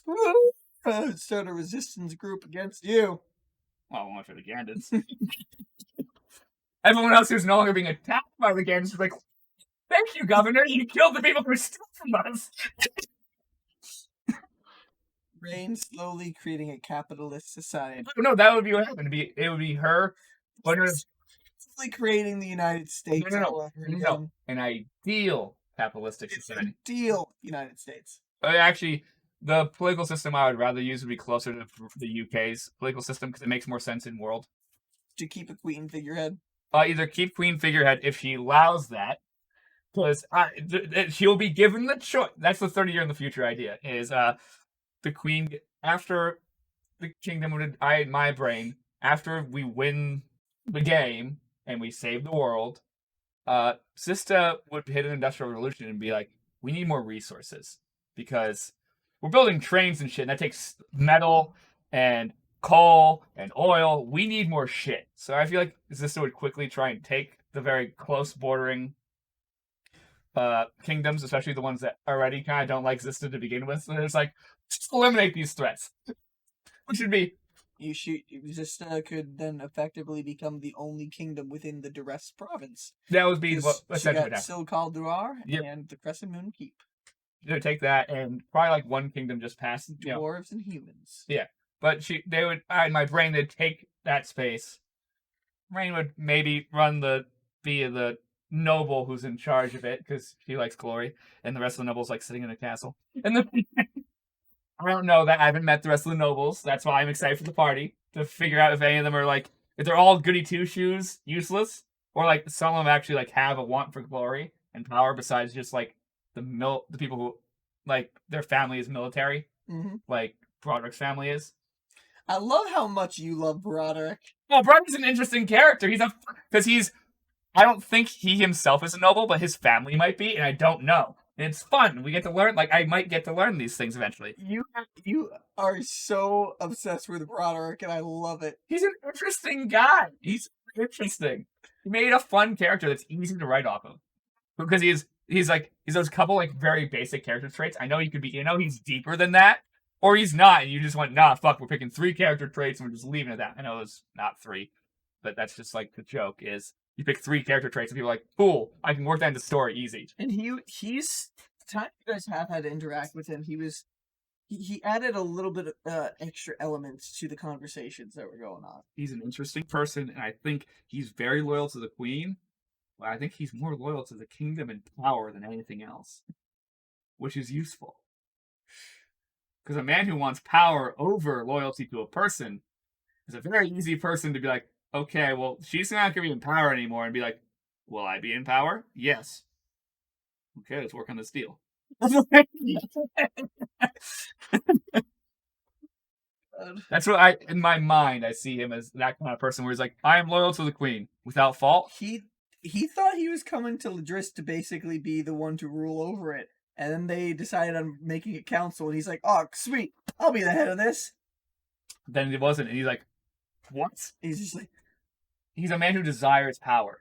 a resistance group against you. Well, I want for the Gandits. Everyone else who's no longer being attacked by the Gandits is like, thank you, Governor. You killed the people who stole from us. Rain slowly creating a capitalist society. No, that would be what happened. It would be her. Slowly creating the United States. No. An ideal capitalistic society. Ideal United States. Actually, the political system I would rather use would be closer to the UK's political system because it makes more sense in world. To keep a queen figurehead? Either keep queen figurehead if she allows that. Because she'll be given the choice. That's the 30-year in the future idea. Is the queen after the kingdom would in my brain after we win the game and we save the world, Zista would hit an industrial revolution and be like, we need more resources because we're building trains and shit, and that takes metal and coal and oil. We need more shit. So I feel like Zista would quickly try and take the very close bordering kingdoms, especially the ones that already kind of don't like Zista to begin with. So it's like, just eliminate these threats. Which would be Zista could then effectively become the only kingdom within the Duress province. That would be what essentially would happen. Silcal Duar and the Crescent Moon Keep. They'd take that and probably like one kingdom just past dwarves and humans. Yeah, but they would. In my brain, they'd take that space. Rain would maybe be the noble who's in charge of it because she likes glory, and the rest of the nobles like sitting in a castle. And then I don't know that I haven't met the rest of the nobles. That's why I'm excited for the party to figure out if any of them are like if they're all goody two shoes, useless, or like some of them actually like have a want for glory and power besides just like the people who like their family is military, like Broderick's family is. I love how much you love Broderick. Well, Broderick's an interesting character. I don't think he himself is a noble, but his family might be, and I don't know. And it's fun. We get to learn. Like I might get to learn these things eventually. You are so obsessed with Broderick, and I love it. He's an interesting guy. He's interesting. He made a fun character that's easy to write off of because he's those couple like very basic character traits. I know he could be, he's deeper than that, or he's not, and you just went, nah, fuck, we're picking 3 character traits and we're just leaving it at that. I know it's not 3, but that's just like the joke is you pick 3 character traits and people are like, cool, I can work that into story easy. And he's the time you guys have had to interact with him, he was he added a little bit of extra elements to the conversations that were going on. He's an interesting person, and I think he's very loyal to the queen. But I think he's more loyal to the kingdom and power than anything else, which is useful. Because a man who wants power over loyalty to a person is a very easy person to be like, okay, well, she's not going to be in power anymore, and be like, will I be in power? Yes. Okay, let's work on this deal. That's what in my mind, I see him as that kind of person where he's like, I am loyal to the queen without fault. He thought he was coming to Ladris to basically be the one to rule over it. And then they decided on making a council, and he's like, oh, sweet, I'll be the head of this. Then it wasn't, and he's like, what? He's just like... He's a man who desires power.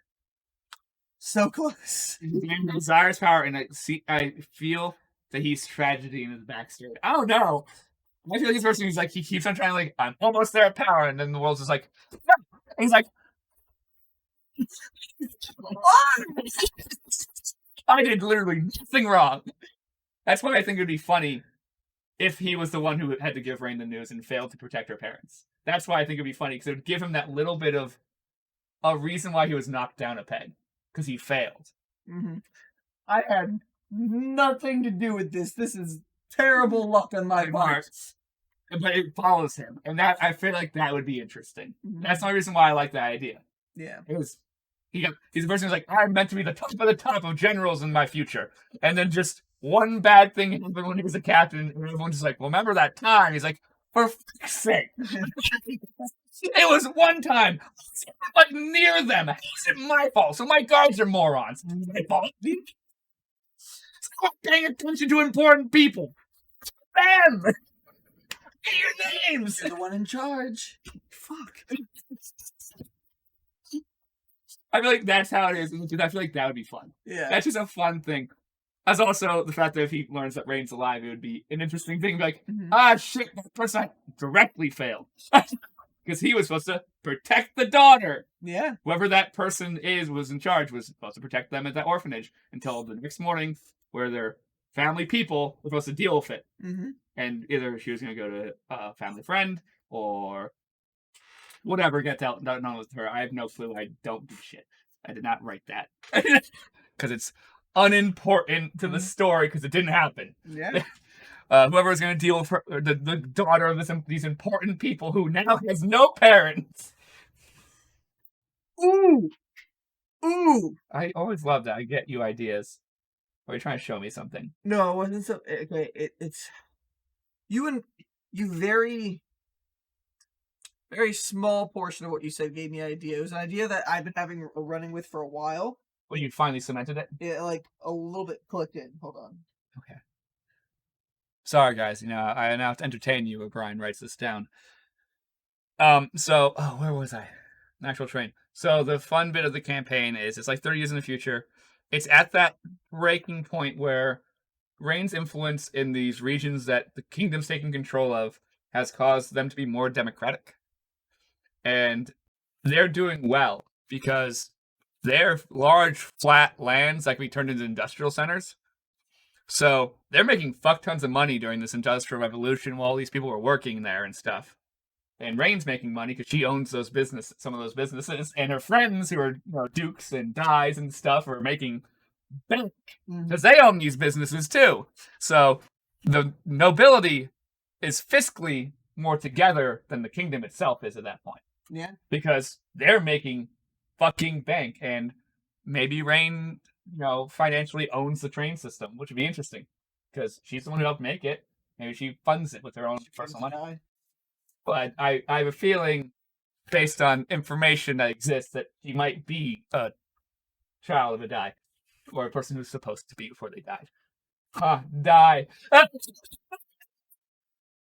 So close. He's a man who desires power, and I feel that he's tragedy in his backstory. I don't know. I feel like this person who's like, he keeps on trying to like, I'm almost there at power, and then the world's just like, no! And he's like, I did literally nothing wrong. That's why I think it would be funny if he was the one who had to give Rain the news and failed to protect her parents. That's why I think it would be funny, because it would give him that little bit of a reason why he was knocked down a peg, because he failed. Mm-hmm. I had nothing to do with this. This is terrible luck on my part. But it follows him, and that I feel like that would be interesting. Mm-hmm. That's the only reason why I like that idea. Yeah. He's a person who's like, I'm meant to be the top of generals in my future. And then just one bad thing happened when he was a captain, and everyone's just like, well, remember that time? He's like, for fuck's sake. It was one time. Like, near them. How's it my fault? So my guards are morons. It's my fault. Stop paying attention to important people. Them! Get your names! You're the one in charge. Fuck. I feel like that's how it is. I feel like that would be fun. Yeah. That's just a fun thing. As also the fact that if he learns that Rain's alive, it would be an interesting thing. Like, shit, that person directly failed. Because he was supposed to protect the daughter. Yeah. Whoever that person was in charge, was supposed to protect them at that orphanage until the next morning, where their family people were supposed to deal with it. Mm-hmm. And either she was going to go to a family friend, or whatever, get done with her. I have no clue. I don't do shit. I did not write that. Because it's unimportant to the story, because it didn't happen. Yeah. Whoever was going to deal with her, the daughter of these important people who now has no parents. Ooh! I always love that. I get you ideas. Or are you trying to show me something? No, it wasn't so... Okay, it's... You very small portion of what you said gave me an idea. It was an idea that I've been running with for a while. Well, you finally cemented it? Yeah, like a little bit clicked in. Hold on. Okay. Sorry, guys. I now have to entertain you where Brian writes this down. Where was I? Actual train. So the fun bit of the campaign is it's like 30 years in the future. It's at that breaking point where Rain's influence in these regions that the kingdom's taking control of has caused them to be more democratic. And they're doing well because they're large, flat lands that can be turned into industrial centers. So they're making fuck tons of money during this industrial revolution while all these people were working there and stuff. And Rain's making money because she owns some of those businesses, and her friends who are dukes and dyes and stuff are making bank because they own these businesses too. So the nobility is fiscally more together than the kingdom itself is at that point. Yeah, because they're making fucking bank, and maybe Rain, financially owns the train system, which would be interesting because she's the one who helped make it. Maybe she funds it with her own personal money. But I have a feeling, based on information that exists, that she might be a child of a die, or a person who's supposed to be before they died. Die.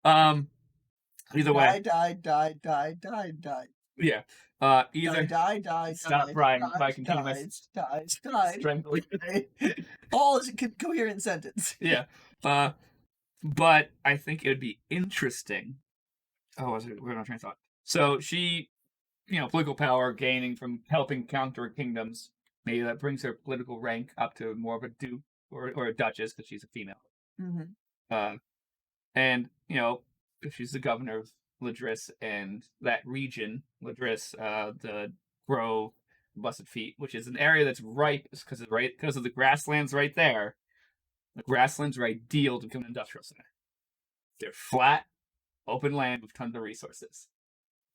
Either way. Die. Yeah. Either die. Stop, Brian. Die, if I continue my strangling. All is a coherent sentence. Yeah. But I think it would be interesting. We're on train of thought. So she, political power gaining from helping counter kingdoms. Maybe that brings her political rank up to more of a duke or a duchess because she's a female. Mm-hmm. And, she's the governor of Ladris and that region, Ladris, the Grove, Blessed Feet, which is an area that's right because of the grasslands right there. The grasslands are ideal to become an industrial center. They're flat, open land with tons of resources.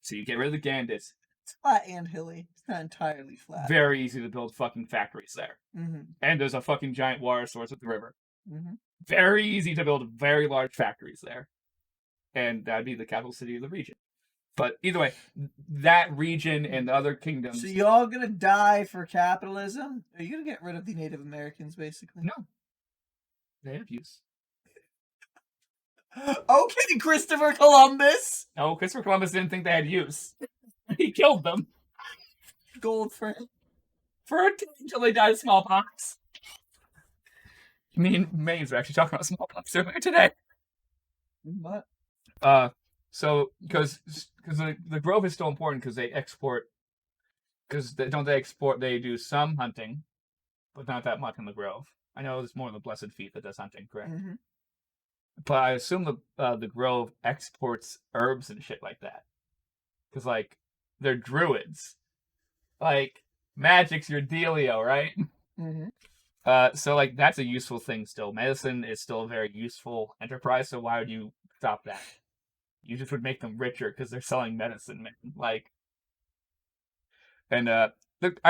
So you get rid of the Gandits. It's flat and hilly. It's not entirely flat. Very easy to build fucking factories there. Mm-hmm. And there's a fucking giant water source at the river. Mm-hmm. Very easy to build very large factories there. And that'd be the capital city of the region. But either way, that region and the other kingdoms... So y'all gonna die for capitalism? Are you gonna get rid of the Native Americans, basically? No. They have use. Okay, Christopher Columbus! No, Christopher Columbus didn't think they had use. He killed them. Gold for him. Until they died of smallpox. Me and Maze were actually talking about smallpox earlier today. What? So because the Grove is still important because they export. Because don't they export? They do some hunting, but not that much in the Grove. I know there's more in the Blessed Feet that does hunting, correct? Mm-hmm. But I assume the Grove exports herbs and shit like that. Because like they're druids, like magic's your dealio, right? Mm-hmm. So like that's a useful thing still. Medicine is still a very useful enterprise. So why would you stop that? You just would make them richer because they're selling medicine, man. Like, and I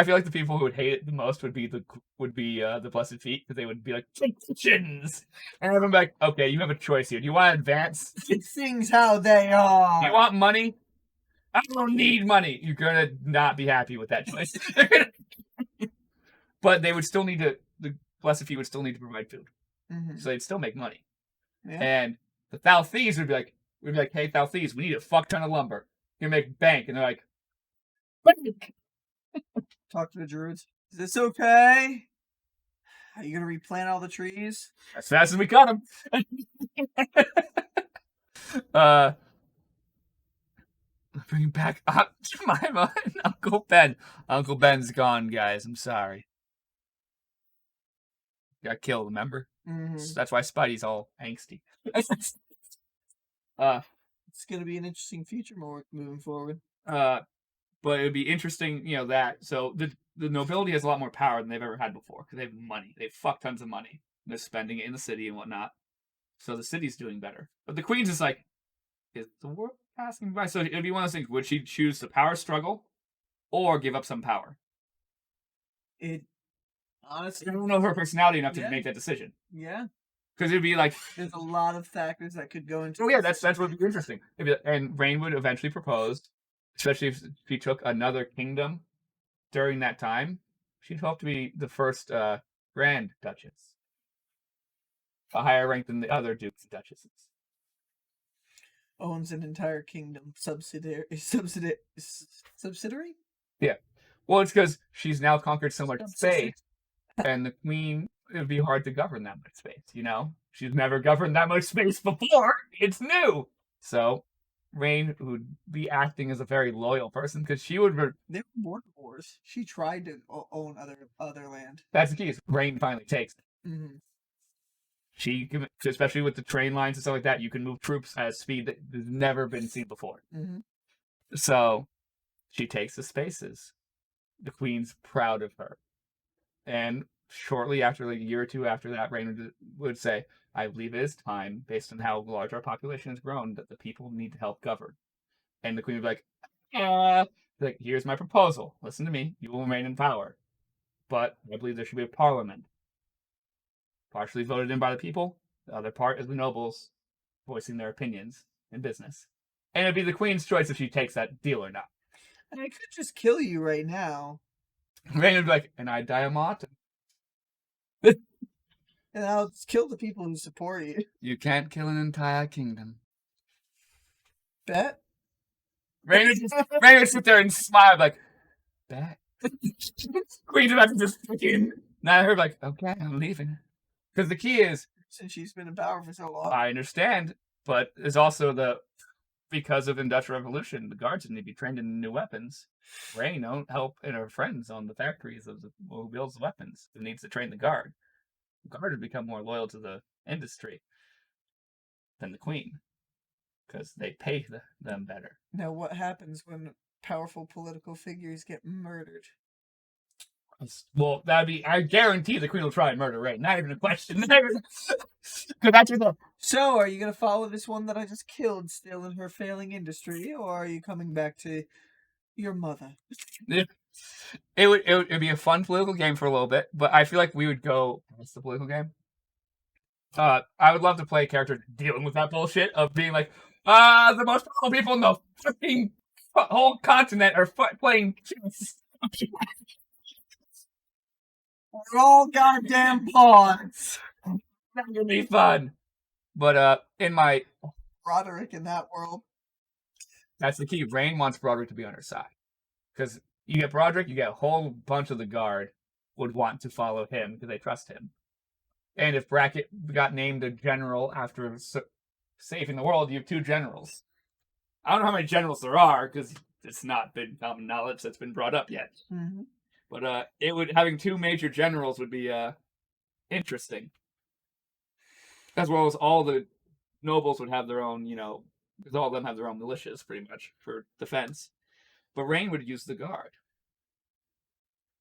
feel like the people who would hate it the most would be the Blessed Feet because they would be like kitchens, and everyone would be like, okay, you have a choice here. Do you want to advance? Things how they are. Do you want money? I don't need money. You're gonna not be happy with that choice. But they would still need to. The Blessed Feet would still need to provide food, so they'd still make money. Yeah. And the Thou Thieves would be like, hey, Thou Thieves, we need a fuck ton of lumber. You're gonna make bank, and they're like, bank. Talk to the druids. Is this okay? Are you gonna replant all the trees? As fast as we cut them. Bring back up Jemima and Uncle Ben. Uncle Ben's gone, guys. I'm sorry. Got killed, remember? Mm-hmm. That's why Spidey's all angsty. It's gonna be an interesting future moving forward. But it would be interesting, that. So the nobility has a lot more power than they've ever had before because they have money. They have fuck tons of money. They're spending it in the city and whatnot. So the city's doing better. But the Queen's is like, is the world passing by? So it'd be one of those things. Would she choose the power struggle or give up some power? Honestly, I don't know her personality enough to make that decision. Yeah. Because it'd be like... There's a lot of factors that could go into... Oh, yeah, that's what would be interesting. And Reign would eventually propose, especially if she took another kingdom during that time. She'd hope to be the first Grand Duchess. A higher rank than the other dukes and duchesses. Owns an entire kingdom. Subsidiary? Yeah. Well, it's because she's now conquered so much space, and the Queen, it would be hard to govern that much space, She's never governed that much space before. It's new. So, Reign would be acting as a very loyal person because she would... They were border wars. She tried to own other land. That's the key. Is Reign finally takes it. Mm-hmm. She can, especially with the train lines and stuff like that, you can move troops at a speed that has never been seen before. Mm-hmm. So, she takes the spaces. The Queen's proud of her. And shortly after, like a year or two after that, Reign would say, I believe it is time, based on how large our population has grown, that the people need to help govern. And the Queen would be like, here's my proposal. Listen to me. You will remain in power. But I believe there should be a parliament. Partially voted in by the people. The other part is the nobles voicing their opinions in business. And it'd be the Queen's choice if she takes that deal or not. And I could just kill you right now. Reign would be like, and I die a martyr. And I'll kill the people who support you. You can't kill an entire kingdom. Bet? Reign would sit there and smile like, bet? Queen's about to just freaking... Now her like, okay, I'm leaving. Because the key is... Since she's been in power for so long. I understand, but there's also because of Industrial Revolution, the guards need to be trained in new weapons. Reign don't help and her friends on the factories of who builds weapons. Who needs to train the guard. The guard would become more loyal to the industry. than the queen because they pay them better. Now, what happens when powerful political figures get murdered? Well, that'd be. I guarantee the queen will try and murder Rain. Not even a question. Because that's the. So, are you going to follow this one that I just killed still in her failing industry, or are you coming back to your mother? It would be a fun political game for a little bit, but I feel like we would go. What's the political game? I would love to play a character dealing with that bullshit of being like, the most powerful people in the fucking whole continent are playing chess. We're all goddamn pawns. That would be fun. But in my Roderick in that world. That's the key. Rain wants Broderick to be on her side. Because you get Broderick, you get a whole bunch of the guard would want to follow him because they trust him. And if Brackett got named a general after saving the world, you have 2 generals. I don't know how many generals there are because it's not been common knowledge that's been brought up yet. Mm-hmm. But having 2 major generals would be interesting. As well as all the nobles would have their own, because all of them have their own militias pretty much for defense. But Rain would use the guard.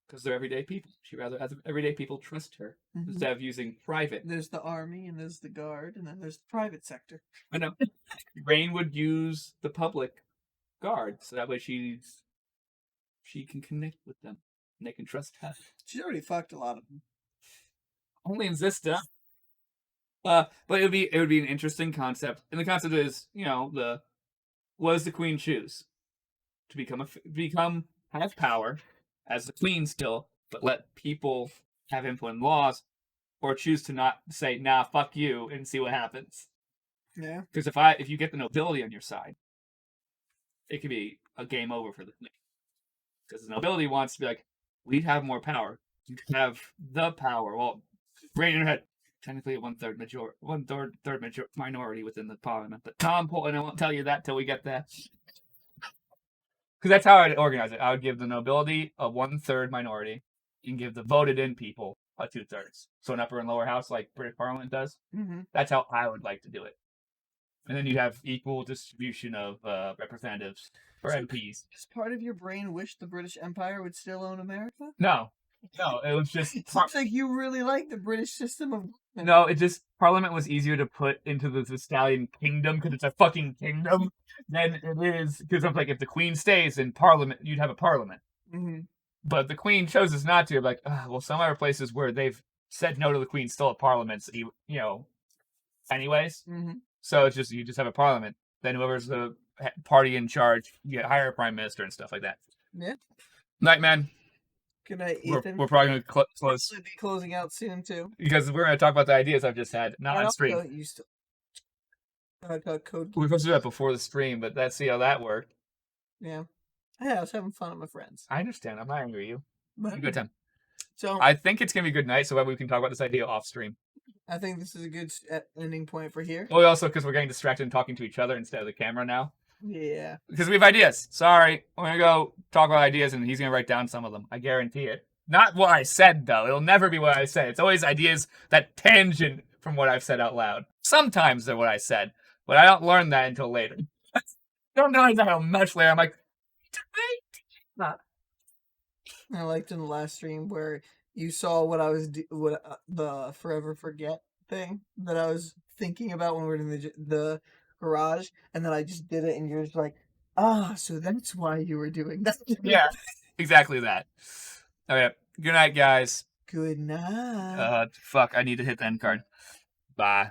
Because they're everyday people. She'd rather have everyday people trust her instead of using private. There's the army, and there's the guard, and then there's the private sector. I know. Rain would use the public guard, so that way she can connect with them, and they can trust her. She's already fucked a lot of them. Only in Zista. But it would be an interesting concept, and the concept is, what does the queen choose? To have power as the queen still, but let people have input in laws, or choose to not say, nah, fuck you, and see what happens. Yeah. Because if you get the nobility on your side, it could be a game over for the queen. Because the nobility wants to be like, we'd have more power. You have the power. Well, Rain in her head, technically a one-third minority within the parliament. But Tom Portland, I won't tell you that till we get there. Because that's how I'd organize it. I would give the nobility a 1/3 minority and give the voted-in people a 2/3. So an upper and lower house like British Parliament does. Mm-hmm. That's how I would like to do it. And then you have equal distribution of representatives for MPs. Does part of your brain wish the British Empire would still own America? No, it was just... It seems like you really like the British system of... No, Parliament was easier to put into the Italian kingdom because it's a fucking kingdom than it is... Because I'm like, if the Queen stays in Parliament, you'd have a Parliament. Mm-hmm. But the Queen chooses not to. Like, well, some other places where they've said no to the Queen still have parliaments, anyways. Mm-hmm. So it's you just have a parliament. Then whoever's the party in charge, you hire a prime minister and stuff like that. Yeah. Night, man. Good night, Ethan. We're probably going to close. We'll be closing out soon, too. Because we're going to talk about the ideas I've just had, not on stream. Code. We were supposed to do that before the stream, but let's see how that worked. Yeah. I was having fun with my friends. I understand. I'm not angry at you. It's a good time. So I think it's going to be a good night, so we can talk about this idea off stream. I think this is a good ending point for here. Well, also because we're getting distracted and talking to each other instead of the camera now. Yeah. Because we have ideas. Sorry. We're going to go talk about ideas, and he's going to write down some of them. I guarantee it. Not what I said, though. It'll never be what I said. It's always ideas that tangent from what I've said out loud. Sometimes they're what I said, but I don't learn that until later. Don't know until much later. I'm like, I liked in the last stream where you saw what I was the forever forget thing that I was thinking about when we were in the garage, and then I just did it, and you're just like, so that's why you were doing that. Yeah, exactly that. Okay, good night, guys. Good night. Fuck, I need to hit the end card. Bye.